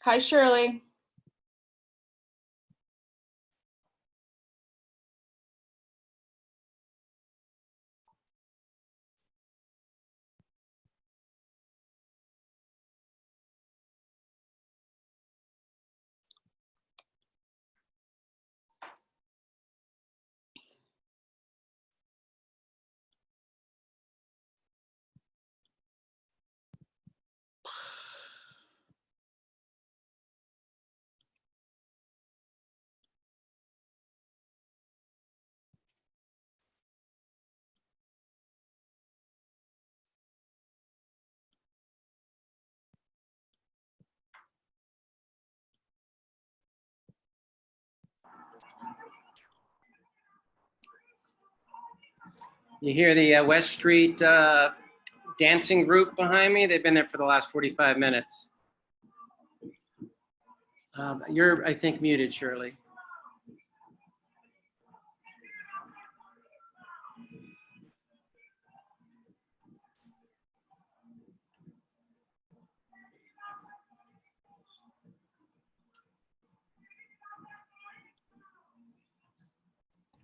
Hi, Shirley. You hear the West Street dancing group behind me? They've been there for the last 45 minutes. You're, I think, muted, Shirley.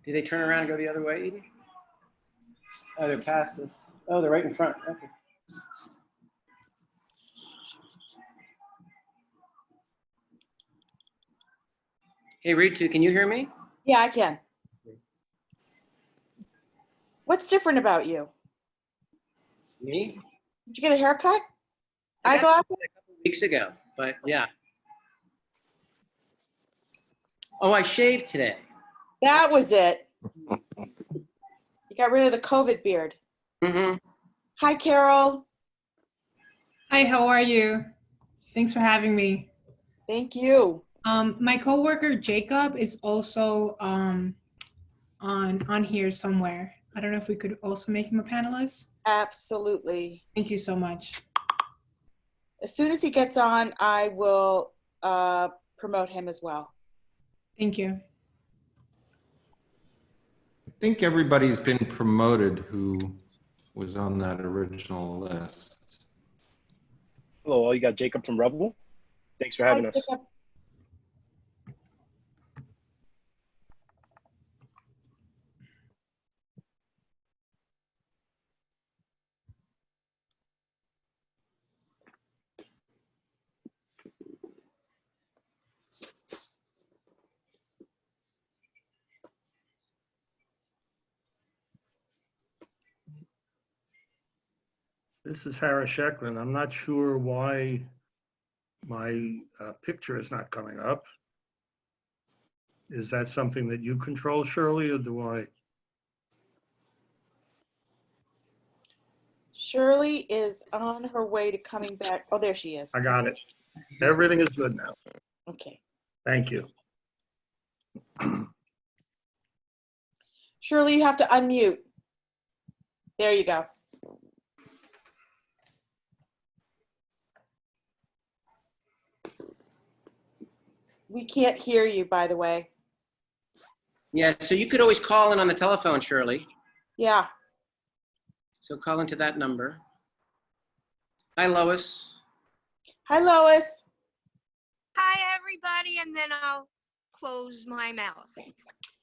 Did they turn around and go the other way, Edie? Oh, they're past us. Oh, they're right in front. Okay. Hey, Ritu, can you hear me? Yeah, I can. What's different about you? Me? Did you get a haircut? I got it a couple weeks ago, but yeah. Oh, I shaved today. That was it. You got rid of the COVID beard. Mm-hmm. Hi, Carol. Hi, how are you? Thanks for having me. Thank you. My coworker Jacob is also on here somewhere. I don't know if we could also make him a panelist. Absolutely. Thank you so much. As soon as he gets on, I will promote him as well. Thank you. I think everybody's been promoted who was on that original list. Hello, you got Jacob from Revel. Thanks for having us. Jacob. This is Harris Shecklin. I'm not sure why my picture is not coming up. Is that something that you control, Shirley, or do I? Shirley is on her way to coming back. Oh, there she is. I got it. Everything is good now. Okay. Thank you. Shirley, you have to unmute. There you go. We can't hear you, by the way. Yeah, so you could always call in on the telephone, Shirley. Yeah. So call into that number. Hi, Lois. Hi, Lois. Hi, everybody, and then I'll close my mouth.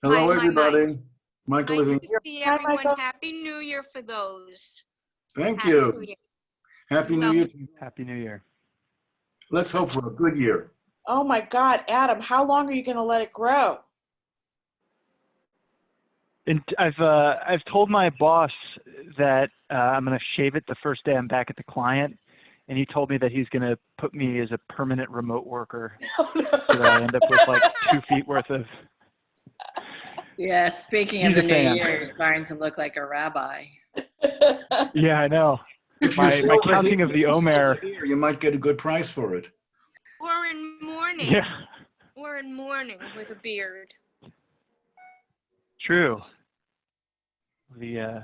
Hello, my everybody. mic. Michael Nice is in. to see Hi, everyone. Michael. Happy New Year for those. Thank Happy New you. Year. Happy New Well- Year. Happy New Year. Let's hope for a good year. Oh my God, Adam, how long are you going to let it grow? And I've told my boss that I'm going to shave it the first day I'm back at the client, and he told me that he's going to put me as a permanent remote worker, Oh, no. so that I end up with like 2 feet worth of. Yeah, speaking of He's the a new fan. year, you're starting to look like a rabbi. Yeah, I know. If My you sell counting of the Omer. here, you might get a good price for it. Or in mourning. Yeah, Or in mourning with a beard. true. The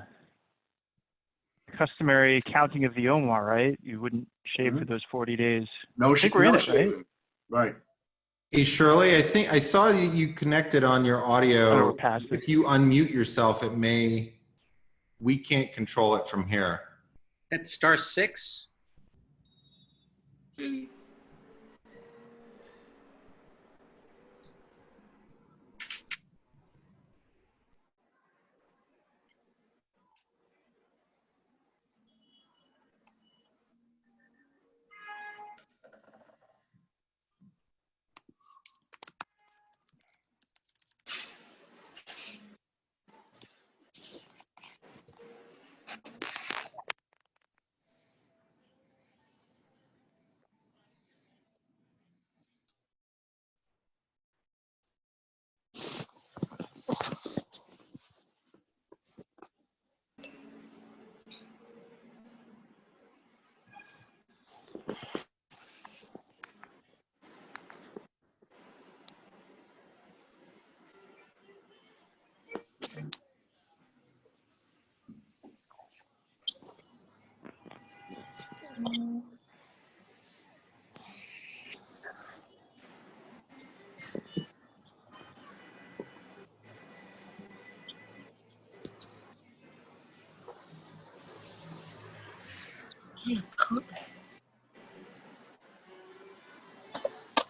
customary counting of the Omar, right? You wouldn't shave for those 40 days. No, I think we're in it, right? shaving. Right. Hey, Shirley, I think I saw that you connected on your Oh, audio. we're past it. If you unmute yourself, we can't control it from here. That's *6.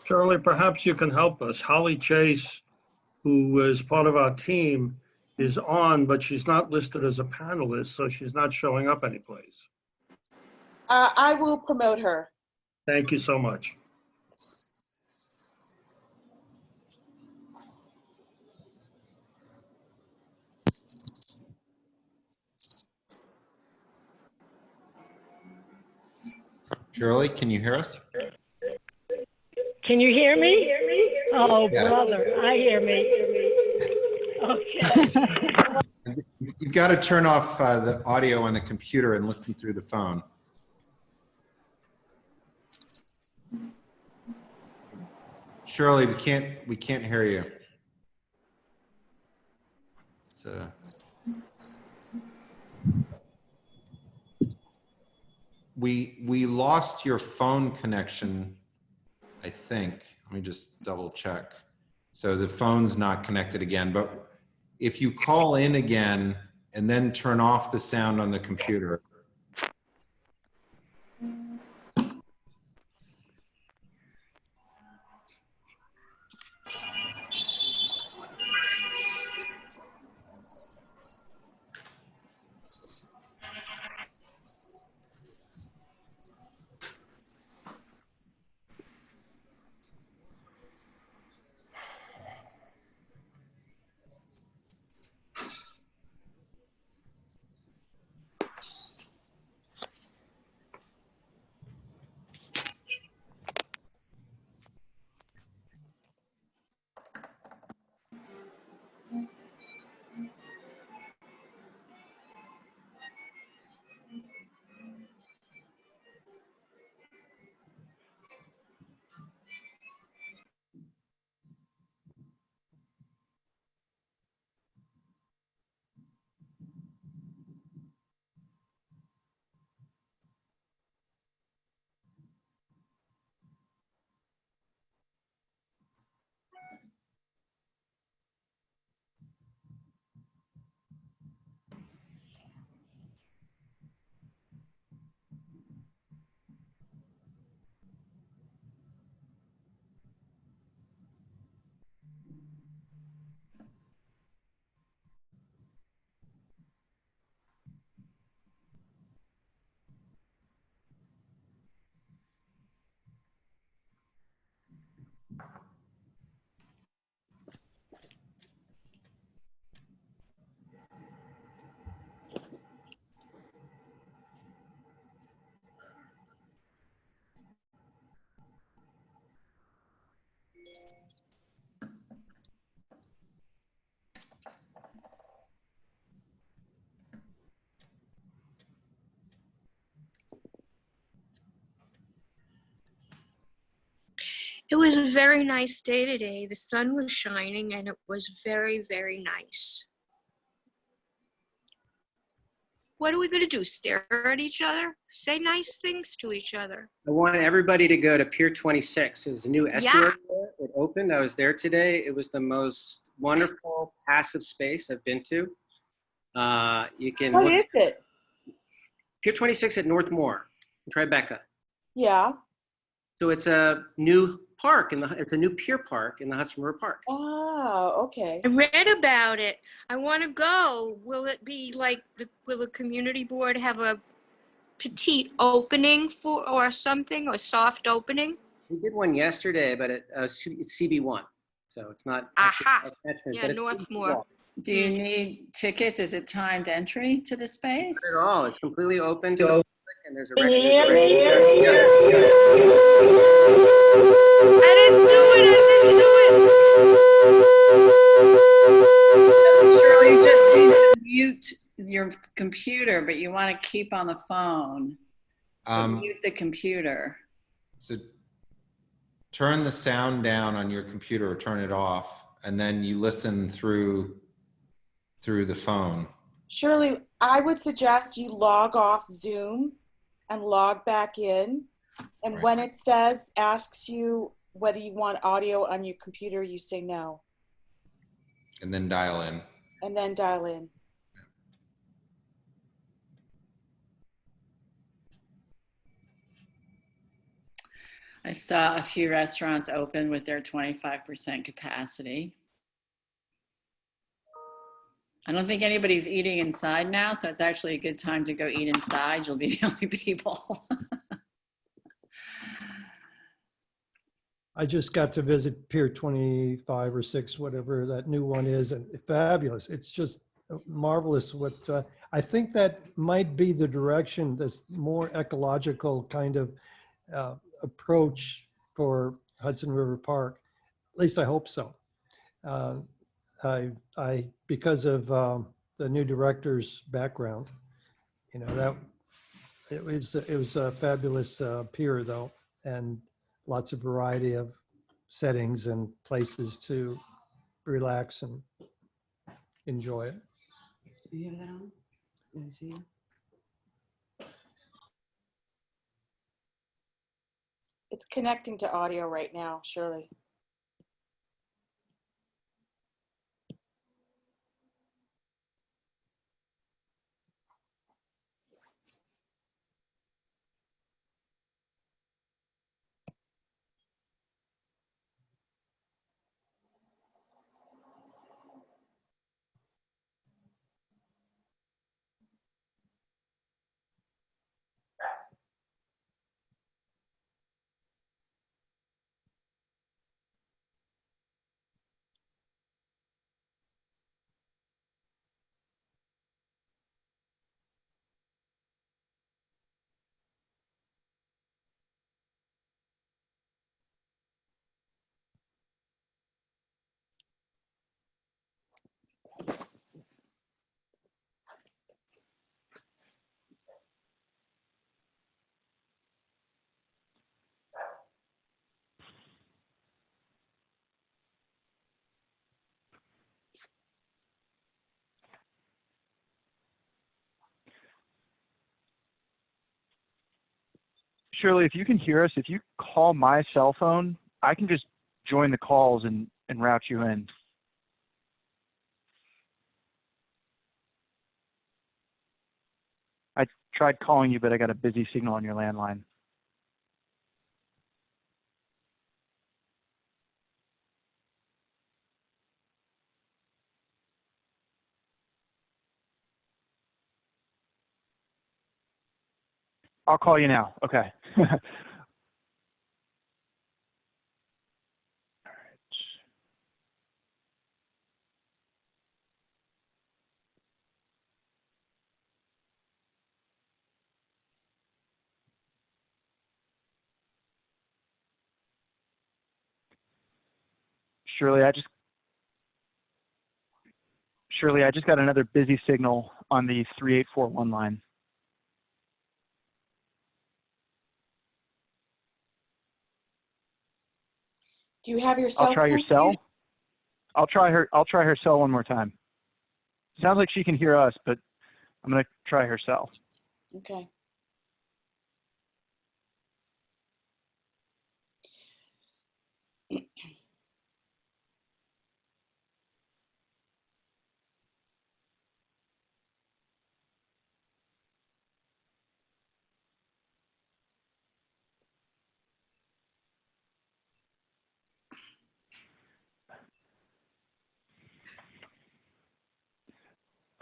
Shirley, perhaps you can help us. Holly Chase, who is part of our team, is on, but she's not listed as a panelist, so she's not showing up anyplace. I will promote her. Thank you so much. Shirley, can you hear us? Can you hear me? Oh, Yes. brother, I hear me. Okay. You've got to turn off the audio on the computer and listen through the phone. Shirley, we can't hear you. We lost your phone connection, I think. Let me just double check. So the phone's not connected again, but if you call in again and then turn off the sound on the computer. It was a very nice day today. The sun was shining and it was very, very nice. What are we going to do? Stare at each other? Say nice things to each other. I wanted everybody to go to Pier 26. There's a new estuary there. It opened. I was there today. It was the most wonderful passive space I've been to. You can What look is it? Pier 26 at Northmore, Tribeca. Yeah. So it's a new park it's a new pier park in the Hudson River Park. Oh, okay. I read about it. I want to go. Will it be like, will the community board have a petite opening or something, or soft opening? We did one yesterday, but it's CB1. So it's not. Aha. Attachment, Yeah, but it's Northmore. Do you need tickets? Is it timed entry to the space? Not at all. It's completely open to the So- public, and there's a Can you hear me? I didn't do it. Shirley, you just need to mute your computer, but you want to keep on the phone. So mute the computer. So turn the sound down on your computer or turn it off, and then you listen through the phone. Shirley, I would suggest you log off Zoom and log back in. And when it asks you whether you want audio on your computer, you say no. And then dial in. And then dial in. I saw a few restaurants open with their 25% capacity. I don't think anybody's eating inside now, so it's actually a good time to go eat inside. You'll be the only people. I just got to visit Pier 25 or 6, whatever that new one is, and fabulous. It's just marvelous. What I think that might be the direction, this more ecological kind of approach for Hudson River Park. At least I hope so. I because of the new director's background, you know, that it was a fabulous pier though, and lots of variety of settings and places to relax and enjoy it. Do you have that on? Let me see. It's connecting to audio right now, Shirley. Shirley, if you can hear us, if you call my cell phone, I can just join the calls and route you in. I tried calling you, but I got a busy signal on your landline. I'll call you now. Okay. Shirley, I just got another busy signal on the 3841 line. Do you have your cell phone? I'll try your cell. I'll try her cell one more time. Sounds like she can hear us, but I'm gonna try her cell. Okay.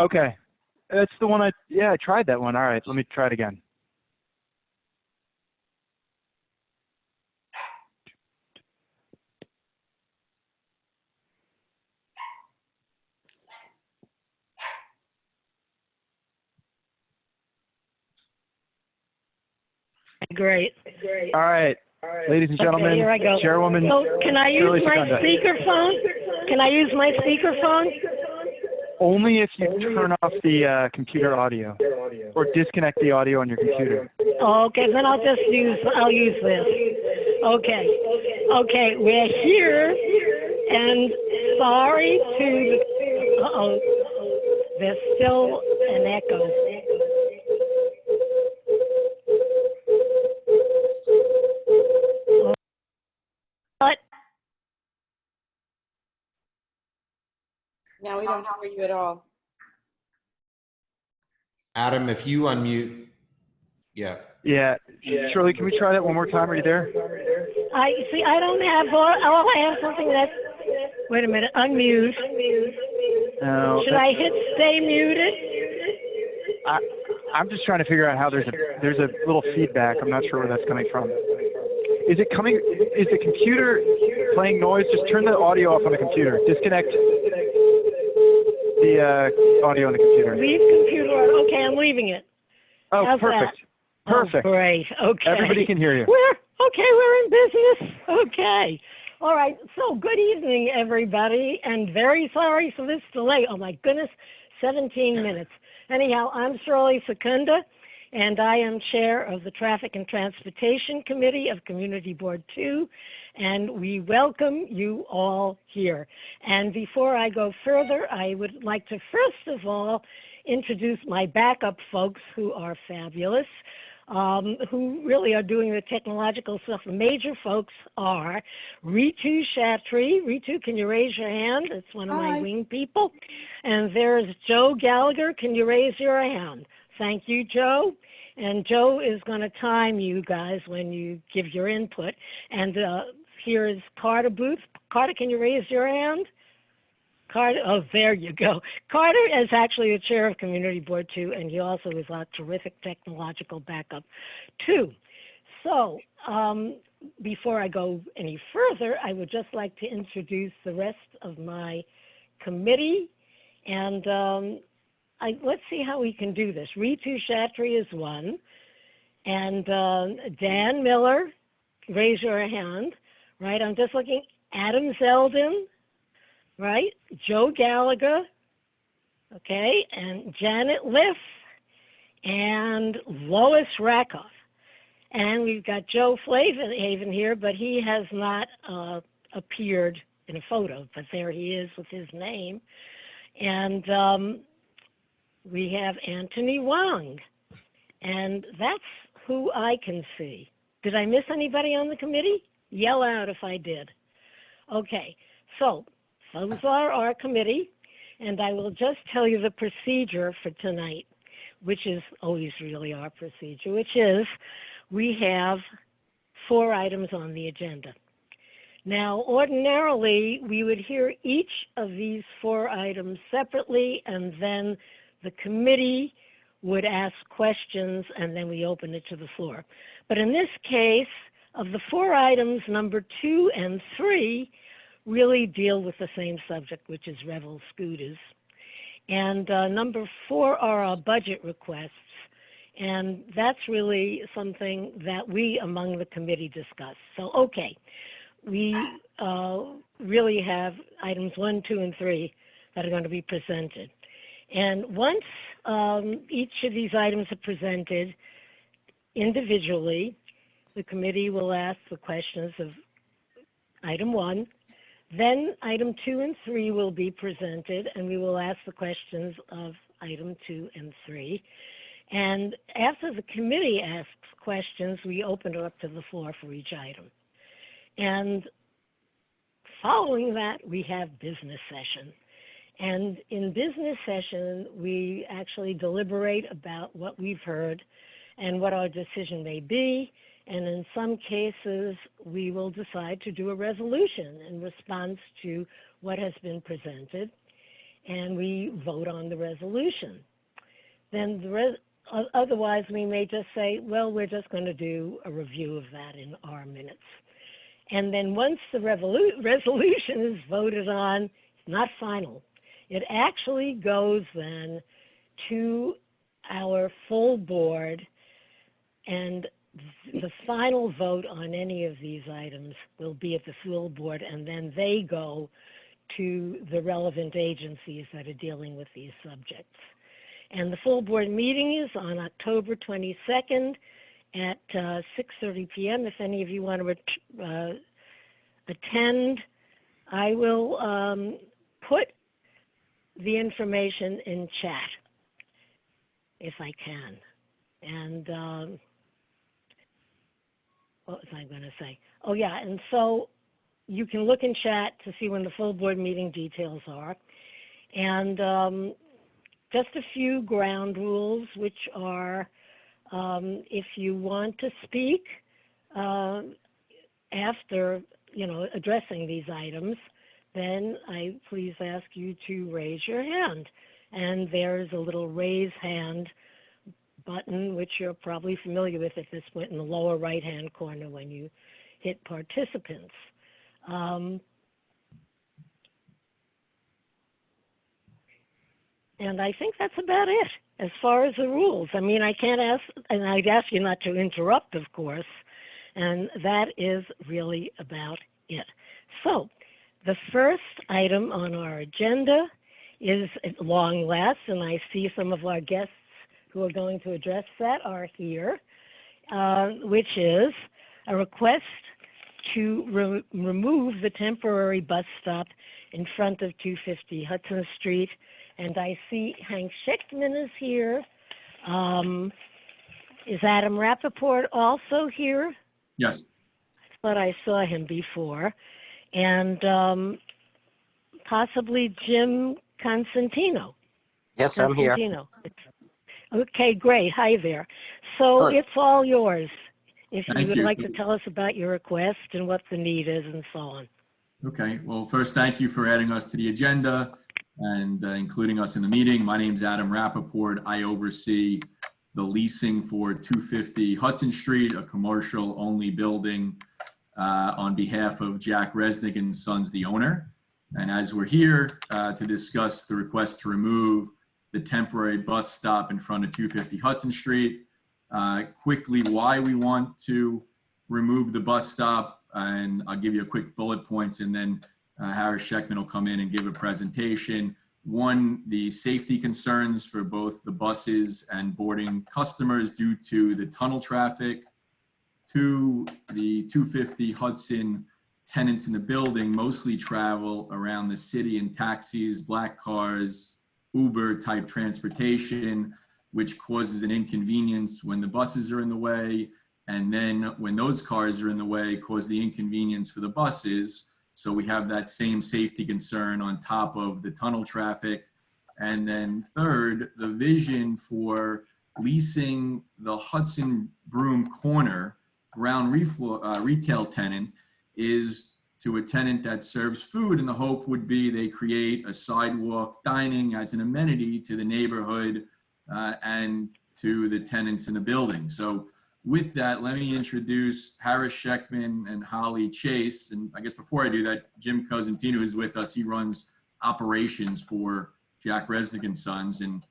Okay, that's the one I tried that one. All right, let me try it again. Great. All right, ladies and gentlemen, Okay, here I go. Chairwoman. So can I use Shirley my Secunda. speakerphone? Can I use my speakerphone? Only if you turn off the computer audio or disconnect the audio on your computer. Okay, then I'll use this. Okay, we're here, and sorry to, there's still an echo. Now we don't hear you at all. Adam, if you unmute, yeah. Yeah. Shirley, can we try that one more time? Are you there? I see. I don't have all. I have something that's. Wait a minute. Unmute. No. Should I hit stay muted? I'm just trying to figure out how there's a little feedback. I'm not sure where that's coming from. Is it coming? Is the computer playing noise? Just turn the audio off on the computer. Disconnect the audio on the computer. Leave computer on. Okay, I'm leaving it. Oh, How's perfect. that? Perfect. Oh, great. Okay. Everybody can hear you. We're in business. Okay. All right. So good evening, everybody, and very sorry for this delay. Oh my goodness, 17 minutes. Anyhow, I'm Shirley Secunda, and I am chair of the Traffic and Transportation Committee of Community Board 2, and we welcome you all here. And before I go further, I would like to first of all introduce my backup folks who are fabulous, who really are doing the technological stuff. The major folks are Ritu Shatri. Ritu, can you raise your hand? It's one of my wing people. And there's Joe Gallagher. Can you raise your hand? Thank you, Joe. And Joe is going to time you guys when you give your input. And here is Carter Booth. Carter, can you raise your hand? Carter, oh, there you go. Carter is actually the chair of Community Board 2, and he also is a terrific technological backup, too. So before I go any further, I would just like to introduce the rest of my committee. And let's see how we can do this. Ritu Shatri is one. And Dan Miller, raise your hand. Right, I'm just looking. Adam Zeldin. Right, Joe Gallagher, okay, and Janet Liff, and Lois Rakoff. And we've got Joe Flavenhaven here, but he has not appeared in a photo, but there he is with his name. And we have Anthony Wong, and that's who I can see. Did I miss anybody on the committee? Yell out if I did. Okay, so those are our committee, and I will just tell you the procedure for tonight, which is always really our procedure, which is we have 4 items on the agenda. Now, ordinarily, we would hear each of these 4 items separately, and then the committee would ask questions, and then we open it to the floor. But in this case, of the 4 items, number 2 and 3 really deal with the same subject, which is Revel Scooters. And number 4 are our budget requests. And that's really something that we among the committee discuss. So, okay, we really have items 1, 2, and 3 that are going to be presented. And once each of these items are presented individually, the committee will ask the questions of item 1. Then item 2 and 3 will be presented, and we will ask the questions of item 2 and 3. And after the committee asks questions, we open it up to the floor for each item. And following that, we have business session. And in business session, we actually deliberate about what we've heard and what our decision may be. And in some cases, we will decide to do a resolution in response to what has been presented, and we vote on the resolution. Then otherwise, we may just say, well, we're just going to do a review of that in our minutes. And then once the resolution is voted on, it's not final. It actually goes then to our full board, and the final vote on any of these items will be at the full board, and then they go to the relevant agencies that are dealing with these subjects. And the full board meeting is on October 22nd at 6:30 p.m. If any of you want to attend, I will put the information in chat if I can. And what was I going to say? Oh, yeah, and so you can look in chat to see when the full board meeting details are. And just a few ground rules, which are if you want to speak after, addressing these items, then I please ask you to raise your hand. And there's a little raise hand button, which you're probably familiar with at this point, in the lower right-hand corner when you hit participants. And I think that's about it as far as the rules. I mean, I can't ask, and I'd ask you not to interrupt, of course, and that is really about it. So the first item on our agenda is at long last, and I see some of our guests who are going to address that are here, which is a request to remove the temporary bus stop in front of 250 Hudson Street. And I see Hank Schechtman is here. Is Adam Rappaport also here? Yes. I thought I saw him before. And possibly Jim Constantino. Yes, I'm here. Okay, great. Hi there. So Hello. it's all yours. If you Thank would you. like to tell us about your request and what the need is and so on. Okay, well, first, thank you for adding us to the agenda and including us in the meeting. My name's Adam Rappaport. I oversee the leasing for 250 Hudson Street, a commercial-only building on behalf of Jack Resnick and Sons, the owner. And as we're here to discuss the request to remove the temporary bus stop in front of 250 Hudson Street, quickly why we want to remove the bus stop, and I'll give you a quick bullet points, and then Harris Schechtman will come in and give a presentation. One, the safety concerns for both the buses and boarding customers due to the tunnel traffic. Two, the 250 Hudson tenants in the building mostly travel around the city in taxis, black cars, Uber type transportation, which causes an inconvenience when the buses are in the way. And then when those cars are in the way, cause the inconvenience for the buses. So we have that same safety concern on top of the tunnel traffic. And then third, the vision for leasing the Hudson Broom Corner ground retail tenant is to a tenant that serves food, and the hope would be they create a sidewalk dining as an amenity to the neighborhood and to the tenants in the building. So with that, let me introduce Harris Schechtman and Holly Chase. And I guess before I do that, Jim Cosentino is with us. He runs operations for Jack Resnick and Sons. And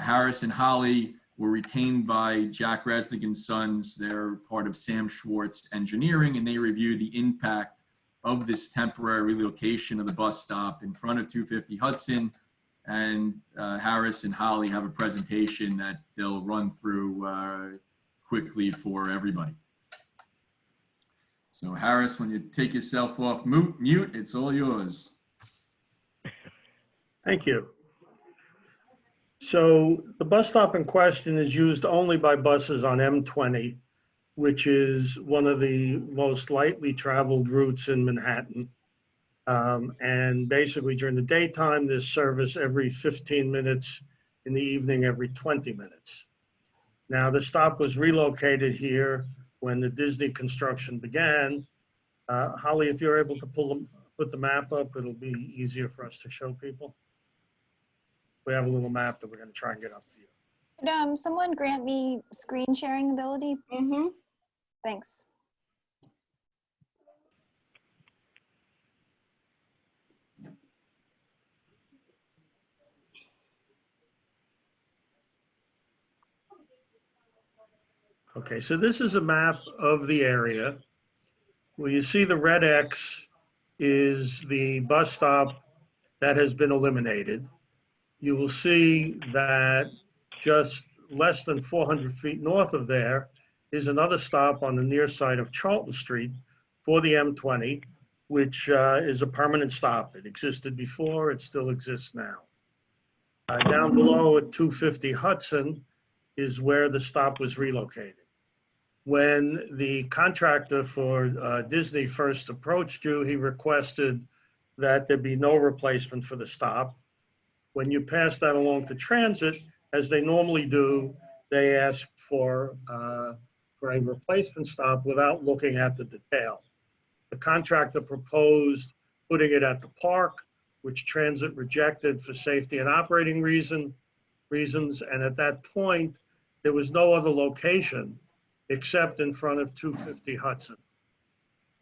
Harris and Holly were retained by Jack Resnick and Sons. They're part of Sam Schwartz Engineering, and they reviewed the impact of this temporary relocation of the bus stop in front of 250 Hudson. And Harris and Holly have a presentation that they'll run through quickly for everybody. So Harris, when you take yourself off mute, it's all yours. Thank you. So the bus stop in question is used only by buses on M20, which is one of the most lightly traveled routes in Manhattan. And basically during the daytime, there's service every 15 minutes, in the evening every 20 minutes. Now, the stop was relocated here when the Disney construction began. Holly, if you're able to put the map up, it'll be easier for us to show people. We have a little map that we're going to try and get up to you. Could someone grant me screen sharing ability? Mm-hmm. Thanks. Okay, so this is a map of the area. Where you see the red X is the bus stop that has been eliminated. You will see that just less than 400 feet north of there is another stop on the near side of Charlton Street for the M20, which is a permanent stop. It existed before, it still exists now. Down below at 250 Hudson is where the stop was relocated. When the contractor for Disney first approached you, he requested that there be no replacement for the stop. When you pass that along to transit, as they normally do, they ask for a replacement stop without looking at the detail. The contractor proposed putting it at the park, which transit rejected for safety and operating reasons. And at that point, there was no other location except in front of 250 Hudson.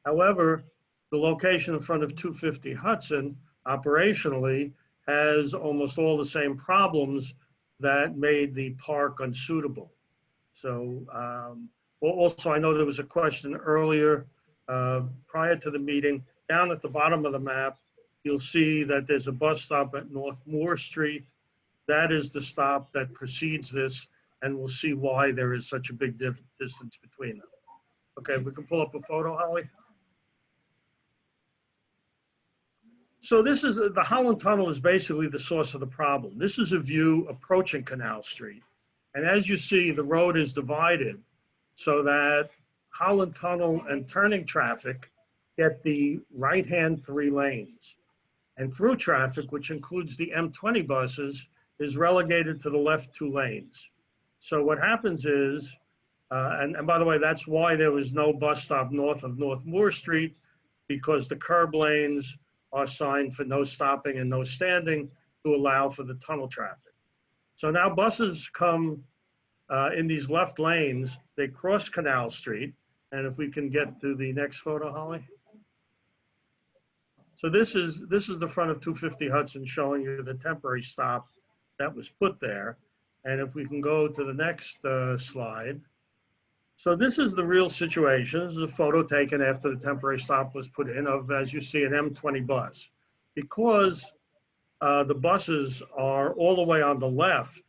However, the location in front of 250 Hudson operationally has almost all the same problems that made the park unsuitable. So also, I know there was a question earlier prior to the meeting. Down at the bottom of the map, you'll see that there's a bus stop at North Moore Street. That is the stop that precedes this, and we'll see why there is such a big distance between them. Okay, we can pull up a photo, Holly. So this is, the Holland Tunnel is basically the source of the problem. This is a view approaching Canal Street. And as you see, the road is divided so that Holland Tunnel and turning traffic get the right-hand 3 lanes. And through traffic, which includes the M20 buses, is relegated to the left 2 lanes. So what happens is, and by the way, that's why there was no bus stop north of North Moore Street, because the curb lanes are signed for no stopping and no standing to allow for the tunnel traffic. So now buses come in these left lanes, they cross Canal Street. And if we can get to the next photo, Holly. So this is the front of 250 Hudson showing you the temporary stop that was put there. And if we can go to the next slide. So this is the real situation. This is a photo taken after the temporary stop was put in of, as you see, an M20 bus. Because the buses are all the way on the left,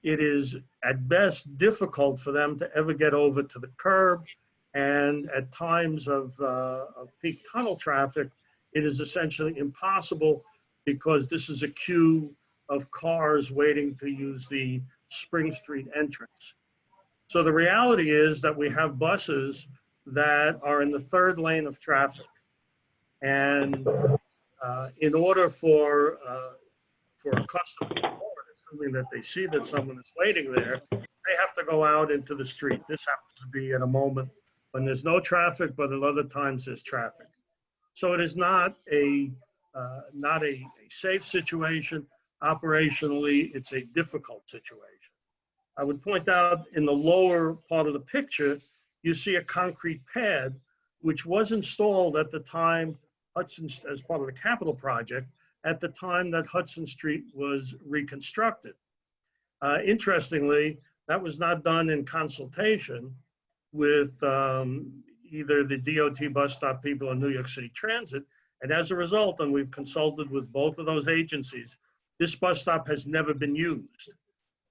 it is at best difficult for them to ever get over to the curb. And at times of peak tunnel traffic, it is essentially impossible because this is a queue of cars waiting to use the Spring Street entrance. So the reality is that we have buses that are in the 3rd lane of traffic. And in order for a customer to board, assuming that they see that someone is waiting there, they have to go out into the street. This happens to be at a moment when there's no traffic, but at other times there's traffic. So it is not a safe situation. Operationally, it's a difficult situation. I would point out in the lower part of the picture, you see a concrete pad, which was installed at the time Hudson, as part of the capital project, at the time that Hudson Street was reconstructed. Interestingly, that was not done in consultation with either the DOT bus stop people or New York City Transit. And as a result, and we've consulted with both of those agencies, this bus stop has never been used.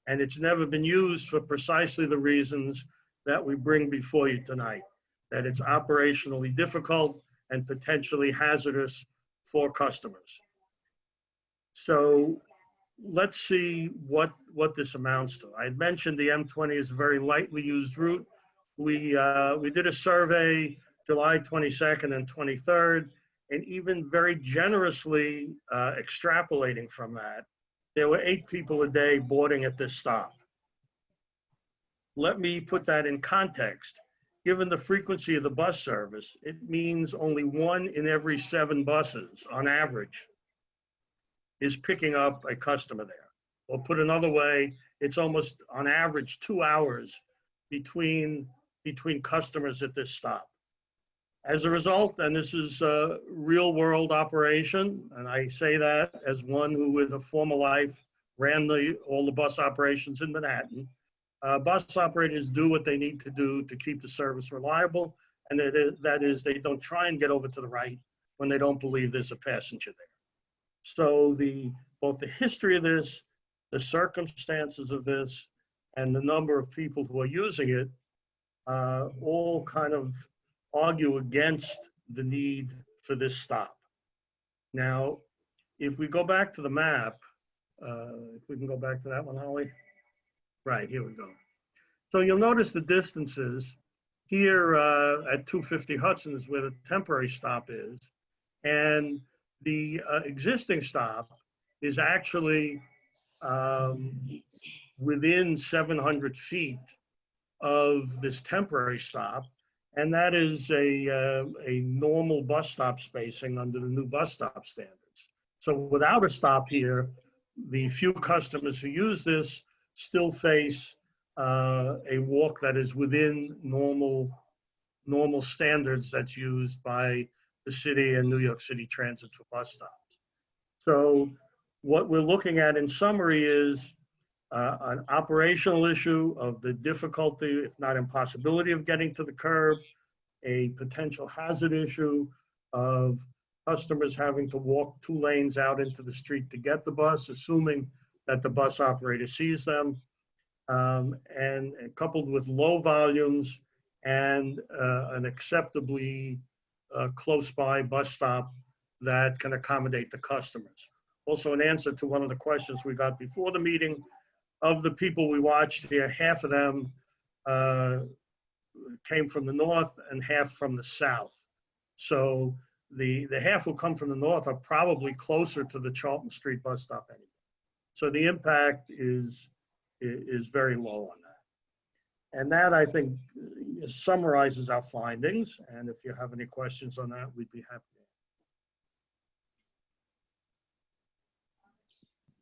And it's never been used for precisely the reasons that we bring before you tonight, that it's operationally difficult and potentially hazardous for customers. So let's see what this amounts to. I had mentioned the M20 is a very lightly used route. We did a survey July 22nd and 23rd, and even very generously extrapolating from that, there were 8 people a day boarding at this stop. Let me put that in context. Given the frequency of the bus service, it means only 1 in every 7 buses on average is picking up a customer there. Or put another way, it's almost on average 2 hours between customers at this stop. As a result, and this is a real world operation, and I say that as one who in a former life ran all the bus operations in Manhattan, bus operators do what they need to do to keep the service reliable, and that is they don't try and get over to the right when they don't believe there's a passenger there. So both the history of this, the circumstances of this, and the number of people who are using it all kind of argue against the need for this stop. Now, if we go back to the map, if we can go back to that one, Holly. Right, here we go. So you'll notice the distances here at 250 Hudson is where the temporary stop is. And the existing stop is actually within 700 feet of this temporary stop, and that is a normal bus stop spacing under the new bus stop standards. So without a stop here, the few customers who use this still face a walk that is within normal standards that's used by the city and New York City Transit for bus stops. So what we're looking at in summary is an operational issue of the difficulty, if not impossibility, of getting to the curb, a potential hazard issue of customers having to walk 2 lanes out into the street to get the bus, assuming that the bus operator sees them, and coupled with low volumes and an acceptably close by bus stop that can accommodate the customers. Also, in answer to one of the questions we got before the meeting, of the people we watched here, half of them came from the north and half from the south. So the half who come from the north are probably closer to the Charlton Street bus stop anyway. So the impact is very low on that. And that, I think, summarizes our findings. And if you have any questions on that, we'd be happy to.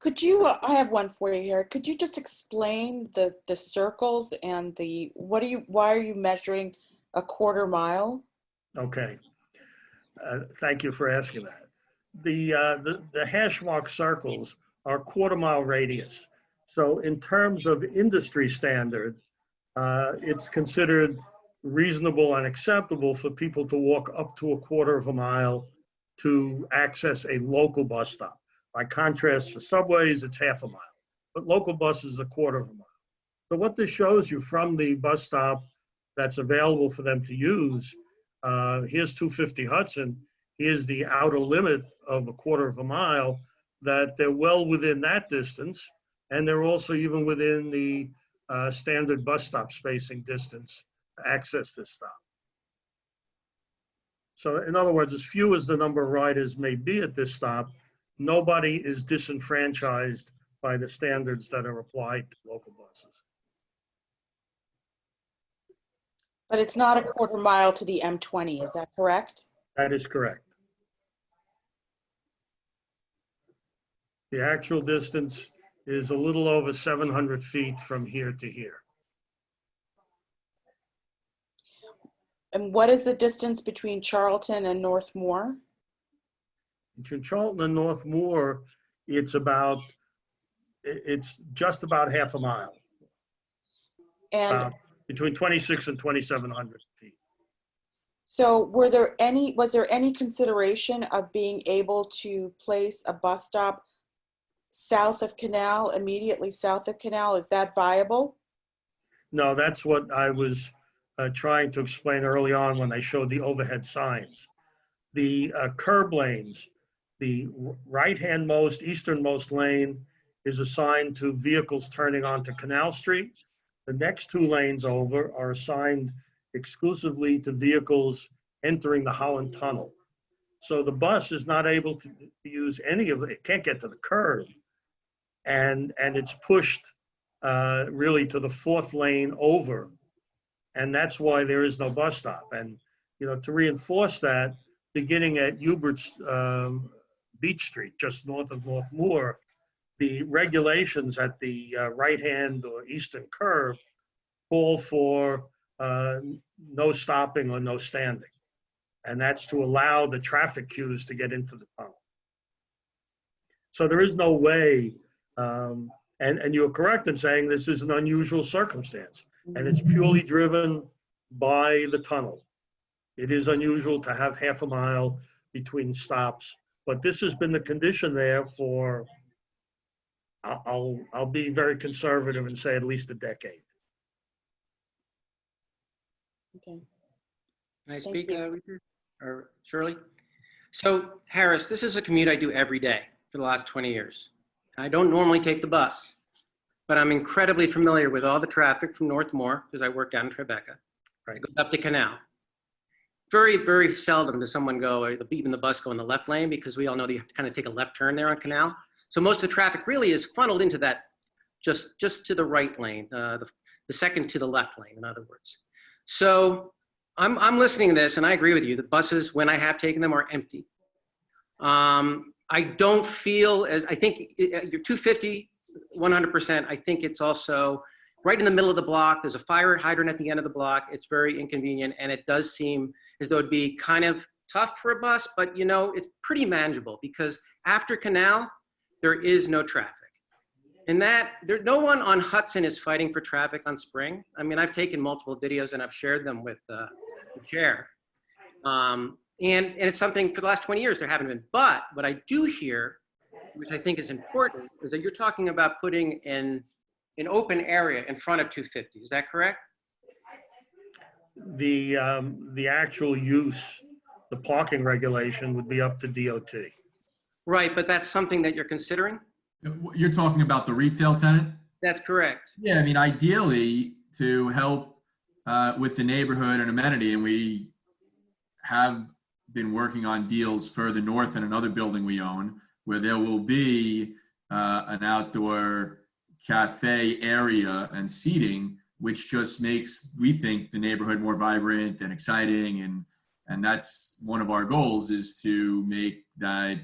Could you, I have one for you here. Could you just explain the circles and why are you measuring a quarter mile? Okay. Thank you for asking that. The hash mark circles are quarter-mile radius. So in terms of industry standard, it's considered reasonable and acceptable for people to walk up to a quarter of a mile to access a local bus stop. By contrast, for subways, it's half a mile, but local buses a quarter of a mile. So what this shows you from the bus stop that's available for them to use, here's 250 Hudson, here's the outer limit of a quarter of a mile, that they're well within that distance, and they're also even within the standard bus stop spacing distance to access this stop. So in other words, as few as the number of riders may be at this stop, nobody is disenfranchised by the standards that are applied to local buses. But it's not a quarter mile to the M20, is that correct? That is correct. The actual distance is a little over 700 feet from here to here. And what is the distance between Charlton and Northmore? Between Charlton and Northmore, it's just about half a mile. And between 26 and 2,700 feet. so was there any consideration of being able to place a bus stop south of Canal, immediately south of Canal? Is that viable? No, that's what I was trying to explain early on when I showed the overhead signs. The curb lanes, the right-hand-most, easternmost lane is assigned to vehicles turning onto Canal Street. The next 2 lanes over are assigned exclusively to vehicles entering the Holland Tunnel. So the bus is not able to use any of it. It can't get to the curb. And it's pushed really to the 4th lane over. And that's why there is no bus stop. And, you know, to reinforce that, beginning at Hubert's Beach Street, just north of Northmore, the regulations at the right-hand or eastern curve call for no stopping or no standing. And that's to allow the traffic queues to get into the tunnel. So there is no way, and you're correct in saying this is an unusual circumstance, and it's purely driven by the tunnel. It is unusual to have half a mile between stops, but this has been the condition there for, I'll be very conservative and say at least a decade. Okay. Can I speak, Richard or Shirley? So Harris, this is a commute I do every day for the last 20 years. I don't normally take the bus, but I'm incredibly familiar with all the traffic from Northmore because I work down in Tribeca. Right, it goes up to Canal. Very, very seldom does someone go, or even the bus go in the left lane, because we all know that you have to kind of take a left turn there on Canal. So most of the traffic really is funneled into that, just to the right lane, the second to the left lane, in other words. So I'm listening to this, and I agree with you. The buses, when I have taken them, are empty. I don't feel as, I think you're 250, 100%. I think it's also right in the middle of the block. There's a fire hydrant at the end of the block. It's very inconvenient, and it does seem as though it'd be kind of tough for a bus, but you know, it's pretty manageable because after Canal, there is no traffic. And no one on Hudson is fighting for traffic on Spring. I mean, I've taken multiple videos and I've shared them with the chair. And it's something for the last 20 years there haven't been. But what I do hear, which I think is important, is that you're talking about putting in an open area in front of 250. Is that correct? The actual use, the parking regulation would be up to DOT. Right, but that's something that you're considering? You're talking about the retail tenant? That's correct. Yeah, I mean, ideally to help with the neighborhood and amenity, and we have been working on deals further north in another building we own where there will be an outdoor cafe area and seating, which just makes, we think, the neighborhood more vibrant and exciting. And that's one of our goals, is to make that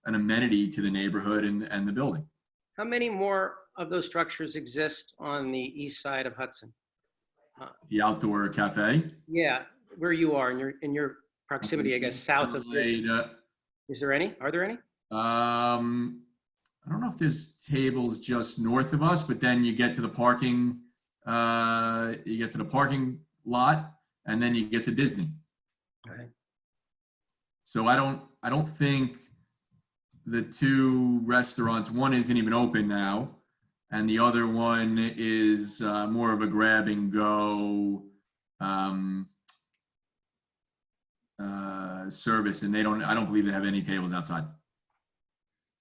an amenity to the neighborhood and the building. How many more of those structures exist on the east side of Hudson? The outdoor cafe? Yeah, where you are in your proximity, I guess, south of this. Is there any? Are there any? I don't know if there's tables just north of us, but then you get to the parking, lot, and then you get to Disney. Okay. So I don't think the two restaurants, one isn't even open now, and the other one is more of a grab and go service, and I don't believe they have any tables outside.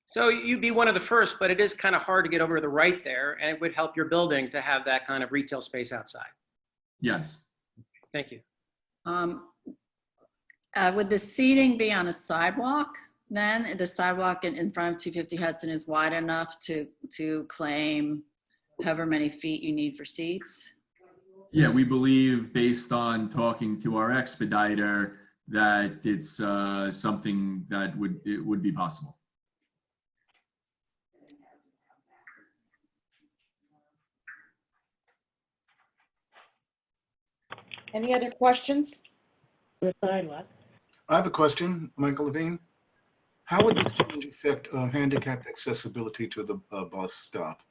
So you'd be one of the first, but it is kind of hard to get over to the right there, and it would help your building to have that kind of retail space outside. Yes. Thank you. Would the seating be on a sidewalk then? The sidewalk in front of 250 Hudson is wide enough to claim however many feet you need for seats? Yeah, we believe, based on talking to our expediter, that it's something that would be possible. Any other questions? The sidewalk. I have a question, Michael Levine. How would this change affect handicapped accessibility to the bus stop,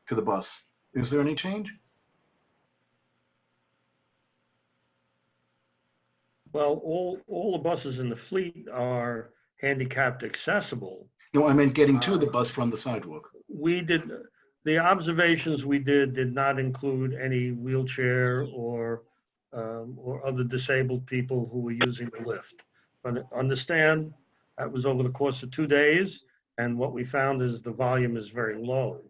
to the bus? Is there any change? Well, all the buses in the fleet are handicapped accessible. No, I meant getting to the bus from the sidewalk. The observations we did not include any wheelchair or other disabled people who were using the lift. But understand, that was over the course of 2 days, and what we found is the volume is very low.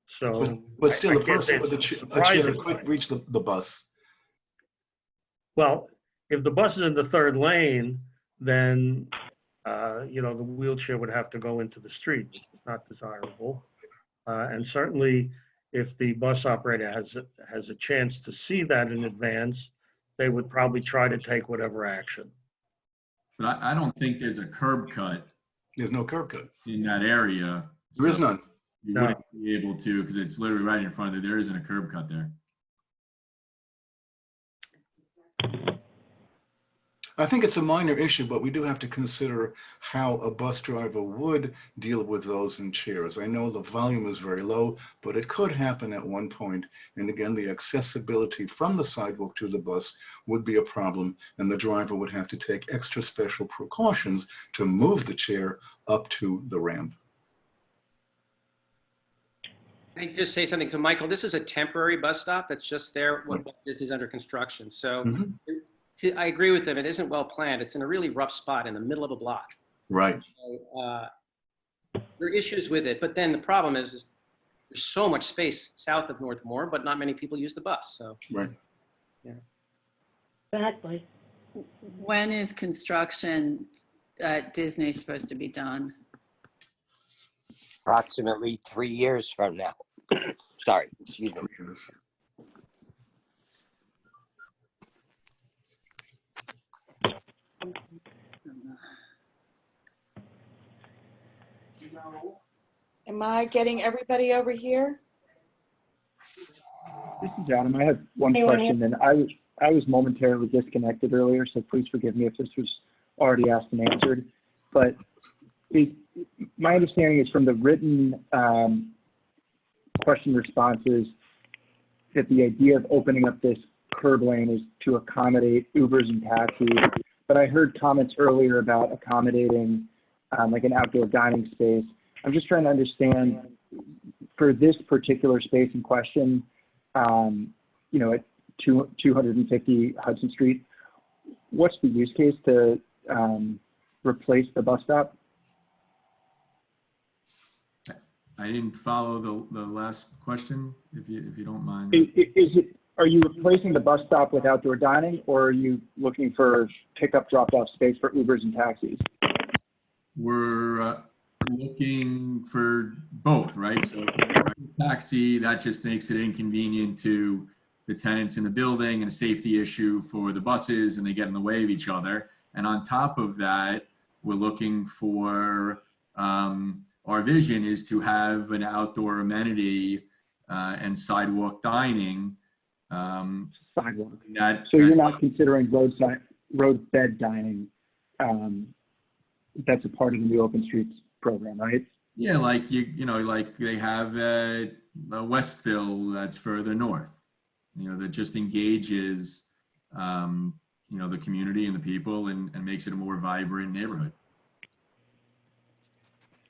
So, but still, I a can't say person with a it's chair surprising. could reach the bus. Well, if the bus is in the third lane, then the wheelchair would have to go into the street. It's not desirable. And certainly, if the bus operator has a chance to see that in advance, they would probably try to take whatever action. But I don't think there's a curb cut. There's no curb cut in that area. There is none. You wouldn't be able to, because it's literally right in front of there. There isn't a curb cut there. I think it's a minor issue, but we do have to consider how a bus driver would deal with those in chairs. I know the volume is very low, but it could happen at one point. And again, the accessibility from the sidewalk to the bus would be a problem, and the driver would have to take extra special precautions to move the chair up to the ramp. Can I just say something to Michael? This is a temporary bus stop that's just there when Disney's under construction. So I agree with them. It isn't well planned. It's in a really rough spot in the middle of a block. Right. So, there are issues with it, but then the problem is there's so much space south of Northmore, but not many people use the bus. So right. Yeah. Exactly. When is construction at Disney supposed to be done? approximately 3 years from now. Sorry, excuse me. Am I getting everybody over here? This is Adam. I have one question, and I was momentarily disconnected earlier, so please forgive me if this was already asked and answered. But my understanding is from the written question responses that the idea of opening up this curb lane is to accommodate Ubers and taxis. But I heard comments earlier about accommodating like an outdoor dining space. I'm just trying to understand for this particular space in question, you know, at 250 Hudson Street, what's the use case to replace the bus stop? I didn't follow the last question, if you don't mind. Are you replacing the bus stop with outdoor dining, or are you looking for pickup drop-off space for Ubers and taxis? We're looking for both, right? So if you're a taxi, that just makes it inconvenient to the tenants in the building and a safety issue for the buses, and they get in the way of each other. And on top of that, we're looking for, our vision is to have an outdoor amenity and sidewalk dining. Sidewalk. So you're not considering roadbed dining. That's a part of the new Open Streets program, right? Yeah, like you know, like they have Westville that's further north. You know, that just engages, you know, the community and the people and makes it a more vibrant neighborhood.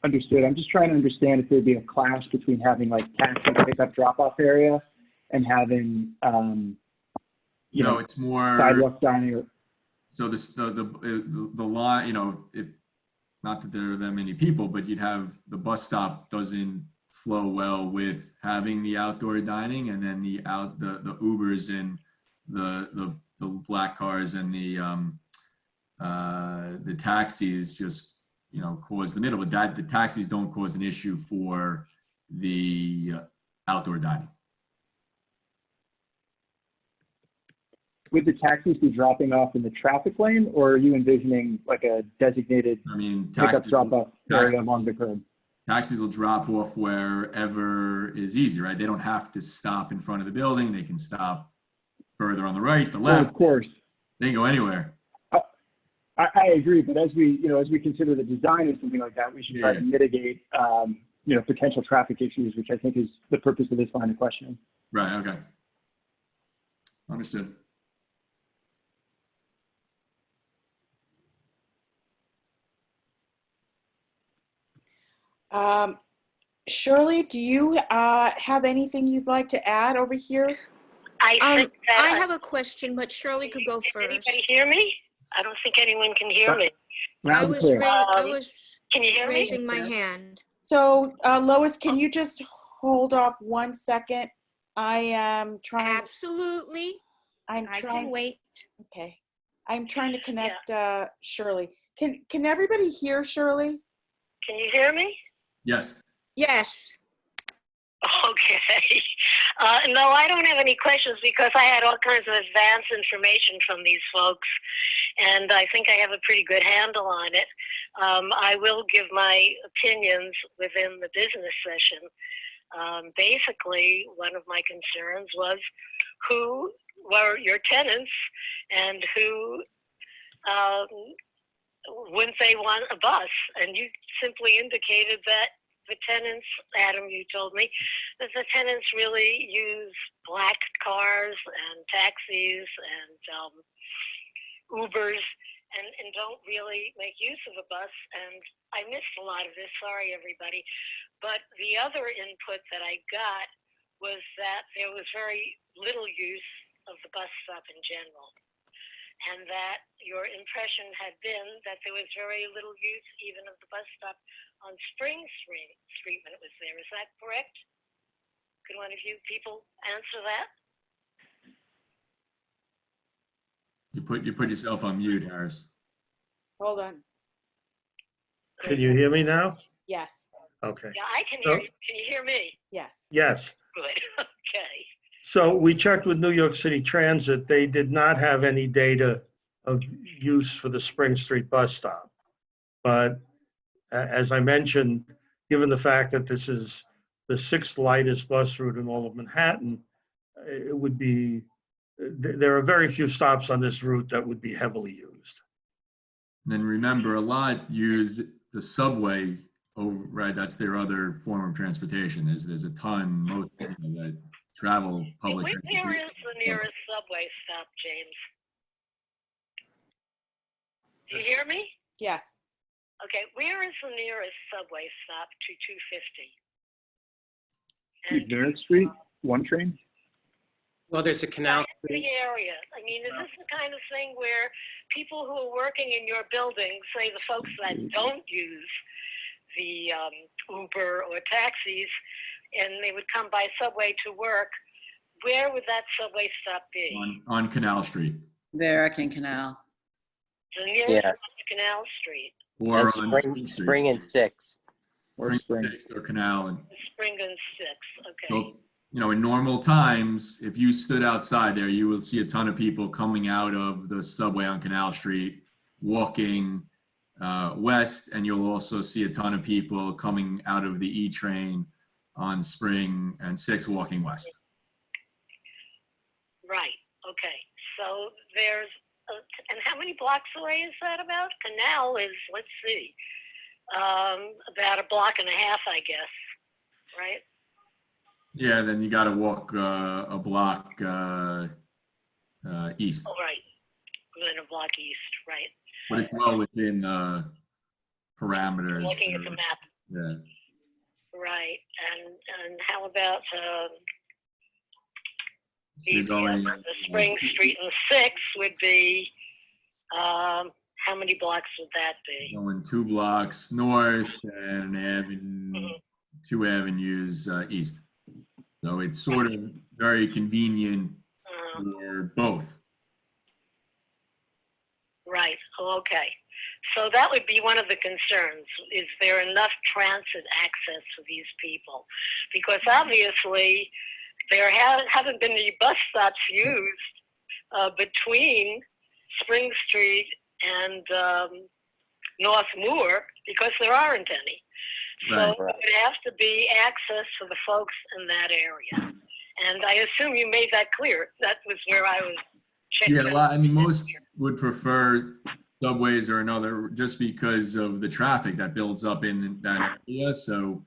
Understood. I'm just trying to understand if there'd be a clash between having like taxi pickup drop-off area and having, you know, it's more sidewalk dining. So the line, you know, if not that there are that many people, but you'd have the bus stop doesn't flow well with having the outdoor dining, and then the Ubers and the black cars and the taxis just, you know, cause the middle. But the taxis don't cause an issue for the outdoor dining. Would the taxis be dropping off in the traffic lane, or are you envisioning like a designated pickup drop-off area along the curb? Taxis will drop off wherever is easy, right? They don't have to stop in front of the building. They can stop further on the right, the left. Well, of course. They can go anywhere. I agree, but as we consider the design of something like that, we should try to mitigate, you know, potential traffic issues, which I think is the purpose of this line of questioning. Right. Okay. Understood. Shirley, do you have anything you'd like to add over here? I have a question, but Shirley could go first. Anybody hear me? I don't think anyone can hear me. I was can you hear me? raising my hand. So Lois, can you just hold off 1 second? I am trying. Absolutely. I can wait. Okay. I'm trying to connect Shirley. Can everybody hear Shirley? Can you hear me? Yes. Yes. Okay. No, I don't have any questions because I had all kinds of advanced information from these folks, and I think I have a pretty good handle on it. I will give my opinions within the business session. Basically, one of my concerns was who were your tenants and who wouldn't they want a bus? And you simply indicated that the tenants, Adam, you told me, that the tenants really use black cars and taxis and Ubers and don't really make use of a bus. And I missed a lot of this. Sorry, everybody. But the other input that I got was that there was very little use of the bus stop in general, and that your impression had been that there was very little use even of the bus stop on Spring Street when it was there. Is that correct? Could one of you people answer that? You put yourself on mute, Harris. Hold on. Can you hear me now? Yes. Okay. Yeah, I can So- hear you. Can you hear me? Yes. Yes. Good. Okay. So we checked with New York City Transit. They did not have any data of use for the Spring Street bus stop. But as I mentioned, given the fact that this is the sixth lightest bus route in all of Manhattan, it would be, there are very few stops on this route that would be heavily used. And then remember, a lot used the subway over, right? That's their other form of transportation. There's a ton, most that travel public Where transportation. is the nearest subway stop, James? Do you hear me? Yes. Okay, where is the nearest subway stop to 250? Merritt Street, one train? Well, there's a Canal The Street. area. I mean, is this the kind of thing where people who are working in your building, say the folks that don't use the Uber or taxis, and they would come by subway to work, where would that subway stop be? On Canal Street. American Canal. The nearest Yeah. is Canal Street. Or And on Spring, Street. Spring and 6. Or Spring. Sixth or Canal. And Spring and 6. Okay. so, you know, in normal times, if you stood outside there, you will see a ton of people coming out of the subway on Canal Street, walking west, and you'll also see a ton of people coming out of the E train on Spring and 6 walking west. Right. Okay. So there's, and how many blocks away is that about? Canal is, let's see, about a block and a half, I guess. Right? Yeah, then you got to walk a block east, Oh, right. Within a block east, right. but it's well within parameters. Looking at the map. Yeah. Right. And how about So you're going, the Spring Street and 6 would be, how many blocks would that be? going 2 blocks north and avenue, 2 avenues east. So it's sort of very convenient for both. Right. Oh, okay. So that would be one of the concerns. Is there enough transit access for these people? Because obviously there haven't been any bus stops used between Spring Street and North Moore because there aren't any. So Right. it would have to be access for the folks in that area. And I assume you made that clear. That was where I was checking. Yeah, I mean, most would prefer subways or another just because of the traffic that builds up in that area. So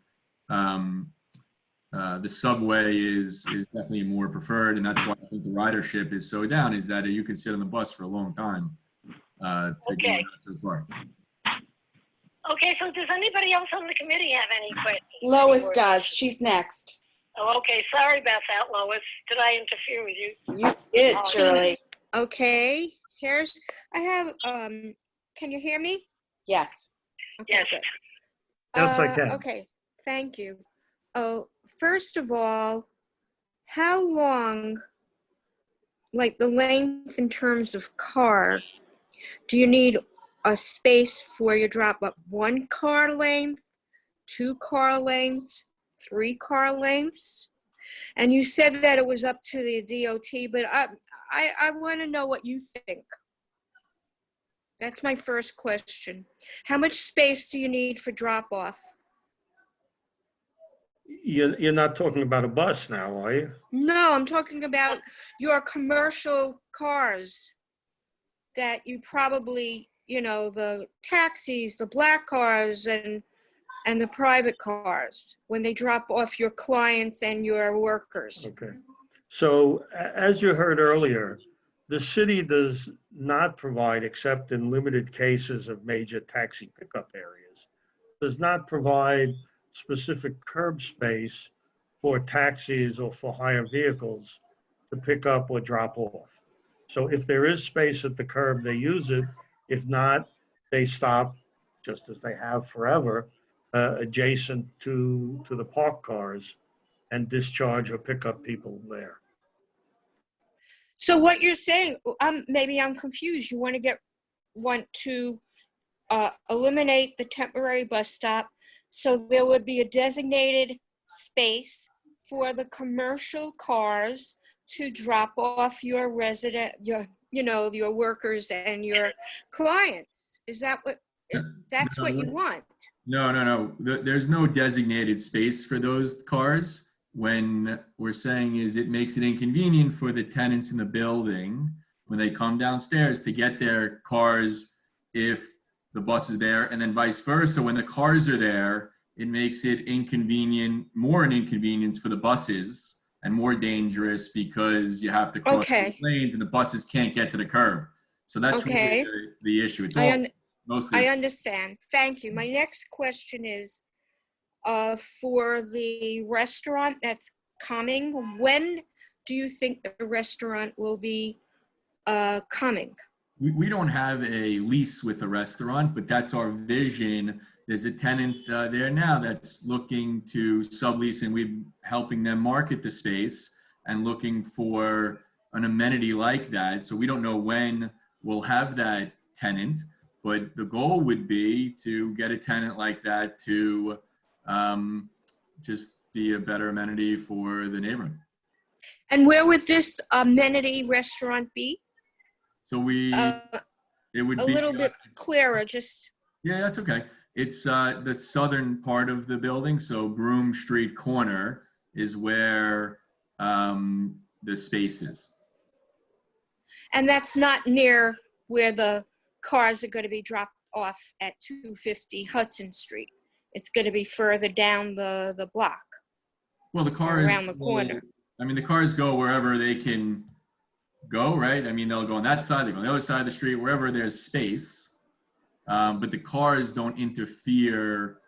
the subway is definitely more preferred, and that's why I think the ridership is so down, is that you can sit on the bus for a long time to go out so far. Okay, so does anybody else on the committee have any questions? Lois does. She's next. Oh, okay. Sorry about that, Lois. Did I interfere with you? You did, Shirley. Okay, I have, can you hear me? Yes. Okay, Yes. good. Yes, I can. Okay, thank you. Oh, first of all, how long, like the length in terms of car, do you need a space for your drop up? 1 car length, 2 car lengths, 3 car lengths? And you said that it was up to the DOT, but I want to know what you think. That's my first question. How much space do you need for drop off? You're not talking about a bus now, are you? No, I'm talking about your commercial cars that you probably, you know, the taxis, the black cars, and the private cars when they drop off your clients and your workers. Okay. So as you heard earlier, the city does not provide, except in limited cases of major taxi pickup areas, does not provide specific curb space for taxis or for hire vehicles to pick up or drop off. So if there is space at the curb, they use it. If not, they stop, just as they have forever, adjacent to the parked cars and discharge or pick up people there. So what you're saying, maybe I'm confused. You want to eliminate the temporary bus stop, So there would be a designated space for the commercial cars to drop off your your workers and your clients. Is that what, that's what you want? No. There's no designated space for those cars. When we're saying is it makes it inconvenient for the tenants in the building when they come downstairs to get their cars if the bus is there, and then vice versa. When the cars are there, it makes it more an inconvenience for the buses and more dangerous because you have to cross the lanes and the buses can't get to the curb. So that's really the issue. It's all mostly. I understand. Thank you. My next question is for the restaurant that's coming. When do you think the restaurant will be coming? We don't have a lease with the restaurant, but that's our vision. There's a tenant there now that's looking to sublease, and we're helping them market the space and looking for an amenity like that. So we don't know when we'll have that tenant, but the goal would be to get a tenant like that to just be a better amenity for the neighborhood. And where would this amenity restaurant be? So it would be a little bit clearer, just. Yeah, that's okay. It's the southern part of the building. So Broome Street corner is where the space is. And that's not near where the cars are going to be dropped off at 250 Hudson Street. It's going to be further down the block. Well, the cars around the corner. I mean, the cars go wherever they can go, right? I mean, they'll go on that side, they go on the other side of the street, wherever there's space. But the cars don't interfere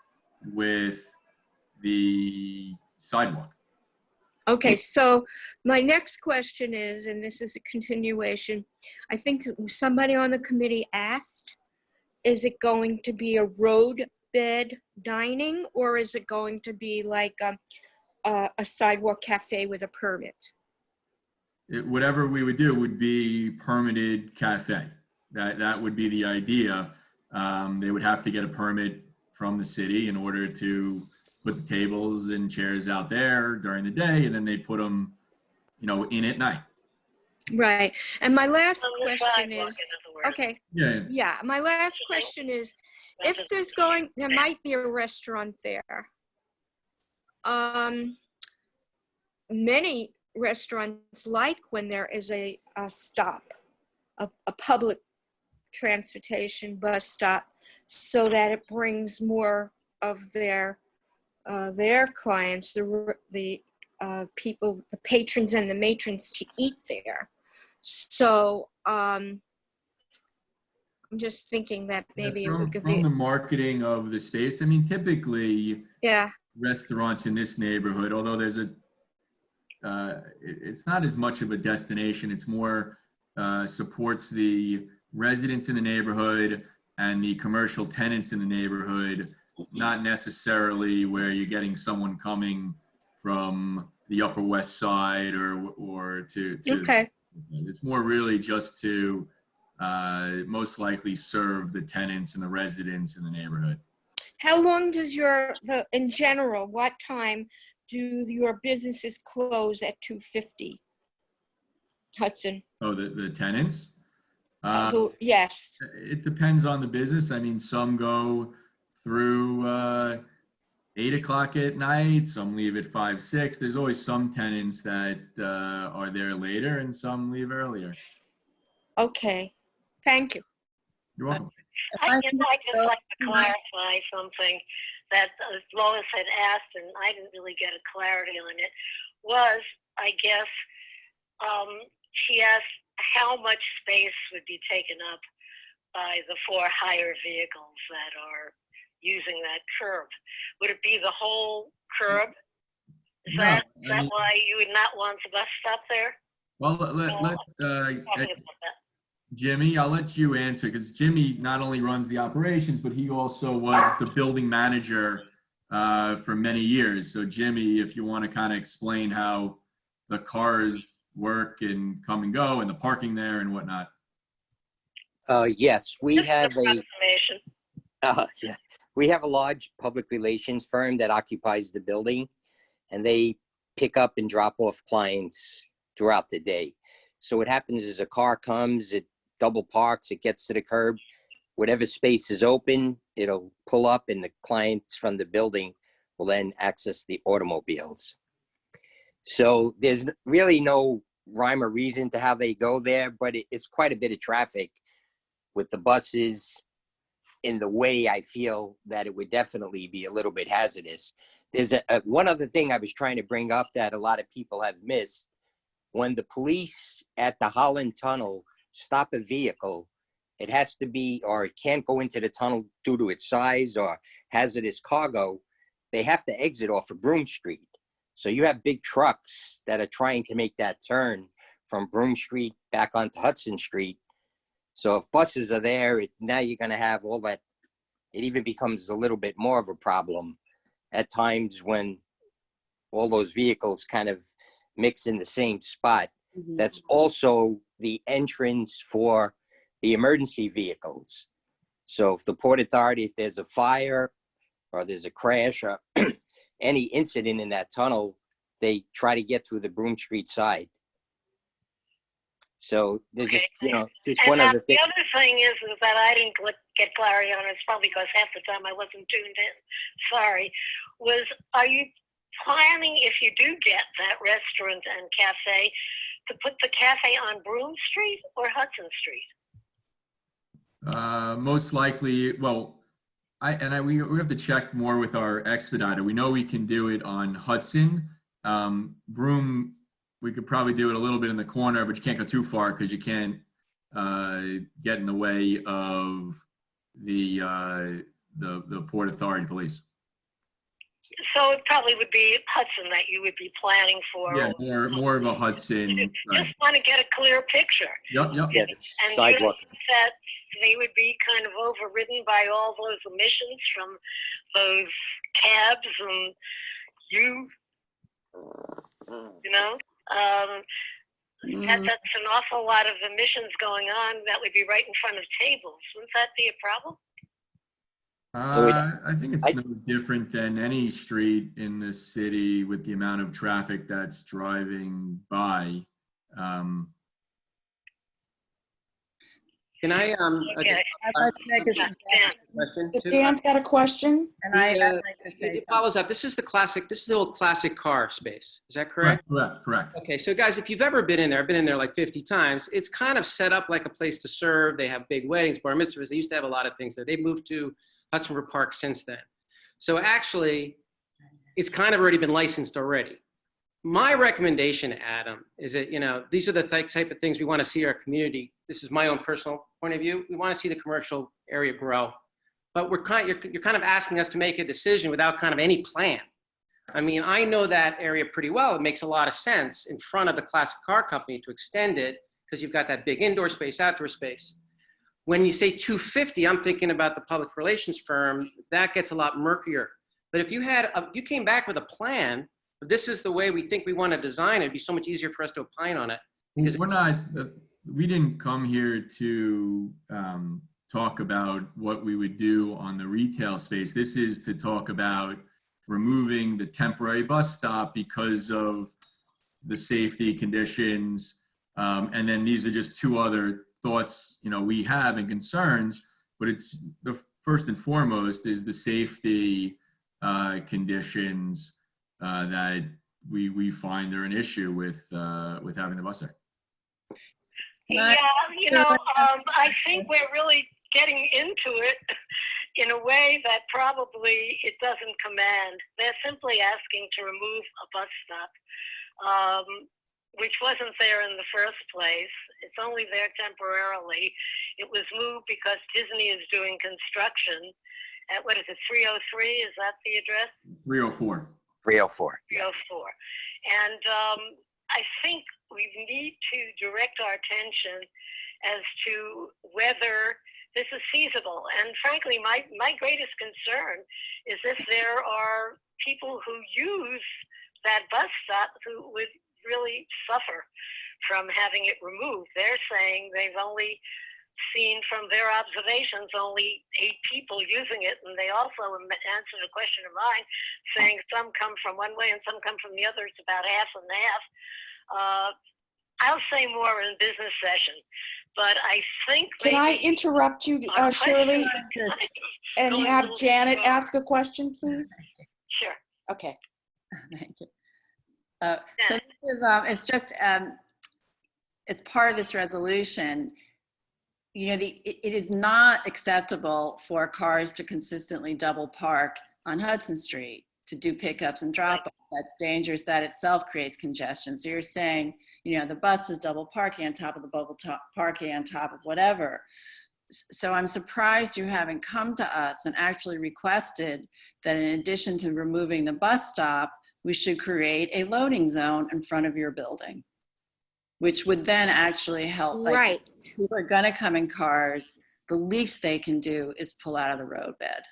with the sidewalk. Okay, so my next question is, and this is a continuation, I think somebody on the committee asked, is it going to be a roadbed dining, or is it going to be like a sidewalk cafe with a permit? Whatever we would do would be permitted cafe. That would be the idea. They would have to get a permit from the city in order to put the tables and chairs out there during the day, and then they put them, in at night. Right. And my last question is, okay. Yeah. My last question is, if there might be a restaurant there. Many restaurants like when there is a stop, a public transportation bus stop, so that it brings more of their clients, the people, the patrons and the matrons to eat there. So I'm just thinking that maybe from the marketing of the space. I mean, typically, restaurants in this neighborhood, although there's it's not as much of a destination. It's more supports the residents in the neighborhood and the commercial tenants in the neighborhood, not necessarily where you're getting someone coming from the Upper West Side or to okay. It's more really just to most likely serve the tenants and the residents in the neighborhood. How long does in general, what time do your businesses close at 250 Hudson? Oh, the tenants? Yes. It depends on the business. I mean, some go through 8 o'clock at night, some leave at 5, 6. There's always some tenants that are there later and some leave earlier. Okay, thank you. You're welcome. I'd just like to clarify something that Lois had asked, and I didn't really get a clarity on it, was, I guess, she asked how much space would be taken up by the 4 hire vehicles that are using that curb. Would it be the whole curb? Is that why you would not want the bus stop there? Well, Jimmy, I'll let you answer, because Jimmy not only runs the operations, but he also was the building manager for many years. So Jimmy, if you want to kind of explain how the cars work and come and go and the parking there and whatnot. Yes, we have we have a large public relations firm that occupies the building, and they pick up and drop off clients throughout the day. So what happens is a car comes, it double parks, it gets to the curb, whatever space is open, it'll pull up, and the clients from the building will then access the automobiles. So there's really no rhyme or reason to how they go there, but it's quite a bit of traffic with the buses in the way. I feel that it would definitely be a little bit hazardous. There's one other thing I was trying to bring up that a lot of people have missed. When the police at the Holland Tunnel stop a vehicle, it has to be, or it can't go into the tunnel due to its size or hazardous cargo. They have to exit off of Broome Street. So you have big trucks that are trying to make that turn from Broome Street back onto Hudson Street. So if buses are there, now you're going to have all that. It even becomes a little bit more of a problem at times when all those vehicles kind of mix in the same spot. Mhm. That's also the entrance for the emergency vehicles. So if the Port Authority, if there's a fire or there's a crash or any incident in that tunnel, they try to get through the Broome Street side. So there's just, just one other thing. The other thing is that I didn't get clarity on, it's probably because half the time I wasn't tuned in, sorry, was, are you planning, if you do get that restaurant and cafe, to put the cafe on Broome Street or Hudson Street? Most likely, well, we have to check more with our expediter. We know we can do it on Hudson. Broome, we could probably do it a little bit in the corner, but you can't go too far because you can't get in the way of the Port Authority police. So it probably would be Hudson that you would be planning for. Yeah, more of a Hudson. Right. Just want to get a clear picture. Yep. Yeah, the And sidewalk. that they would be kind of overridden by all those emissions from those cabs and that's an awful lot of emissions going on that would be right in front of tables. Wouldn't that be a problem? I think it's no different than any street in the city with the amount of traffic that's driving by. Can I, Okay. I'd like to make a question? If Dan's got a question? And I'd like to say It follows up. This is the old classic car space. Is that correct? Correct. Okay, so guys, if you've ever been in there, I've been in there like 50 times. It's kind of set up like a place to serve. They have big weddings, bar mitzvahs. They used to have a lot of things there. They've moved to Hudson River Park since then. So actually, it's kind of already been licensed already. My recommendation, Adam, is that, these are the type of things we want to see in our community. This is my own personal point of view. We want to see the commercial area grow. But you're kind of asking us to make a decision without kind of any plan. I mean, I know that area pretty well. It makes a lot of sense in front of the classic car company to extend it because you've got that big indoor space, outdoor space. When you say 250, I'm thinking about the public relations firm. That gets a lot murkier. But if you came back with a plan, this is the way we think we want to design it, it'd be so much easier for us to opine on it. Because we didn't come here to talk about what we would do on the retail space. This is to talk about removing the temporary bus stop because of the safety conditions. And then these are just two other thoughts, we have and concerns, but it's the first and foremost is the safety conditions that we find are an issue with having the bus there. Yeah, I think we're really getting into it in a way that probably it doesn't command. They're simply asking to remove a bus stop, which wasn't there in the first place. It's only there temporarily. It was moved because Disney is doing construction at, 303? Is that the address? 304. 304. And I think we need to direct our attention as to whether this is feasible. And frankly, my greatest concern is if there are people who use that bus stop who would really suffer from having it removed. They're saying they've only seen from their observations only 8 people using it, and they also answered a question of mine saying some come from one way and some come from the other. It's about half and half. I'll say more in business session, but I think Can I interrupt you, Shirley, and have Janet ask a question, please? Sure. Okay. Thank you. So this is, it's just, it's part of this resolution. You know, it is not acceptable for cars to consistently double park on Hudson Street to do pickups and drop-offs. That's dangerous. That itself creates congestion. So you're saying, you know, the bus is double parking on top of the bubble parking on top of whatever. So I'm surprised you haven't come to us and actually requested that in addition to removing the bus stop, we should create a loading zone in front of your building, which would then actually help. Like, Right. people are gonna come in cars. The least they can do is pull out of the roadbed.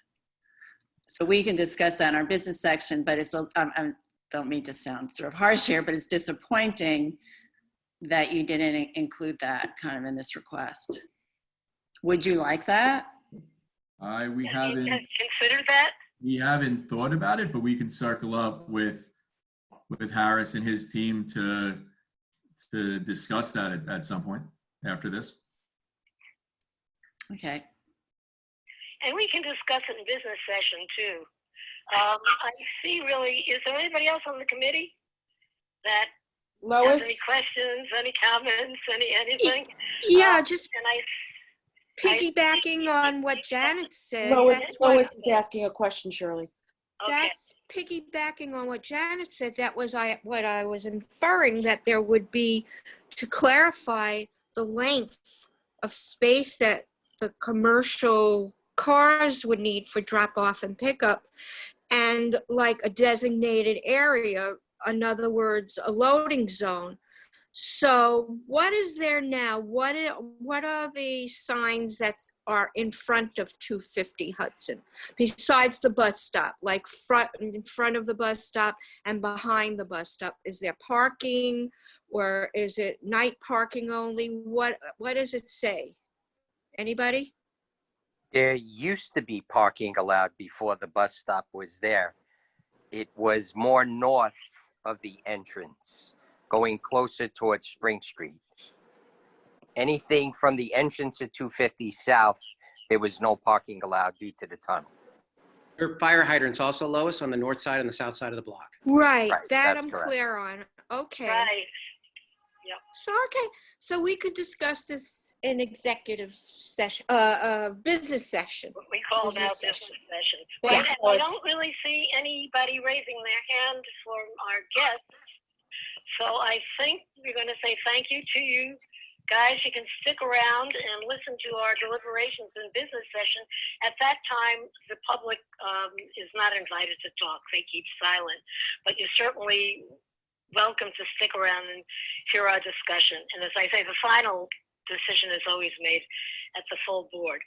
So we can discuss that in our business section, but it's, I don't mean to sound sort of harsh here, but it's disappointing that you didn't include that kind of in this request. Would you like that? We haven't considered that. We haven't thought about it, but we can circle up with Harris and his team to discuss that at some point after this. Okay. And we can discuss it in business session too. I see really, is there anybody else on the committee that Lois? has any questions, any comments, anything? Yeah, just and piggybacking on what Janet said. Lois that's what- is asking a question, Shirley. That's piggybacking on what Janet said. That was what I was inferring, that there would be, to clarify the length of space that the commercial cars would need for drop off and pickup, and like a designated area, in other words, a loading zone. So what is there now? What are the signs that are in front of 250 Hudson besides the bus stop, like in front of the bus stop and behind the bus stop? Is there parking, or is it night parking only? What does it say? Anybody? There used to be parking allowed before the bus stop was there. It was more north of the entrance, going closer towards Spring Street. Anything from the entrance of 250 South, there was no parking allowed due to the tunnel. There are fire hydrants also, Lois, on the north side and the south side of the block. Right, that that's I'm correct. clear on. Okay. Right. Yep. So we could discuss this in executive session, business session. We call Business now business session. Thanks, I Lois. don't really see anybody raising their hand for our guests. So I think we're going to say thank you to you guys. You can stick around and listen to our deliberations in business session. At that time, the public is not invited to talk. They keep silent. But you're certainly welcome to stick around and hear our discussion. And as I say, the final decision is always made at the full board.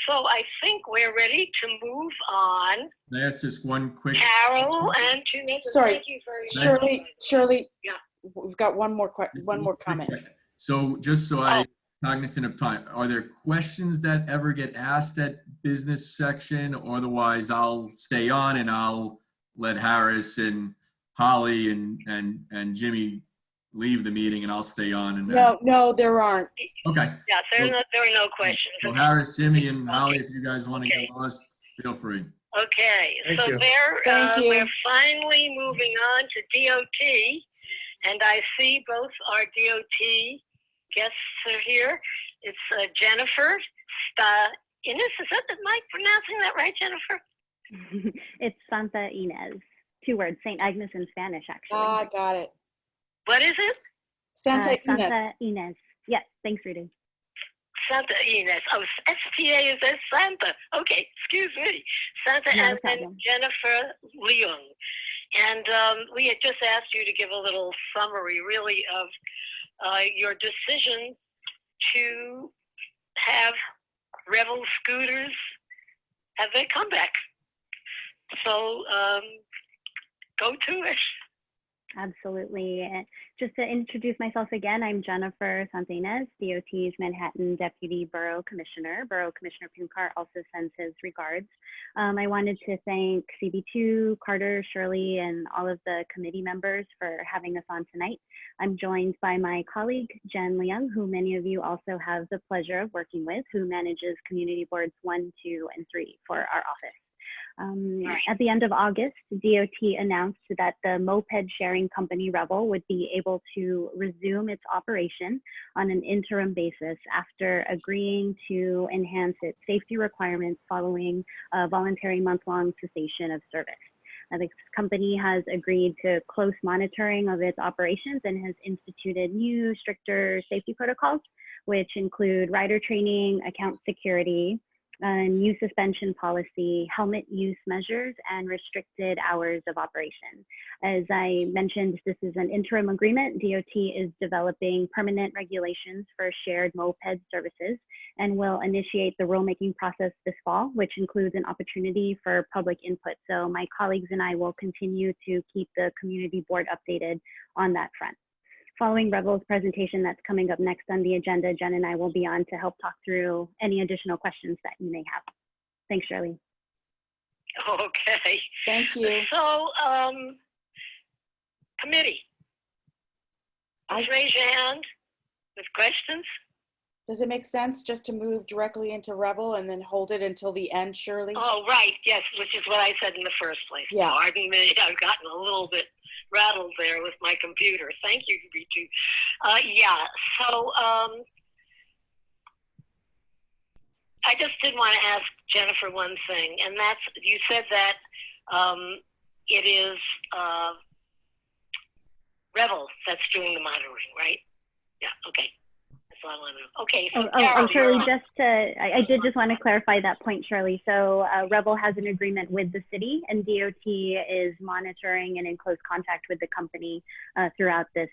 So I think we're ready to move on. Can I ask just one quick? Carol and Jeanette, Sorry, thank you very much. Shirley, Yeah. we've got one more comment. So just so I'm cognizant of time, are there questions that ever get asked at business section? Or otherwise, I'll stay on and I'll let Harris and Holly and Jimmy leave the meeting, and I'll stay on. And No, there aren't. Okay. Yeah, there are no questions. So Harris, Jimmy, and Holly, if you guys want to get lost, feel free. Okay, Thank so you. we're finally moving on to DOT, and I see both our DOT guests are here. It's Jennifer Inez. Is that, am I pronouncing that right, Jennifer? It's Santa Inez. 2 words, St. Agnes in Spanish, actually. Ah, got it. What is it? Santa Inez. Santa Inez. Yes, thanks, Rudy. Santa Inez. Oh, STA is as Santa. Okay, excuse me. Santa Not a and then problem. Jennifer Leung. And we had just asked you to give a little summary, really, of your decision to have Revel Scooters have their comeback. So go to it. Absolutely. And just to introduce myself again, I'm Jennifer Santinez, DOT's Manhattan Deputy Borough Commissioner. Borough Commissioner Pumkar also sends his regards. I wanted to thank CB2, Carter, Shirley, and all of the committee members for having us on tonight. I'm joined by my colleague, Jen Leung, who many of you also have the pleasure of working with, who manages Community Boards 1, 2, and 3 for our office. At the end of August, DOT announced that the moped sharing company Revel would be able to resume its operation on an interim basis after agreeing to enhance its safety requirements following a voluntary month-long cessation of service. The company has agreed to close monitoring of its operations and has instituted new, stricter safety protocols, which include rider training, account security, new suspension policy, helmet use measures, and restricted hours of operation. As I mentioned, this is an interim agreement. DOT is developing permanent regulations for shared moped services and will initiate the rulemaking process this fall, which includes an opportunity for public input. So my colleagues and I will continue to keep the community board updated on that front. Following Revel's presentation that's coming up next on the agenda, Jen and I will be on to help talk through any additional questions that you may have. Thanks, Shirley. Okay. Thank you. So, committee, just raise your hand with questions. Does it make sense just to move directly into Revel and then hold it until the end, Shirley? Oh, right. Yes, which is what I said in the first place. Yeah. Pardon me. I've gotten a little bit rattled there with my computer. Thank you, CB2. Yeah. So I just did want to ask Jennifer one thing, and that's you said that it is Revel that's doing the monitoring, right? Yeah. Okay. Okay. So Shirley, I did just want to clarify that point, Shirley. So Revel has an agreement with the city, and DOT is monitoring and in close contact with the company throughout this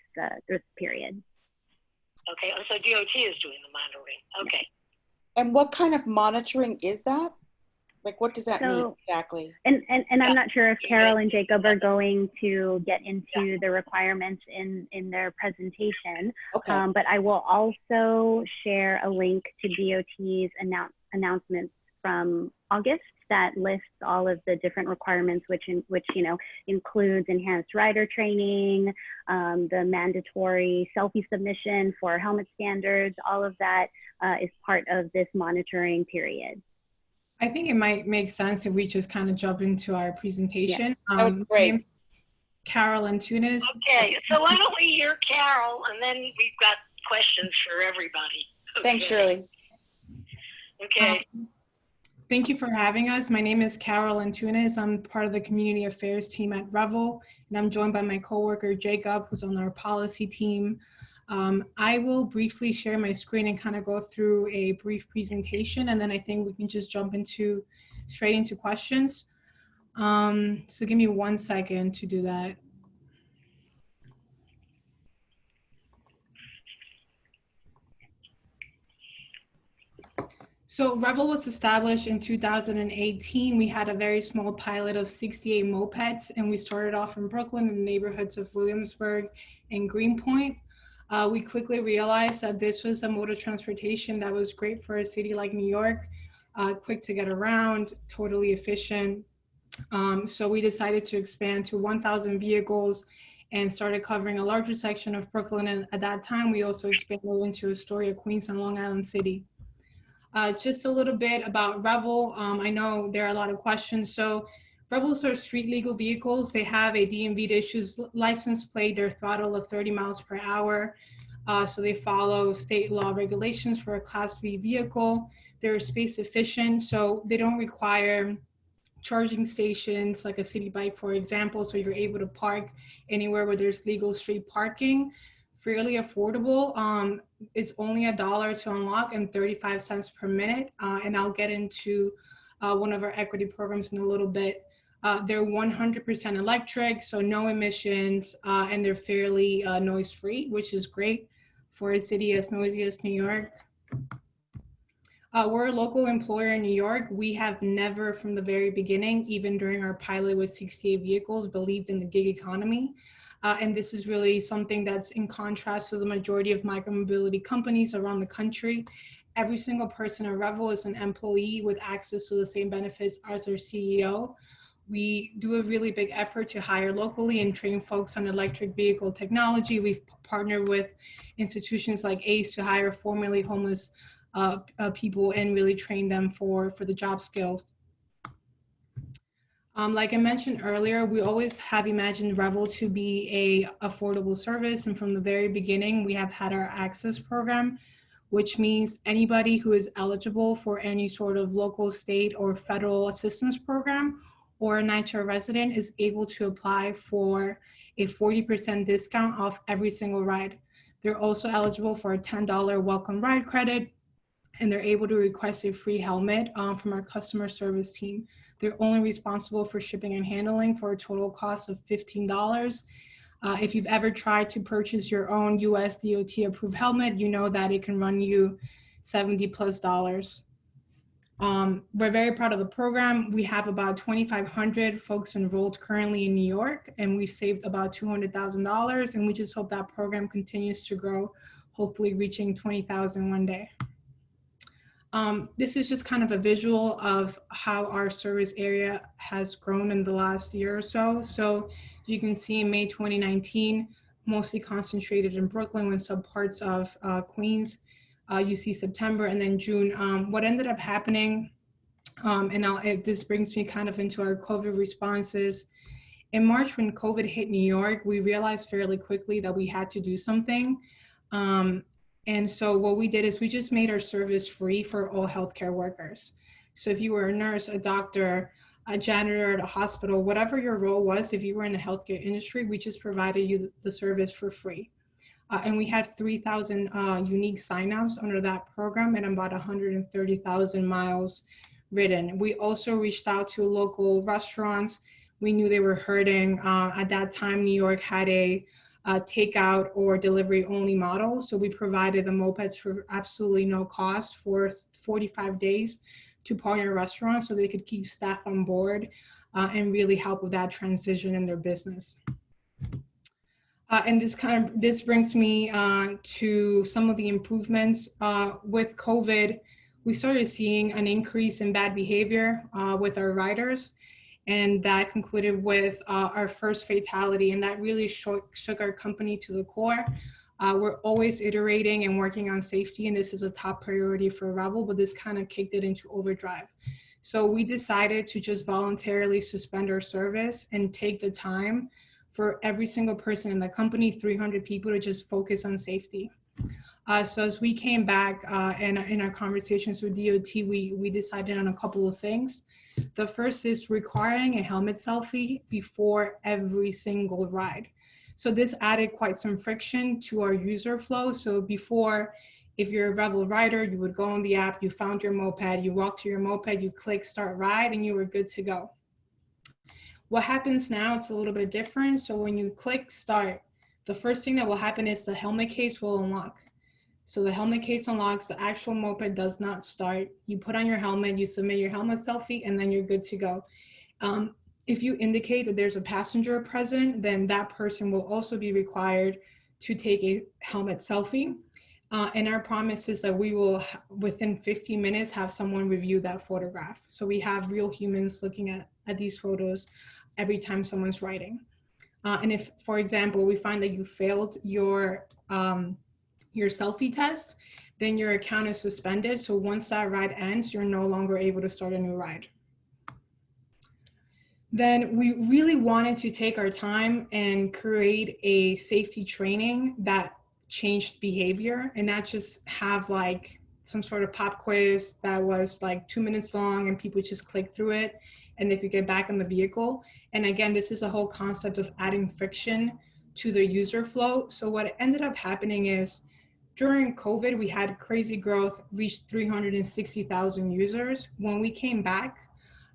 period. Okay. So DOT is doing the monitoring. Okay. And what kind of monitoring is that? Like, what does that mean exactly? And I'm not sure if Carol and Jacob are going to get into the requirements in their presentation, okay. But I will also share a link to DOT's announcements from August that lists all of the different requirements, which includes enhanced rider training, the mandatory selfie submission for helmet standards. All of that is part of this monitoring period. I think it might make sense if we just kind of jump into our presentation. That would be great. Carol Antunes. Okay, so why don't we hear Carol, and then we've got questions for everybody. Okay. Thanks, Shirley. Okay. Thank you for having us. My name is Carol Antunes. I'm part of the community affairs team at Revel, and I'm joined by my coworker, Jacob, who's on our policy team. I will briefly share my screen and kind of go through a brief presentation, and then I think we can just jump straight into questions. So give me 1 second to do that. So Revel was established in 2018. We had a very small pilot of 68 mopeds, and we started off in Brooklyn in the neighborhoods of Williamsburg and Greenpoint. We quickly realized that this was a mode of transportation that was great for a city like New York, quick to get around, totally efficient. So we decided to expand to 1,000 vehicles and started covering a larger section of Brooklyn. And at that time, we also expanded into Astoria, Queens, and Long Island City. Just a little bit about Revel. I know there are a lot of questions. So Revels are street legal vehicles. They have a DMV issues license plate. They're throttle of 30 miles per hour. So they follow state law regulations for a Class 3 vehicle. They're space efficient, so they don't require charging stations like a city bike, for example. So you're able to park anywhere where there's legal street parking. Fairly affordable. It's only $1 to unlock and 35 cents per minute. And I'll get into one of our equity programs in a little bit. They're 100% electric, so no emissions, and they're fairly noise-free, which is great for a city as noisy as New York. We're a local employer in New York. We have never, from the very beginning, even during our pilot with 68 vehicles, believed in the gig economy. And this is really something that's in contrast to the majority of micromobility companies around the country. Every single person at Revel is an employee with access to the same benefits as their CEO. We do a really big effort to hire locally and train folks on electric vehicle technology. We've partnered with institutions like ACE to hire formerly homeless people and really train them for the job skills. Like I mentioned earlier, we always have imagined Revel to be a affordable service. And from the very beginning, we have had our access program, which means anybody who is eligible for any sort of local, state, or federal assistance program or a NYCHA resident is able to apply for a 40% discount off every single ride. They're also eligible for a $10 welcome ride credit, and they're able to request a free helmet from our customer service team. They're only responsible for shipping and handling for a total cost of $15. If you've ever tried to purchase your own US DOT approved helmet, you know that it can run you $70+. We're very proud of the program. We have about 2,500 folks enrolled currently in New York, and we've saved about $200,000, and we just hope that program continues to grow, hopefully reaching 20,000 one day. This is just kind of a visual of how our service area has grown in the last year or so. So you can see in May 2019, mostly concentrated in Brooklyn with some parts of Queens. You see September and then June. What ended up happening, and this brings me kind of into our COVID responses. In March, when COVID hit New York, we realized fairly quickly that we had to do something. And so what we did is we just made our service free for all healthcare workers. So if you were a nurse, a doctor, a janitor at a hospital, whatever your role was, if you were in the healthcare industry, we just provided you the service for free. And we had 3,000 unique signups under that program and about 130,000 miles ridden. We also reached out to local restaurants. We knew they were hurting. At that time, New York had a takeout or delivery only model. So we provided the mopeds for absolutely no cost for 45 days to partner restaurants so they could keep staff on board and really help with that transition in their business. And this brings me to some of the improvements. With COVID, we started seeing an increase in bad behavior with our riders. And that concluded with our first fatality, and that really shook our company to the core. We're always iterating and working on safety, and this is a top priority for Revel, but this kind of kicked it into overdrive. So we decided to just voluntarily suspend our service and take the time for every single person in the company, 300 people, to just focus on safety. So as we came back and in our conversations with DOT, we decided on a couple of things. The first is requiring a helmet selfie before every single ride. So this added quite some friction to our user flow. So before, if you're a Revel rider, you would go on the app, you found your moped, you walk to your moped, you click start ride, and you were good to go. What happens now, it's a little bit different. So when you click start, the first thing that will happen is the helmet case will unlock. So the helmet case unlocks, the actual moped does not start. You put on your helmet, you submit your helmet selfie, and then you're good to go. If you indicate that there's a passenger present, then that person will also be required to take a helmet selfie. And our promise is that we will, within 15 minutes, have someone review that photograph. So we have real humans looking at these photos every time someone's riding. And if, for example, we find that you failed your selfie test, then your account is suspended. So once that ride ends, you're no longer able to start a new ride. Then we really wanted to take our time and create a safety training that changed behavior and not just have like some sort of pop quiz that was like 2 minutes long and people just click through it and they could get back on the vehicle. And again, this is a whole concept of adding friction to the user flow. So what ended up happening is during COVID, we had crazy growth, reached 360,000 users. When we came back,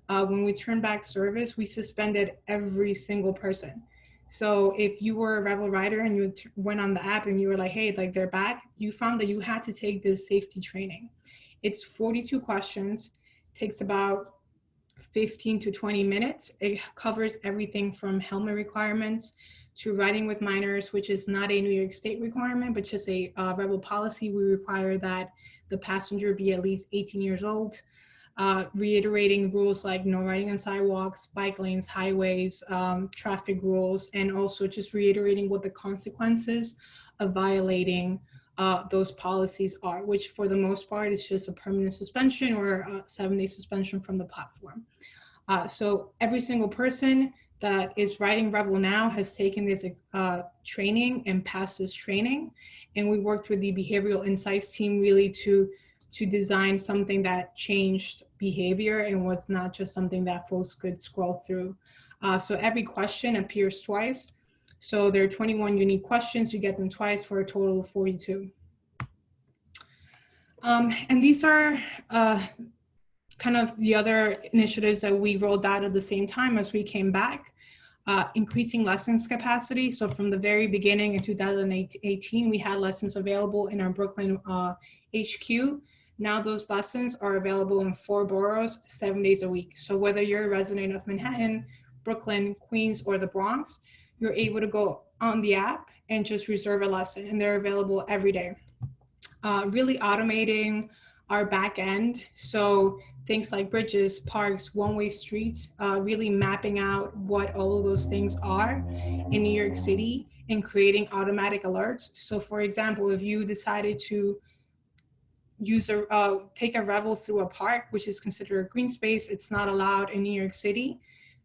when we turned back service, we suspended every single person. So if you were a Revel rider and you went on the app and you were like, hey, like they're back, you found that you had to take this safety training. It's 42 questions, takes about 15 to 20 minutes. It covers everything from helmet requirements to riding with minors, which is not a New York State requirement, but just a Revel policy. We require that the passenger be at least 18 years old. Reiterating rules like no riding on sidewalks, bike lanes, highways, traffic rules, and also just reiterating what the consequences of violating those policies are, which for the most part is just a permanent suspension or a 7-day suspension from the platform. So every single person that is riding Revel now has taken this training and passed this training. And we worked with the behavioral insights team really to design something that changed behavior and was not just something that folks could scroll through. So every question appears twice. So there are 21 unique questions. You get them twice for a total of 42. And these are kind of the other initiatives that we rolled out at the same time as we came back. Increasing lessons capacity. So from the very beginning in 2018, we had lessons available in our Brooklyn HQ. Now those lessons are available in 4 boroughs, 7 days a week. So whether you're a resident of Manhattan, Brooklyn, Queens, or the Bronx, you're able to go on the app and just reserve a lesson, and they're available every day. Really automating our back end. So things like bridges, parks, one-way streets, really mapping out what all of those things are in New York City and creating automatic alerts. So for example, if you decided to take a Revel through a park, which is considered a green space, it's not allowed in New York City,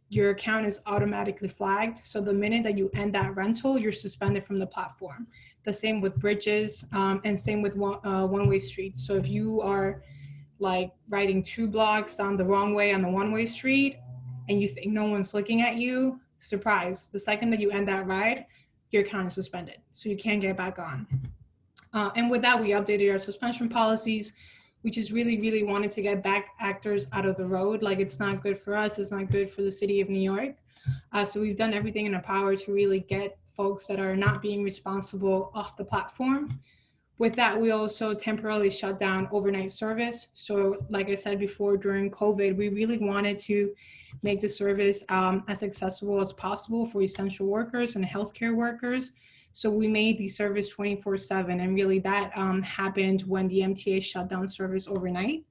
your account is automatically flagged. So the minute that you end that rental, you're suspended from the platform. The same with bridges and same with one-way streets. So if you are like riding 2 blocks down the wrong way on the one-way street and you think no one's looking at you, surprise, the second that you end that ride, your account is suspended. So you can't get back on. And with that, we updated our suspension policies. We just really wanted to get back actors out of the road. Like, it's not good for us, it's not good for the city of New York. So we've done everything in our power to really get folks that are not being responsible off the platform. With that, we also temporarily shut down overnight service. So like I said before, during COVID, we really wanted to make the service as accessible as possible for essential workers and healthcare workers. So we made the service 24/7, and really that happened when the MTA shut down service overnight.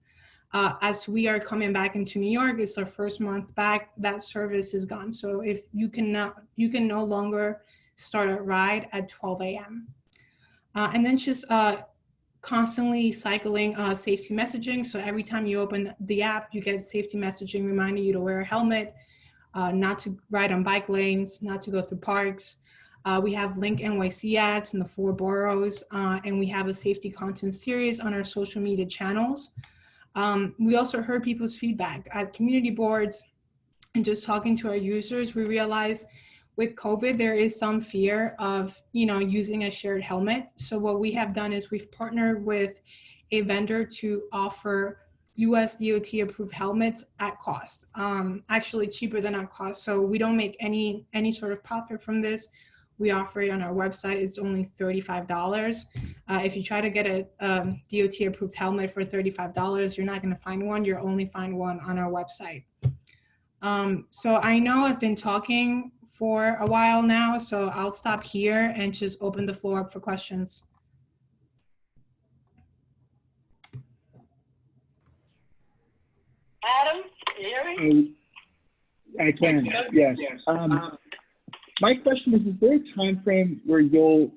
As we are coming back into New York, it's our first month back, that service is gone. So if you can no longer start a ride at 12 a.m. And then just constantly cycling safety messaging. So every time you open the app, you get safety messaging reminding you to wear a helmet, not to ride on bike lanes, not to go through parks. We have Link NYC ads in the 4 boroughs, and we have a safety content series on our social media channels. We also heard people's feedback at community boards and just talking to our users. We realized with COVID, there is some fear of, using a shared helmet. So what we have done is we've partnered with a vendor to offer US DOT approved helmets at cost, actually cheaper than at cost. So we don't make any sort of profit from this. We offer it on our website. It's only $35. If you try to get a DOT approved helmet for $35, you're not going to find one. You'll only find one on our website. So I know I've been talking for a while now, so I'll stop here and just open the floor up for questions. Adam, can you hear me? I can, yes. My question is there a time frame where you'll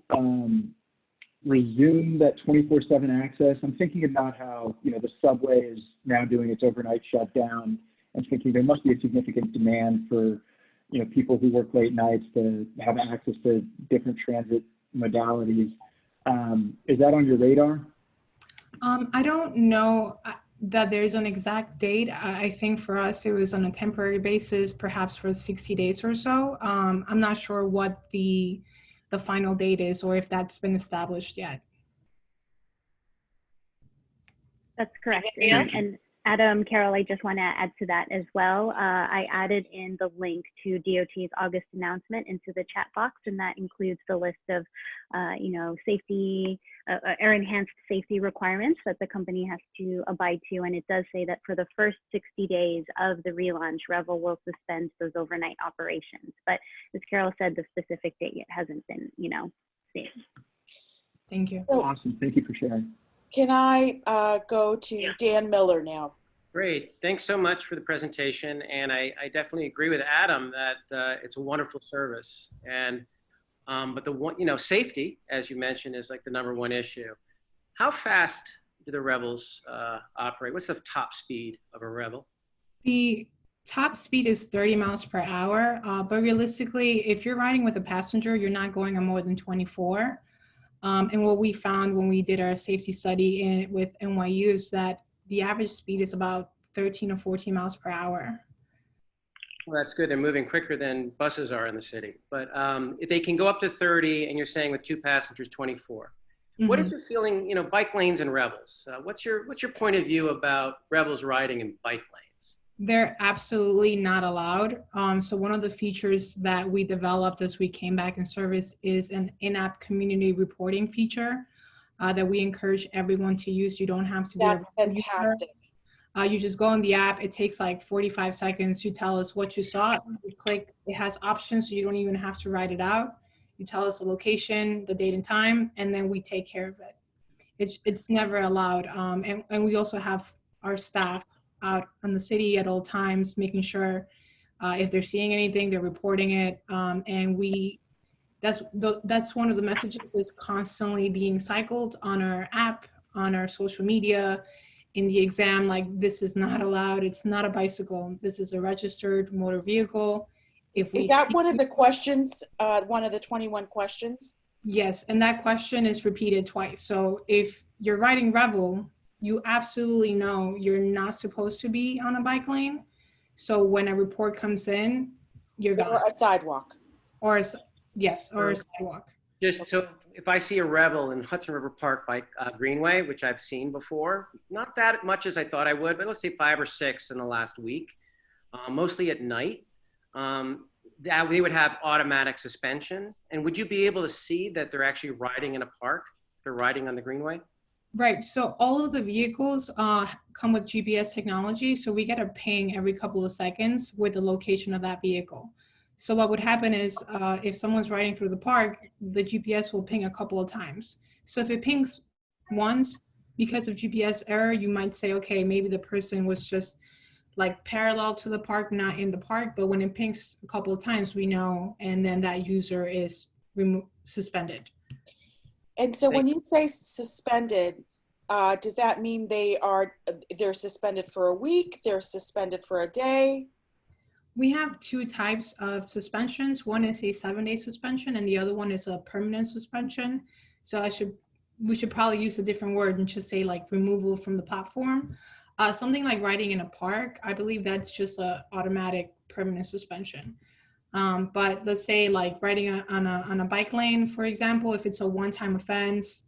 resume that 24/7 access? I'm thinking about how, the subway is now doing its overnight shutdown, and thinking there must be a significant demand for, people who work late nights to have access to different transit modalities. Is that on your radar? I don't know that there's an exact date. I think for us, it was on a temporary basis, perhaps for 60 days or so. I'm not sure what the final date is or if that's been established yet. That's correct. Yeah. And Adam, Carol, I just want to add to that as well. I added in the link to DOT's August announcement into the chat box, and that includes the list of, safety or enhanced safety requirements that the company has to abide to. And it does say that for the first 60 days of the relaunch, Revel will suspend those overnight operations. But as Carol said, the specific date hasn't been, seen. Thank you. So, Awesome. Thank you for sharing. can I go to Dan Miller now? Great. Thanks so much for the presentation. And I definitely agree with Adam that it's a wonderful service. And but the one, safety, as you mentioned, is like the #1 issue. How fast do the Revels operate? What's the top speed of a Revel? The top speed is 30 miles per hour, but realistically, if you're riding with a passenger, you're not going on more than 24. And what we found when we did our safety study with NYU is that the average speed is about 13 or 14 miles per hour. Well, that's good. They're moving quicker than buses are in the city. But if they can go up to 30, and you're saying with 2 passengers, 24. Mm-hmm. What is your feeling, bike lanes and Revels? What's your point of view about Revels riding in bike lanes? They're absolutely not allowed. So one of the features that we developed as we came back in service is an in-app community reporting feature that we encourage everyone to use. You don't have to be That's fantastic. You just go on the app. It takes like 45 seconds. You tell us what you saw. You click. It has options, so you don't even have to write it out. You tell us the location, the date and time, and then we take care of it. It's never allowed. And we also have our staff out on the city at all times, making sure if they're seeing anything, they're reporting it. And that's one of the messages is constantly being cycled on our app, on our social media, in the exam, like this is not allowed. It's not a bicycle. This is a registered motor vehicle. Is that one of the questions, one of the 21 questions? Yes, and that question is repeated twice. So if you're riding Revel, you absolutely know you're not supposed to be on a bike lane. So when a report comes in, you're gone. Or a sidewalk. Or a sidewalk. Just so if I see a Revel in Hudson River Park by Greenway, which I've seen before, not that much as I thought I would, but let's say 5 or 6 in the last week, mostly at night, that we would have automatic suspension. And would you be able to see that they're actually riding in a park? They're riding on the Greenway? Right. So all of the vehicles come with GPS technology. So we get a ping every couple of seconds with the location of that vehicle. So what would happen is if someone's riding through the park, the GPS will ping a couple of times. So if it pings once because of GPS error, you might say, okay, maybe the person was just like parallel to the park, not in the park. But when it pings a couple of times, we know, and then that user is suspended. And so when you say suspended, does that mean they're suspended for a week? They're suspended for a day? We have 2 types of suspensions. One is a 7-day suspension and the other one is a permanent suspension. So we should probably use a different word and just say like removal from the platform. Something like riding in a park, I believe that's just an automatic permanent suspension. But let's say like riding on a bike lane, for example, if it's a one-time offense,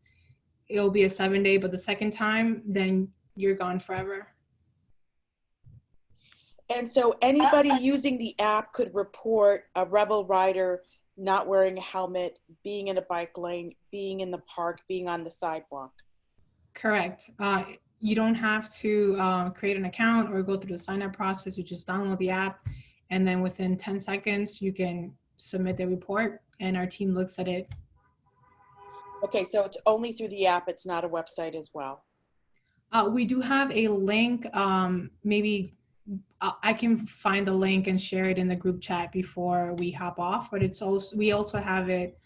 it'll be a 7-day, but the second time, then you're gone forever. And so anybody using the app could report a Revel rider not wearing a helmet, being in a bike lane, being in the park, being on the sidewalk. Correct. You don't have to create an account or go through the sign-up process. You just download the app, and then within 10 seconds, you can submit the report, and our team looks at it. Okay, so it's only through the app. It's not a website as well. We do have a link. Maybe I can find the link and share it in the group chat before we hop off, but we also have it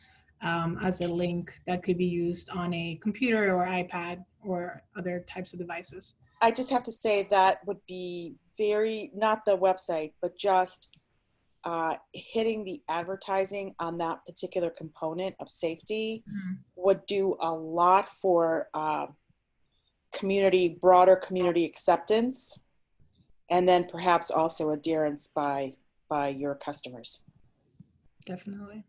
as a link that could be used on a computer or iPad or other types of devices. I just have to say that would be not the website, but just hitting the advertising on that particular component of safety would do a lot for broader community acceptance, and then perhaps also adherence by your customers. Definitely.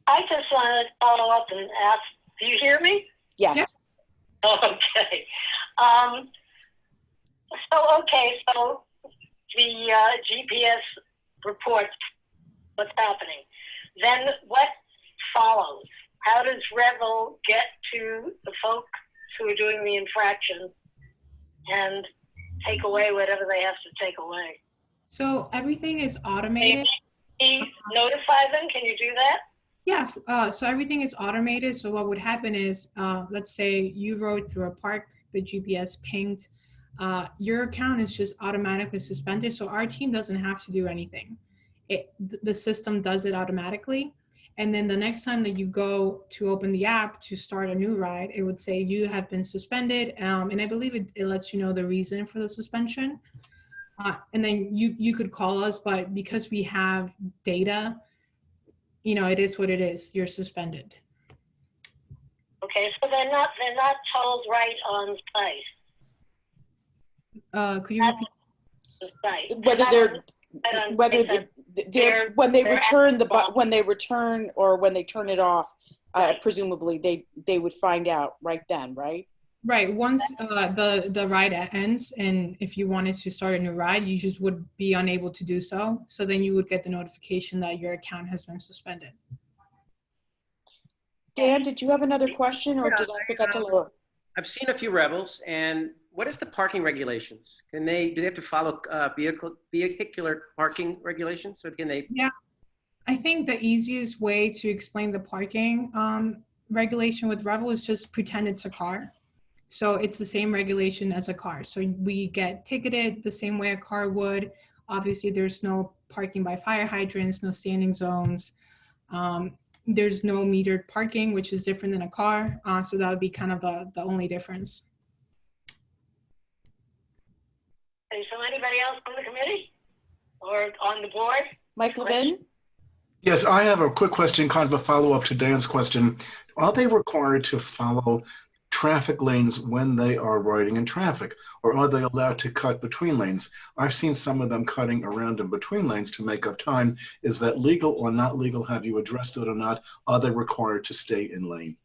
I just wanted to follow up and ask, do you hear me? Yes. Okay. So the GPS reports what's happening. Then what follows? How does Revel get to the folks who are doing the infraction and take away whatever they have to take away? So everything is automated. Can you notify them? Can you do that? Yeah, so everything is automated. So what would happen is, let's say you rode through a park, the GPS pinged, your account is just automatically suspended. So our team doesn't have to do anything. The system does it automatically. And then the next time that you go to open the app to start a new ride, it would say you have been suspended. And I believe it lets you know the reason for the suspension. And then you could call us, but because we have data, you know, it is what it is. You're suspended. Okay, so they're not told right on site. Could you repeat? The site. When they return or when they turn it off, presumably they would find out right then, right? Right. Once the ride ends, and if you wanted to start a new ride, you just would be unable to do so. So then you would get the notification that your account has been suspended. Dan, did you have another question, or did I forget to lower? I've seen a few Revels, and what is the parking regulations? Do they have to follow vehicular parking regulations, or can they? Yeah, I think the easiest way to explain the parking regulation with Revel is just pretend it's a car. So it's the same regulation as a car. So we get ticketed the same way a car would. Obviously, there's no parking by fire hydrants, no standing zones. There's no metered parking, which is different than a car. So that would be kind of the only difference. Okay, so anybody else on the committee or on the board? Mike Levin? Yes, I have a quick question, kind of a follow-up to Dan's question. Are they required to follow traffic lanes when they are riding in traffic, or are they allowed to cut between lanes? I've seen some of them cutting around in between lanes to make up time. Is that legal or not legal? Have you addressed it or not? Are they required to stay in lane?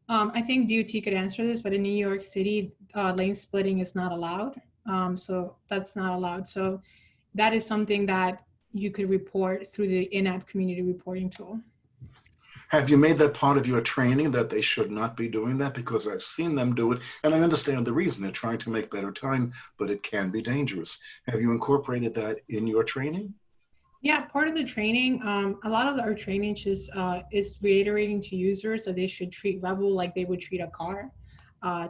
I think DOT could answer this, but in New York City, lane splitting is not allowed. So that's not allowed. So that is something that you could report through the in-app community reporting tool. Have you made that part of your training that they should not be doing that? Because I've seen them do it, and I understand the reason. They're trying to make better time, but it can be dangerous. Have you incorporated that in your training? Yeah, part of the training, a lot of our training just is reiterating to users that they should treat Revel like they would treat a car,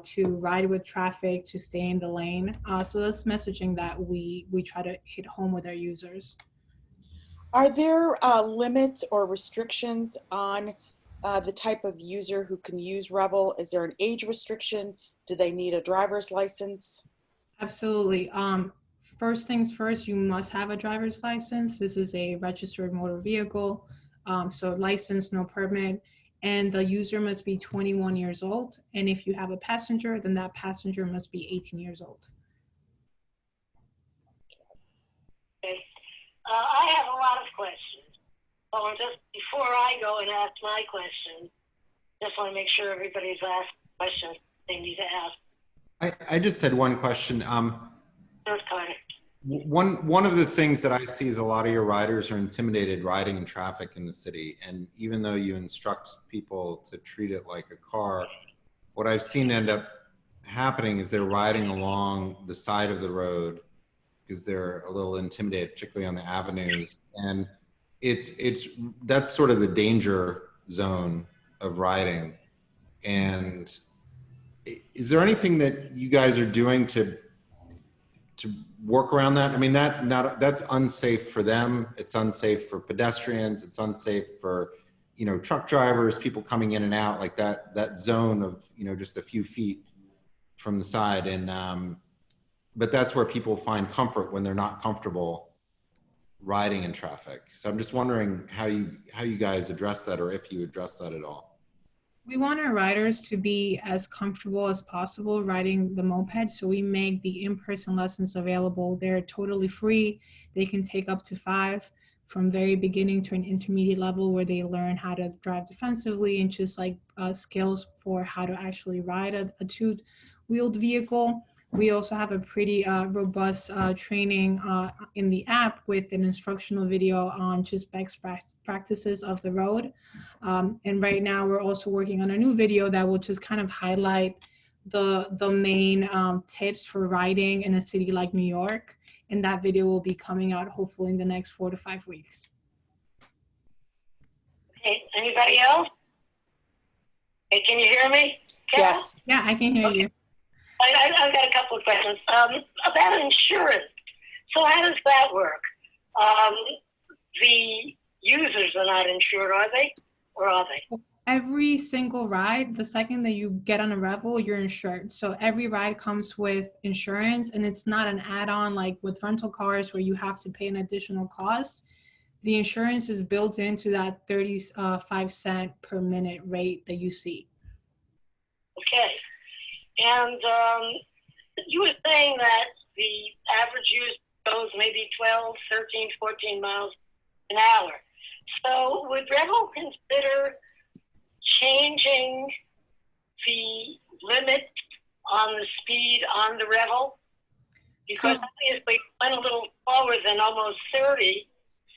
to ride with traffic, to stay in the lane. So that's messaging that we try to hit home with our users. Are there limits or restrictions on the type of user who can use Revel? Is there an age restriction? Do they need a driver's license? Absolutely. First things first, you must have a driver's license. This is a registered motor vehicle. So license, no permit. And the user must be 21 years old. And if you have a passenger, then that passenger must be 18 years old. Okay. I have a lot of questions. So just before I go and ask my question, just want to make sure everybody's asked questions they need to ask. I just had one question. First time. One of the things that I see is a lot of your riders are intimidated riding in traffic in the city. And even though you instruct people to treat it like a car, what I've seen end up happening is they're riding along the side of the road because they're a little intimidated, particularly on the avenues. And that's sort of the danger zone of riding. And is there anything that you guys are doing to work around that? I mean, that's unsafe for them. It's unsafe for pedestrians. It's unsafe for, truck drivers, people coming in and out, like that zone of, just a few feet from the side. And, but that's where people find comfort when they're not comfortable riding in traffic. So I'm just wondering how you guys address that, or if you address that at all. We want our riders to be as comfortable as possible riding the moped, so we make the in-person lessons available. They're totally free. They can take up to 5 from very beginning to an intermediate level, where they learn how to drive defensively and just like skills for how to actually ride a two-wheeled vehicle. We also have a pretty robust training in the app with an instructional video on just best practices of the road. And right now we're also working on a new video that will just kind of highlight the main tips for riding in a city like New York. And that video will be coming out hopefully in the next 4 to 5 weeks. Okay, anybody else? Hey, can you hear me? Carol? Yes. Yeah, I can hear you. I've got a couple of questions. About insurance. So how does that work? The users are not insured, are they? Or are they? Every single ride, the second that you get on a Revel, you're insured. So every ride comes with insurance, and it's not an add-on like with rental cars where you have to pay an additional cost. The insurance is built into that 35 cent per minute rate that you see. Okay. And you were saying that the average user goes maybe 12, 13, 14 miles an hour. So would Revel consider changing the limit on the speed on the Revel? Because obviously it went a little slower than almost 30.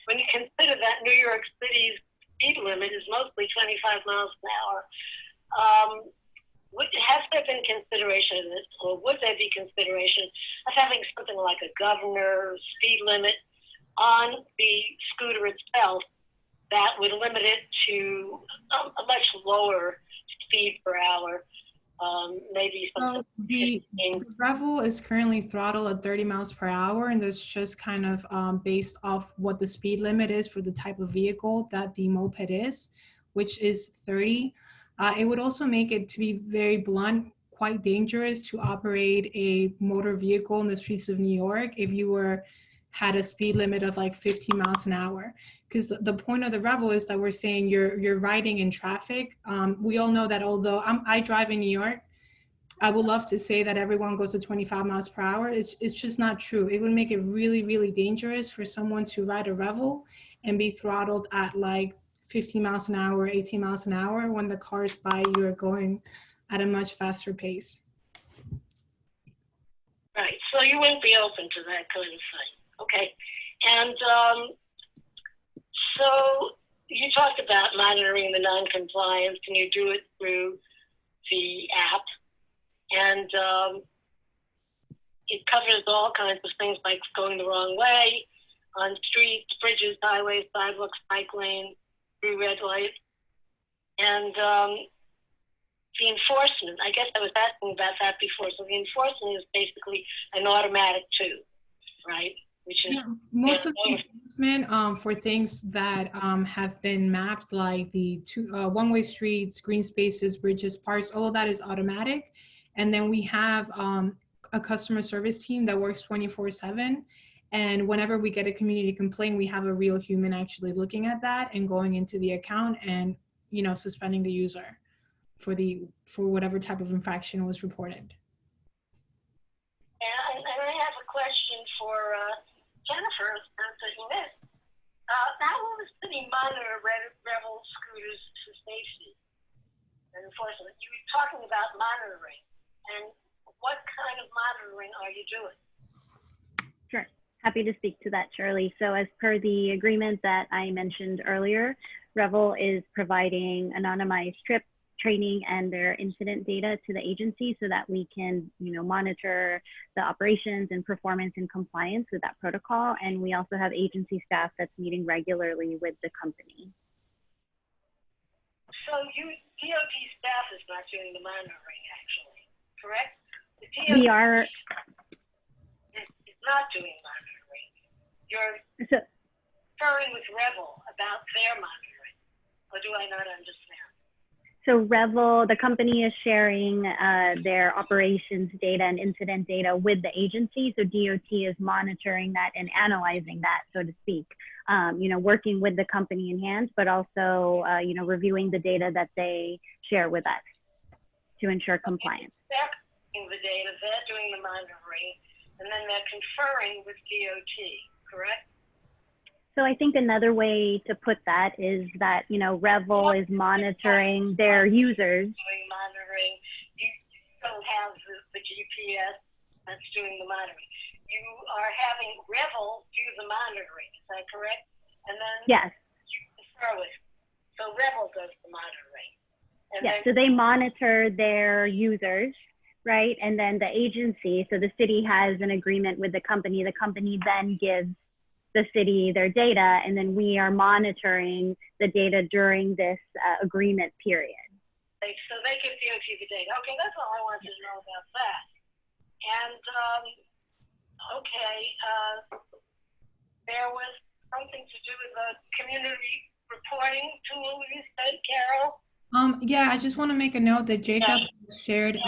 When you consider that New York City's speed limit is mostly 25 miles an hour, has there been consideration of this, or would there be consideration of having something like a governor speed limit on the scooter itself that would limit it to a much lower speed per hour? Maybe something. So the Revel is currently throttled at 30 miles per hour, and that's just kind of based off what the speed limit is for the type of vehicle that the moped is, which is 30. It would also make it, to be very blunt, quite dangerous to operate a motor vehicle in the streets of New York if you had a speed limit of like 15 miles an hour. Because the point of the Revel is that we're saying you're riding in traffic. We all know that although I drive in New York, I would love to say that everyone goes to 25 miles per hour. It's just not true. It would make it really, really dangerous for someone to ride a Revel and be throttled at like 15 miles an hour, 18 miles an hour when the cars by you are going at a much faster pace. Right, so you wouldn't be open to that kind of thing. Okay, and so you talked about monitoring the non-compliance, and you do it through the app, and it covers all kinds of things like going the wrong way on streets, bridges, highways, sidewalks, bike lanes, through red lights. And the enforcement, I guess I was asking about that before. So the enforcement is basically an automatic too, right? Which is, yeah, most of the enforcement for things that have been mapped, like the one-way streets, green spaces, bridges, parks, all of that is automatic. And then we have a customer service team that works 24/7. And whenever we get a community complaint, we have a real human actually looking at that and going into the account and, you know, suspending the user for whatever type of infraction was reported. And I have a question for Jennifer answering this. How will the city monitor Revel Scooters for safety and enforcement? You were talking about monitoring, and what kind of monitoring are you doing? Sure. Happy to speak to that, Shirley. So as per the agreement that I mentioned earlier, Revel is providing anonymized trip training and their incident data to the agency so that we can, you know, monitor the operations and performance and compliance with that protocol. And we also have agency staff that's meeting regularly with the company. So DOT staff is not doing the monitoring, actually, correct? The DOT We are. It's not doing monitoring. You're conferring with Revel about their monitoring, or do I not understand? So Revel, the company, is sharing their operations data and incident data with the agency. So DOT is monitoring that and analyzing that, so to speak. You know, working with the company in hand, but also, you know, reviewing the data that they share with us to ensure compliance. They're collecting the data, they're doing the monitoring, and then they're conferring with DOT, correct? So I think another way to put that is that, you know, Revel is monitoring their users. Doing monitoring, you don't have the GPS that's doing the monitoring. You are having Revel do the monitoring, is that correct? And then Yes. you confer with. So Revel does the monitoring. And Yes, then, so they monitor their users, right? And then the agency, so the city has an agreement with the company then gives the city their data, and then we are monitoring the data during this agreement period. so they give DOT the data. Okay, that's all I wanted to know about that. And, there was something to do with the community reporting tool you said, Carol? Yeah, I just want to make a note that Jacob shared